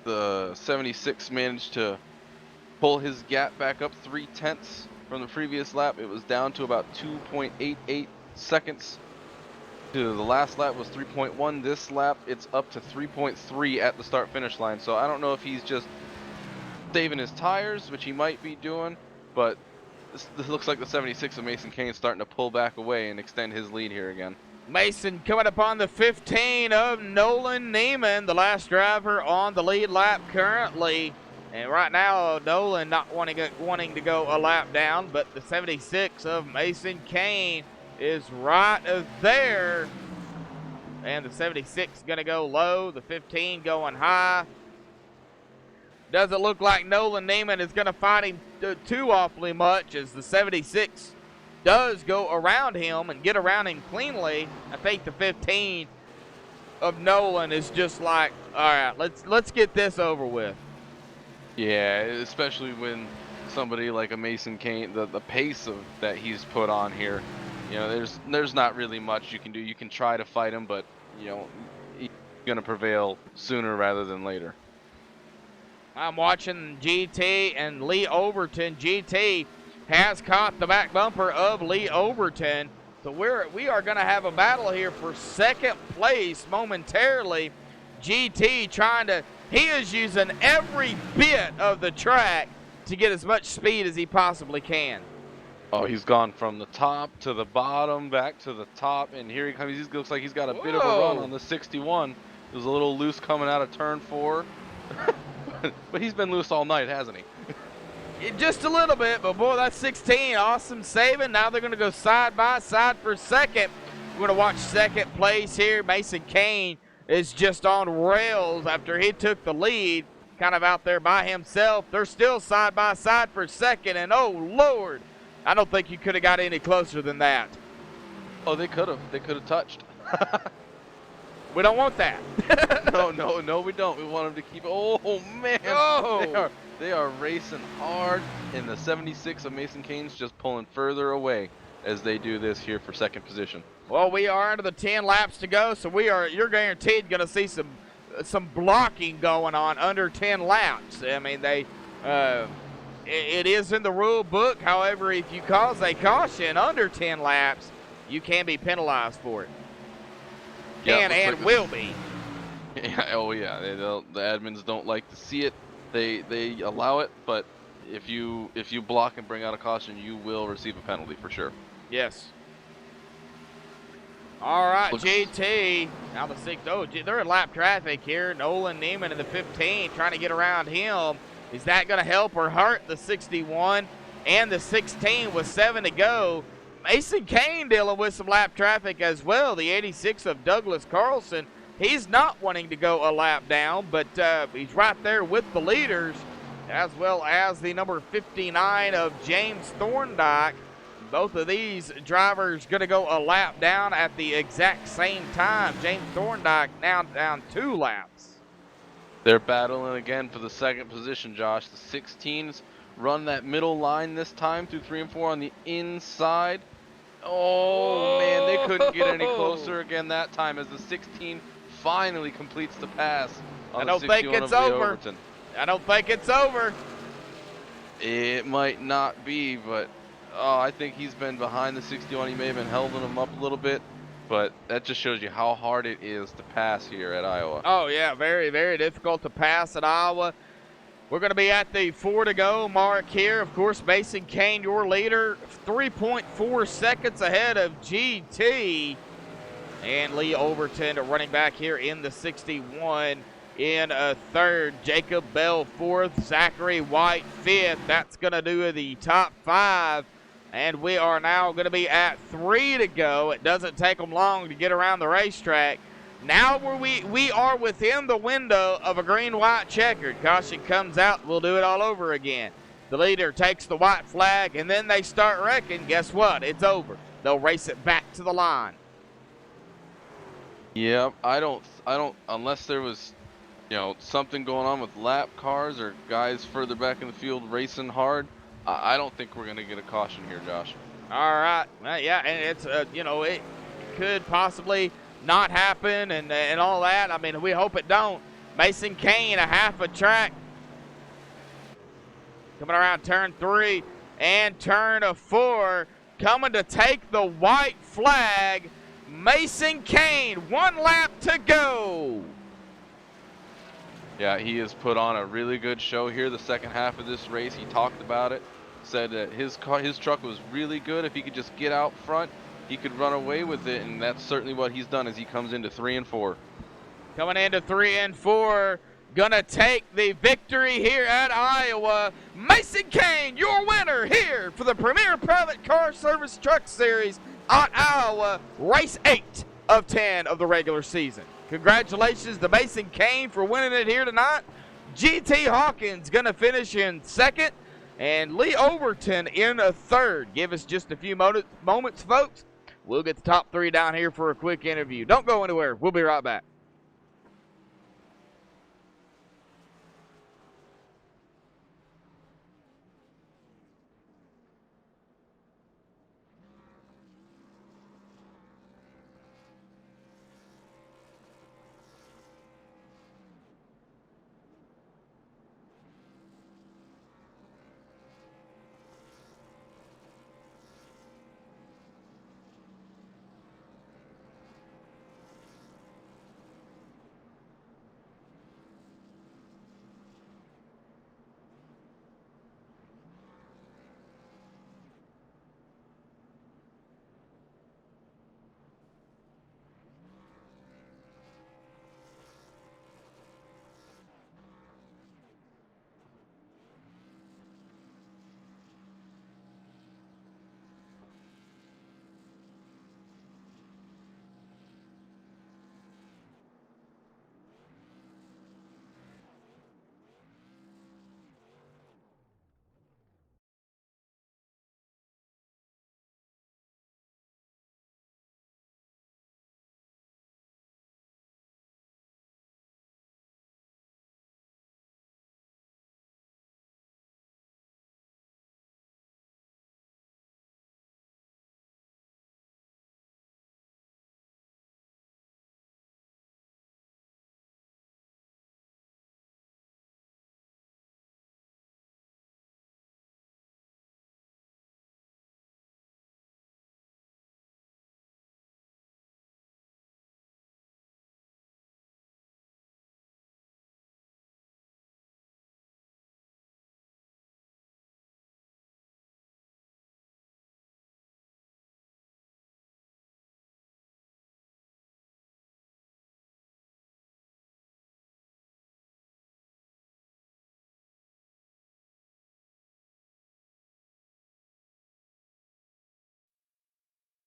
the 76 managed to pull his gap back up 0.3 from the previous lap. It was down to about 2.88 seconds. The last lap was 3.1. This lap, it's up to 3.3 at the start-finish line. So I don't know if he's just saving his tires, which he might be doing, but this looks like the 76 of Mason Kane starting to pull back away and extend his lead here again. Mason coming up on the 15 of Nolan Neiman, the last driver on the lead lap currently. And right now, Nolan not wanting to go a lap down, but the 76 of Mason Kane is right there. And the 76 going to go low, the 15 going high. Doesn't look like Nolan Neiman is going to fight him too awfully much, as the 76 does go around him and get around him cleanly. I think the 15 of Nolan is just like, all right, let's get this over with. Yeah, especially when somebody like a Mason Kane, the pace that he's put on here, you know, there's not really much you can do. You can try to fight him, but you know, he's gonna prevail sooner rather than later. I'm watching GT and Lee Overton. GT has caught the back bumper of Lee Overton. So we are going to have a battle here for second place momentarily. GT he is using every bit of the track to get as much speed as he possibly can. Oh, he's gone from the top to the bottom, back to the top, and here he comes. He looks like he's got a bit of a run on the 61. It was a little loose coming out of turn 4. But he's been loose all night, hasn't he? Just a little bit, but boy, that's 16. Awesome saving. Now they're going to go side by side for second. We're going to watch second place here. Mason Kane is just on rails after he took the lead, kind of out there by himself. They're still side by side for second, and oh, Lord, I don't think you could have got any closer than that. Oh, they could have. They could have touched. We don't want that. No, we don't. We want them to keep. Oh man, they are racing hard, and the 76 of Mason Kane's just pulling further away as they do this here for second position. Well, we are under the 10 laps to go, so you're guaranteed going to see some blocking going on under 10 laps. I mean, it is in the rule book. However, if you cause a caution under 10 laps, you can be penalized for it. And will be. Yeah, oh yeah, the admins don't like to see it. They allow it, but if you block and bring out a caution, you will receive a penalty for sure. Yes. All right, GT. Now the 6. Oh, they're in lap traffic here. Nolan Neiman in the 15 trying to get around him. Is that going to help or hurt the 61 and the 16 with 7 to go? Mason Kane dealing with some lap traffic as well. The 86 of Douglas Carlson. He's not wanting to go a lap down, but he's right there with the leaders, as well as the number 59 of James Thorndike. Both of these drivers going to go a lap down at the exact same time. James Thorndike now down 2 laps. They're battling again for the second position, Josh. The 16s run that middle line this time through 3 and 4 on the inside. Oh, man, they couldn't get any closer again that time as the 16 finally completes the pass on the 61 of Lee Overton. I don't think it's over. It might not be, but I think he's been behind the 61. He may have been holding him up a little bit, but that just shows you how hard it is to pass here at Iowa. Oh, yeah, very, very difficult to pass at Iowa. We're going to be at the 4 to go mark here. Of course, Mason Kane, your leader, 3.4 seconds ahead of GT. And Lee Overton running back here in the 61 in a third. Jacob Bell fourth. Zachary White fifth. That's going to do the top 5. And we are now going to be at 3 to go. It doesn't take them long to get around the racetrack. Now we are within the window of a green-white checkered. Caution comes out. We'll do it all over again. The leader takes the white flag, and then they start wrecking. Guess what? It's over. They'll race it back to the line. Yeah, I don't, unless there was, something going on with lap cars or guys further back in the field racing hard, I don't think we're going to get a caution here, Josh. All right. Well, yeah, and it's, it could possibly not happen and all that. I mean, we hope it don't. Mason Kane, a half a track. Coming around turn 3 and turn 4. Coming to take the white flag. Mason Kane, 1 lap to go. Yeah, he has put on a really good show here the second half of this race. He talked about it, said that his truck was really good. If he could just get out front, he could run away with it, and that's certainly what he's done as he comes into 3 and 4. Coming into 3 and 4, gonna take the victory here at Iowa. Mason Kane, your winner here for the Premier Private Car Service Truck Series at Iowa, race 8 of 10 of the regular season. Congratulations to Mason Kane for winning it here tonight. GT Hawkins gonna finish in 2nd, and Lee Overton in a 3rd. Give us just a few moments, folks. We'll get the top 3 down here for a quick interview. Don't go anywhere. We'll be right back.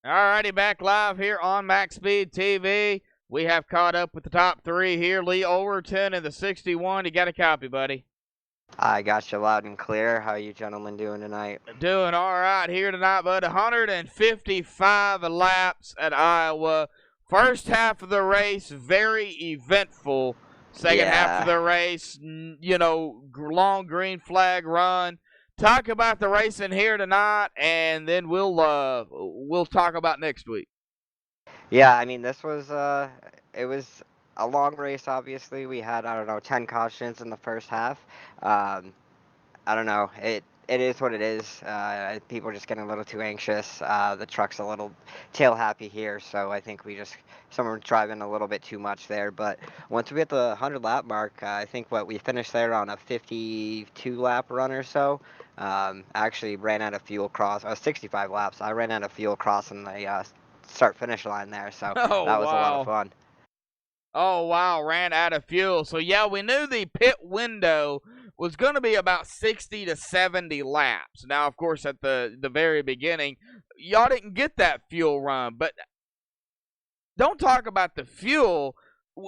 Alrighty, back live here on MaxSpeedTV. We have caught up with the top three here. Lee Overton in the 61. You got a copy, buddy? I got you loud and clear. How you gentlemen doing tonight? Doing all right here tonight, bud. 155 laps at Iowa. First half of the race, very eventful. Second half of the race, long green flag run. Talk about the racing here tonight, and then we'll talk about next week. Yeah, I mean, this was it was a long race. Obviously, we had 10 cautions in the first half. I don't know. It is what it is. People are just getting a little too anxious. The truck's a little tail happy here, so I think someone driving a little bit too much there. But once we hit the 100 lap mark, I think we finished there on a 52 lap run or so. I actually ran out of fuel 65 laps. I ran out of fuel crossing the start finish line there, so that was a lot of fun. Oh wow, ran out of fuel. So yeah, we knew the pit window was going to be about 60 to 70 laps. Now, of course, at the very beginning, y'all didn't get that fuel run, but don't talk about the fuel.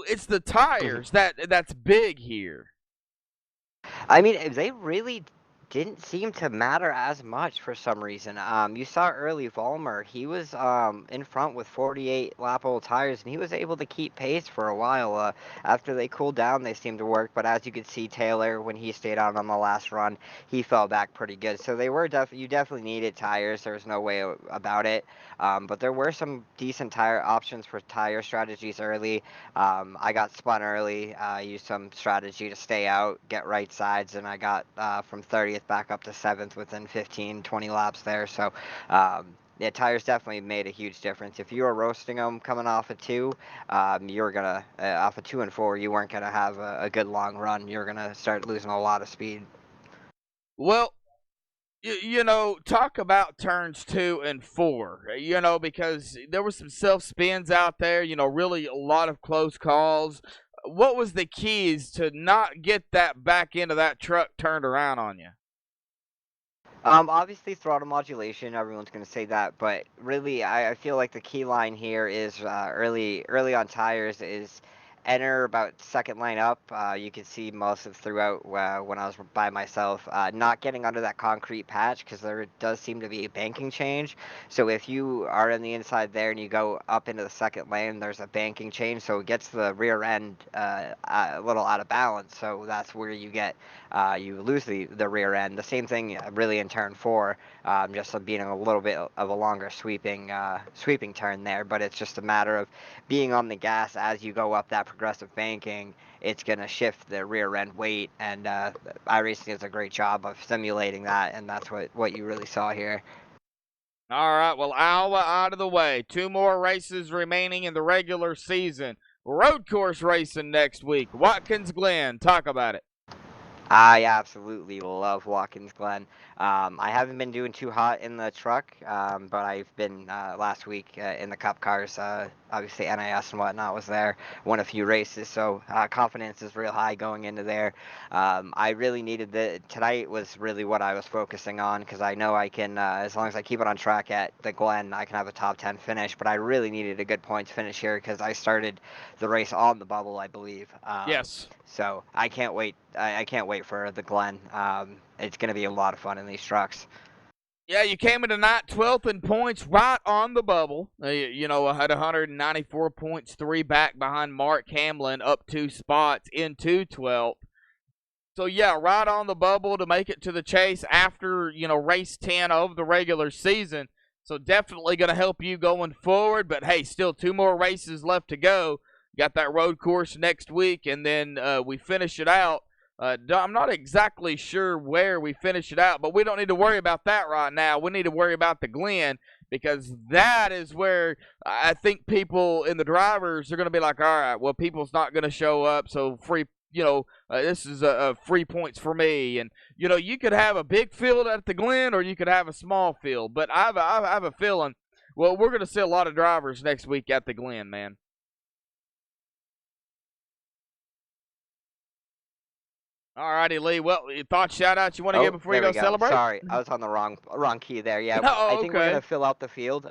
It's the tires that's big here. I mean, they really didn't seem to matter as much for some reason. You saw early Vollmer, he was in front with 48 lap old tires, and he was able to keep pace for a while. After they cooled down, they seemed to work, but as you could see, Taylor, when he stayed out on the last run, he fell back pretty good. So they were you definitely needed tires. There was no way about it. But there were some decent tire options for tire strategies early. I got spun early, used some strategy to stay out, get right sides, and I got from 30th back up to 7th within 15-20 laps there. So yeah, tires definitely made a huge difference. If you were roasting them coming off of 2, you were gonna off of 2 and 4, you weren't gonna have a good long run. You're gonna start losing a lot of speed. Well, talk about turns 2 and 4, because there were some self-spins out there, really a lot of close calls. What was the keys to not get that back into that truck turned around on you? Obviously throttle modulation, everyone's going to say that, but really I feel like the key line here is early on tires is enter about second line up. You can see most of throughout when I was by myself, not getting under that concrete patch because there does seem to be a banking change. So if you are in the inside there and you go up into the second lane, there's a banking change, so it gets the rear end a little out of balance. So that's where you get you lose the rear end. The same thing really in turn 4, just being a little bit of a longer sweeping turn there. But it's just a matter of being on the gas as you go up that progressive banking. It's going to shift the rear end weight, and iRacing does a great job of simulating that, and that's what you really saw here. All right, well, Iowa out of the way. 2 more races remaining in the regular season. Road course racing next week. Watkins Glen, talk about it. I absolutely love Watkins Glen. I haven't been doing too hot in the truck, but I've been last week in the Cup cars. Obviously, NIS and whatnot was there, won a few races, so confidence is real high going into there. I really needed tonight was really what I was focusing on, because I know I can, as long as I keep it on track at the Glen, I can have a top 10 finish, but I really needed a good points finish here because I started the race on the bubble, I believe. Yes. So I can't wait. I can't wait for the Glen. It's going to be a lot of fun in these trucks. Yeah, you came in tonight 12th in points, right on the bubble. I had 194 points, 3 back behind Mark Hamlin, up 2 spots into 12th. So, yeah, right on the bubble to make it to the chase after, race 10 of the regular season. So, definitely going to help you going forward. But, hey, still 2 more races left to go. Got that road course next week, and then we finish it out. I'm not exactly sure where we finish it out, but we don't need to worry about that right now. We need to worry about the Glen, because that is where I think people in the drivers are going to be like, all right, well, people's not going to show up, so free, this is free points for me. And, you could have a big field at the Glen, or you could have a small field, but I have a feeling, well, we're going to see a lot of drivers next week at the Glen, man. All righty, Lee. Well, thoughts, shout-outs you want to give before you go celebrate? Sorry, I was on the wrong key there. Yeah, Oh, I think we're okay. going to fill out the field.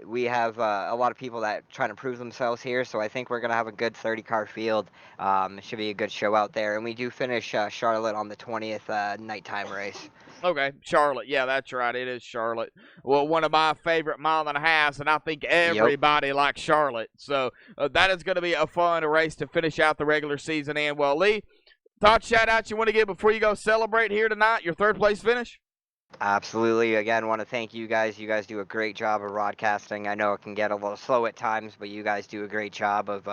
we have a lot of people that trying to prove themselves here, so I think we're gonna have a good 30-car field. It should be a good show out there, and we do finish Charlotte on the 20th nighttime race. Okay, Charlotte. Yeah, that's right. It is Charlotte. Well, one of my favorite mile and a halves, and I think everybody likes Charlotte. So that is going to be a fun race to finish out the regular season in. Well, Lee, thought shout out you want to give before you go celebrate here tonight, your third place finish? Absolutely. Again, want to thank you guys. You guys do a great job of broadcasting. I know it can get a little slow at times, but you guys do a great job of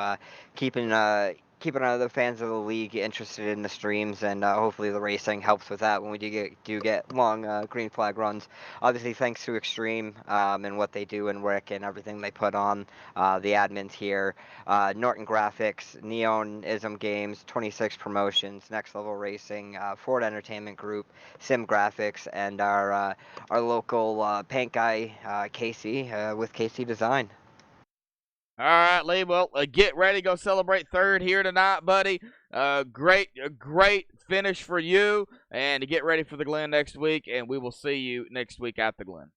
keeping other fans of the league interested in the streams, and hopefully the racing helps with that when we do get long green flag runs. Obviously, thanks to Extreme and what they do, and Rick and everything they put on, the admins here, Norton Graphics, Neonism Games, 26 Promotions, Next Level Racing, Ford Entertainment Group, Sim Graphics, and our local paint guy, Casey, with Casey Design. All right, Lee. Well, get ready. Go celebrate third here tonight, buddy. Great finish for you. And get ready for the Glen next week. And we will see you next week at the Glen.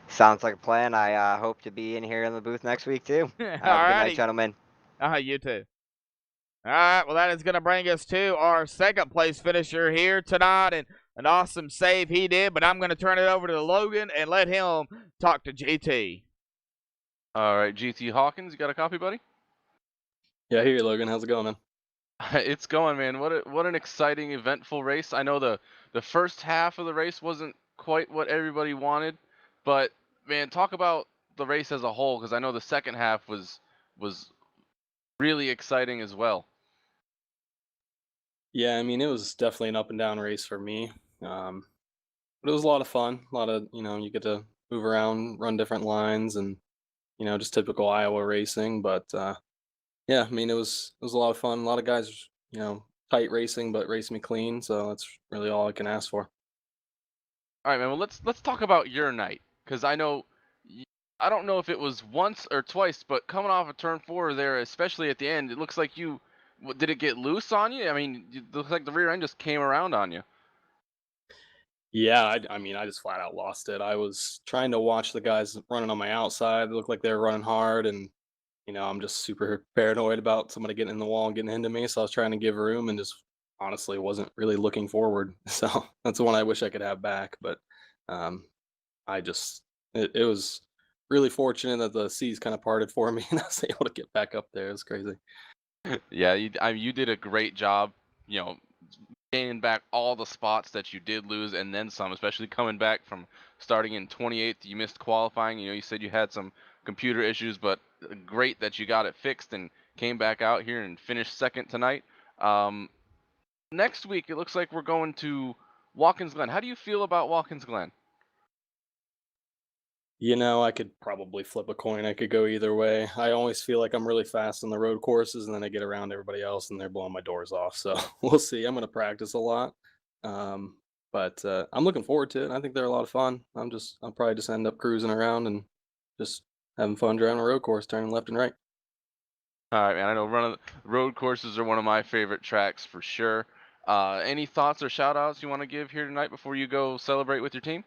Sounds like a plan. I hope to be in here in the booth next week, too. Have a good night, gentlemen. You too. All right, well, that is going to bring us to our second place finisher here tonight. And an awesome save he did. But I'm going to turn it over to Logan and let him talk to GT. All right, GT Hawkins, you got a copy, buddy? Yeah, here, Logan. How's it going, man? It's going, man. What an exciting, eventful race. I know the first half of the race wasn't quite what everybody wanted, but man, talk about the race as a whole, because I know the second half was really exciting as well. Yeah, I mean, it was definitely an up and down race for me. But it was a lot of fun. A lot of, you get to move around, run different lines, and just typical Iowa racing. But yeah, I mean, it was a lot of fun. A lot of guys, tight racing, but raced me clean. So that's really all I can ask for. All right, man. Well, let's talk about your night, because I don't know if it was once or twice, but coming off of turn 4 there, especially at the end, it looks like did it get loose on you? I mean, it looks like the rear end just came around on you. Yeah, I mean, I just flat out lost it. I was trying to watch the guys running on my outside. It looked like they were running hard, and I'm just super paranoid about somebody getting in the wall and getting into me. So I was trying to give room, and just honestly wasn't really looking forward. So that's the one I wish I could have back. But it was really fortunate that the seas kind of parted for me, and I was able to get back up there. It was crazy. Yeah, you did a great job. Gaining back all the spots that you did lose and then some, especially coming back from starting in 28th. You missed qualifying. You said you had some computer issues, but great that you got it fixed and came back out here and finished second tonight. Next week, it looks like we're going to Watkins Glen. How do you feel about Watkins Glen? I could probably flip a coin. I could go either way. I always feel like I'm really fast on the road courses, and then I get around everybody else, and they're blowing my doors off. So we'll see. I'm going to practice a lot, but I'm looking forward to it. I think they're a lot of fun. I'll probably just end up cruising around and just having fun driving a road course, turning left and right. All right, man. I know road courses are one of my favorite tracks for sure. Any thoughts or shout-outs you want to give here tonight before you go celebrate with your team?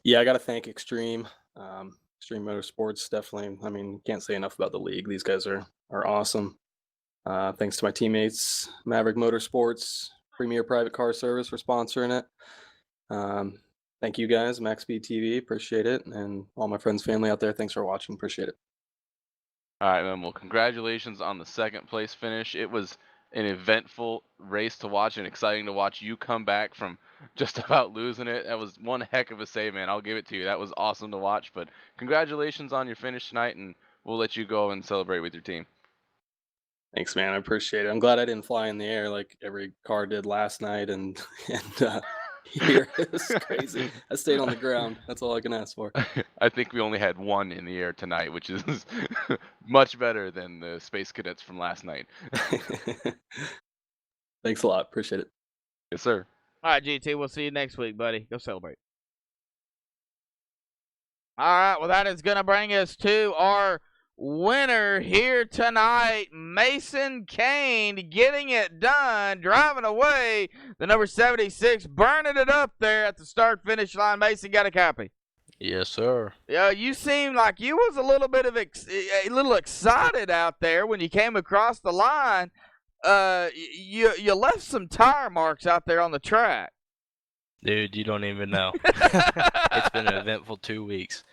Yeah, I got to thank Extreme Motorsports. Definitely. I mean, can't say enough about the league. These guys are awesome. Thanks to my teammates, Maverick Motorsports, Premier Private Car Service for sponsoring it. Thank you guys, MaxSpeedTV. Appreciate it. And all my friends, family out there, thanks for watching. Appreciate it. All right, man. Well, congratulations on the second place finish. It was an eventful race to watch and exciting to watch you come back from just about losing it. That was one heck of a save, man. I'll give it to you. That was awesome to watch. But congratulations on your finish tonight, and we'll let you go and celebrate with your team. Thanks, man. I appreciate it. I'm glad I didn't fly in the air like every car did last night, and here it was crazy. I stayed on the ground. That's all I can ask for. I think we only had one in the air tonight, which is much better than the Space Cadets from last night. Thanks a lot. Appreciate it. Yes, sir. All right, GT, we'll see you next week, buddy. Go celebrate. All right, well, that is going to bring us to our winner here tonight, Mason Kane, getting it done, driving away the number 76, burning it up there at the start-finish line. Mason, got a copy? Yes, sir. Yeah, you seemed like you was a little bit of a little excited out there when you came across the line. You left some tire marks out there on the track. Dude, you don't even know. It's been an eventful 2 weeks.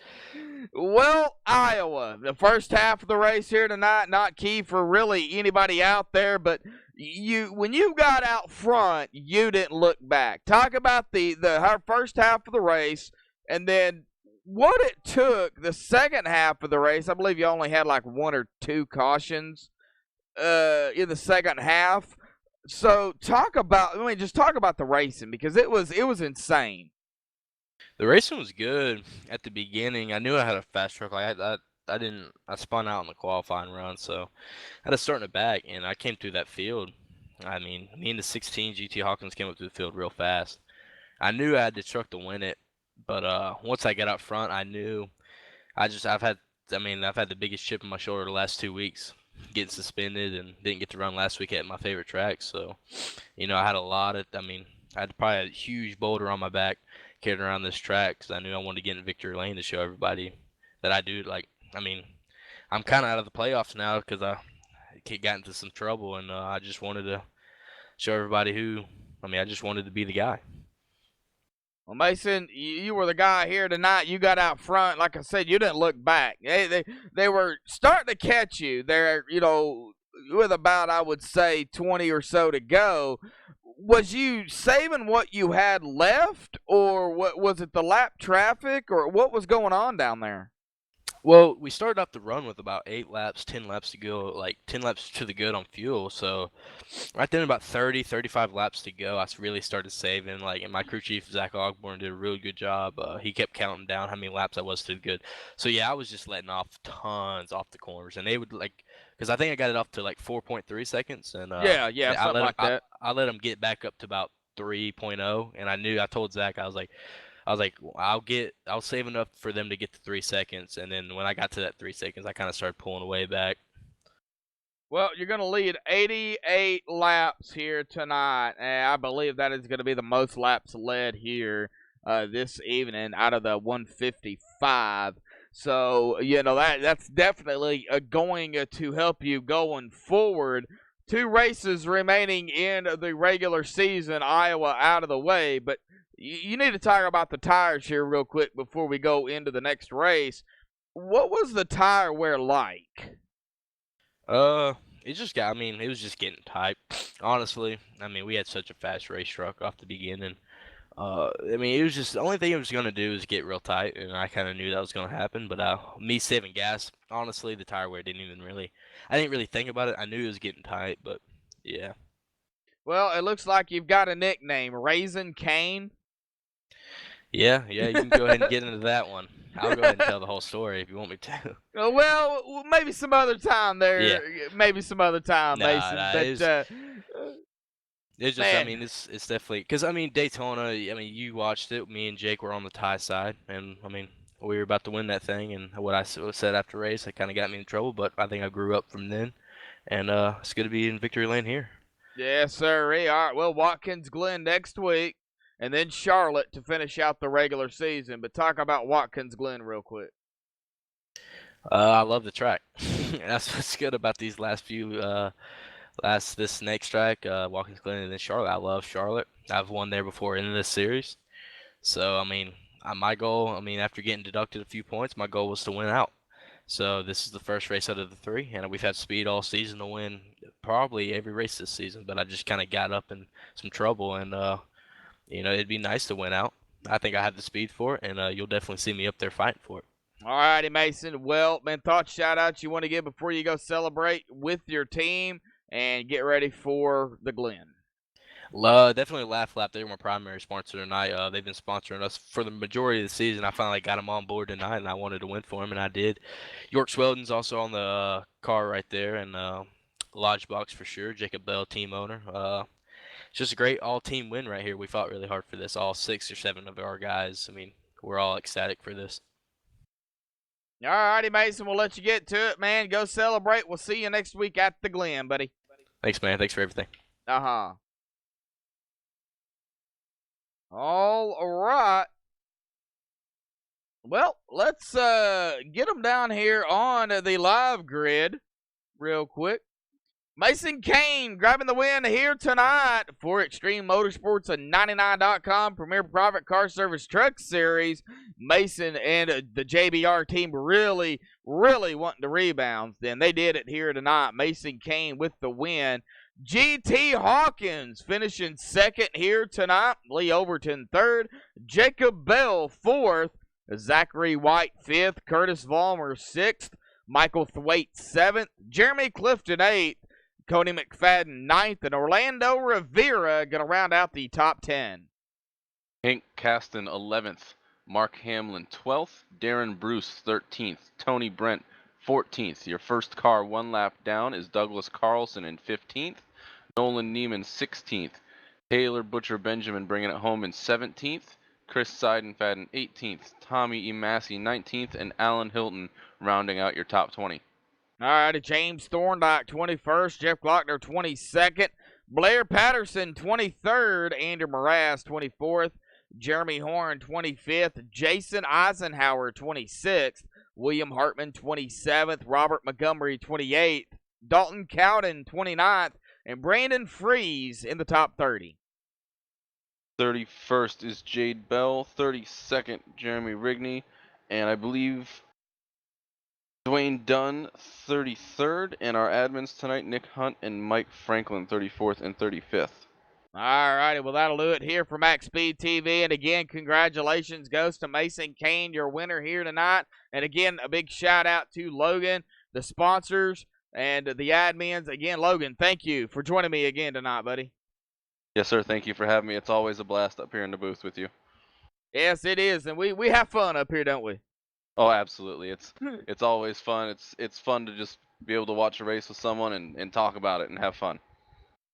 Well, Iowa, the first half of the race here tonight, not key for really anybody out there, but when you got out front, you didn't look back. Talk about the first half of the race, and then what it took the second half of the race. I believe you only had like 1 or 2 cautions in the second half. So talk about the racing, because it was insane. The racing was good at the beginning. I knew I had a fast truck. Like I spun out in the qualifying run, so I had to start in the back, and I came through that field. I mean, me and the 16 GT Hawkins came up through the field real fast. I knew I had the truck to win it, but once I got up front, I knew I've had the biggest chip on my shoulder the last 2 weeks, getting suspended and didn't get to run last week at my favorite track. So, I had I had probably a huge boulder on my back carried around this track because I knew I wanted to get in victory lane to show everybody that I do. I'm kind of out of the playoffs now because I got into some trouble, and I just wanted to show everybody I just wanted to be the guy. Well, Mason, you were the guy here tonight. You got out front. Like I said, you didn't look back. They were starting to catch you there, with about, I would say, 20 or so to go. Was you saving what you had left, or what was it, the lap traffic, or what was going on down there? Well, we started off the run with about 8 laps, 10 laps to go, like 10 laps to the good on fuel. So right then, about 30, 35 laps to go, I really started saving. And my crew chief, Zach Ogborn, did a really good job. He kept counting down how many laps I was to the good. So yeah, I was just letting off tons off the corners, and they would because I think I got it up to 4.3 seconds, and yeah, something like that. I let them get back up to about 3.0, and I told Zach, I was like, I'll save enough for them to get to 3 seconds, and then when I got to that 3 seconds, I kind of started pulling away back. Well, you're going to lead 88 laps here tonight, and I believe that is going to be the most laps led here this evening out of the 155. So, that's definitely going to help you going forward. 2 races remaining in the regular season, Iowa out of the way, but you need to talk about the tires here real quick before we go into the next race. What was the tire wear like? It was just getting tight. Honestly, we had such a fast race truck off the beginning. It was just the only thing it was going to do is get real tight, and I kind of knew that was going to happen. But me saving gas, honestly, the tire wear I didn't really think about it. I knew it was getting tight, but yeah. Well, it looks like you've got a nickname, Raisin Cane. Yeah, you can go ahead and get into that one. I'll go ahead and tell the whole story if you want me to. Well, maybe some other time there. Yeah. Maybe some other time, Mason. It's just, man. It's definitely because Daytona. You watched it. Me and Jake were on the tie side, and we were about to win that thing. And what I said after race, that kind of got me in trouble. But I think I grew up from then, and it's good to be in victory lane here. Yes, sir. All right. Well, Watkins Glen next week, and then Charlotte to finish out the regular season. But talk about Watkins Glen real quick. I love the track. That's what's good about these last few. This next track, Watkins Glen, and then Charlotte. I love Charlotte. I've won there before in this series. So, my goal, after getting deducted a few points, my goal was to win out. So this is the first race out of the 3, and we've had speed all season to win probably every race this season. But I just kind of got up in some trouble, and it'd be nice to win out. I think I have the speed for it, and you'll definitely see me up there fighting for it. All righty, Mason. Well, man, thoughts, shout-outs you want to give before you go celebrate with your team and get ready for the Glen? Definitely Laugh Lap. They were my primary sponsor tonight. They've been sponsoring us for the majority of the season. I finally got them on board tonight, and I wanted to win for them, and I did. York Sweldon's also on the car right there, and Lodge Box for sure. Jacob Bell, team owner. It's just a great all-team win right here. We fought really hard for this. All 6 or 7 of our guys. We're all ecstatic for this. All righty, Mason. We'll let you get to it, man. Go celebrate. We'll see you next week at the Glen, buddy. Thanks, man. Thanks for everything. Uh-huh. All right. Well, let's get them down here on the live grid real quick. Mason Kane grabbing the win here tonight for Extreme Motorsports and 99.com Premier Private Car Service Truck Series. Mason and the JBR team really wanting to rebound. Then they did it here tonight. Mason Kane with the win. GT Hawkins finishing second here tonight. Lee Overton third. Jacob Bell fourth. Zachary White fifth. Curtis Vollmer sixth. Michael Thwaite seventh. Jeremy Clifton eighth. Cody McFadden ninth. And Orlando Rivera going to round out the top 10. Hank Caston 11th. Mark Hamlin 12th. Darren Bruce 13th. Tony Brent 14th. Your first car one lap down is Douglas Carlson in 15th. Nolan Neiman 16th. Taylor Butcher Benjamin bringing it home in 17th. Chris Seidenfaden 18th. Tommy E. Massey 19th. And Alan Hilton rounding out your top 20. All right, James Thorndike 21st. Jeff Glockner 22nd. Blair Patterson 23rd. Andrew Morass 24th. Jeremy Horn 25th. Jason Eisenhower 26th. William Hartman 27th. Robert Montgomery 28th. Dalton Cowden 29th. And Brandon Freeze in the top 30. 31st is Jade Bell. 32nd, Jeremy Rigney. And I believe Dwayne Dunn 33rd. And our admins tonight, Nick Hunt and Mike Franklin 34th and 35th. All righty, well, that'll do it here for MaxSpeedTV. And again, congratulations goes to Mason Kane, your winner here tonight. And again, a big shout out to Logan, the sponsors, and the admins. Again, Logan, thank you for joining me again tonight, buddy. Yes, sir. Thank you for having me. It's always a blast up here in the booth with you. Yes, it is. And we have fun up here, don't we? Oh, absolutely. It's always fun. It's fun to just be able to watch a race with someone and talk about it and have fun.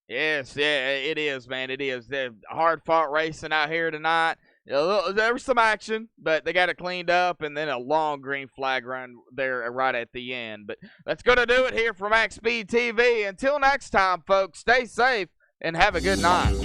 Yes, yeah, it is, man. It is. They're hard-fought racing out here tonight. There was some action, but they got it cleaned up, and then a long green flag run there right at the end. But that's going to do it here for MaxSpeedTV. Until next time, folks, stay safe and have a good night.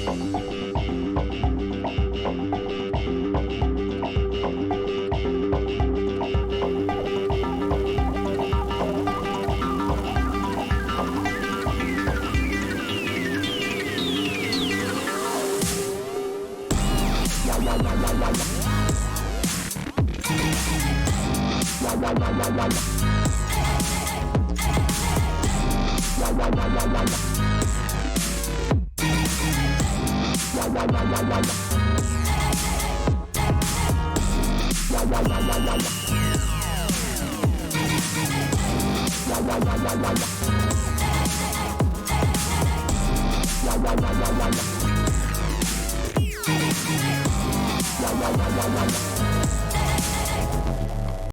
Wow.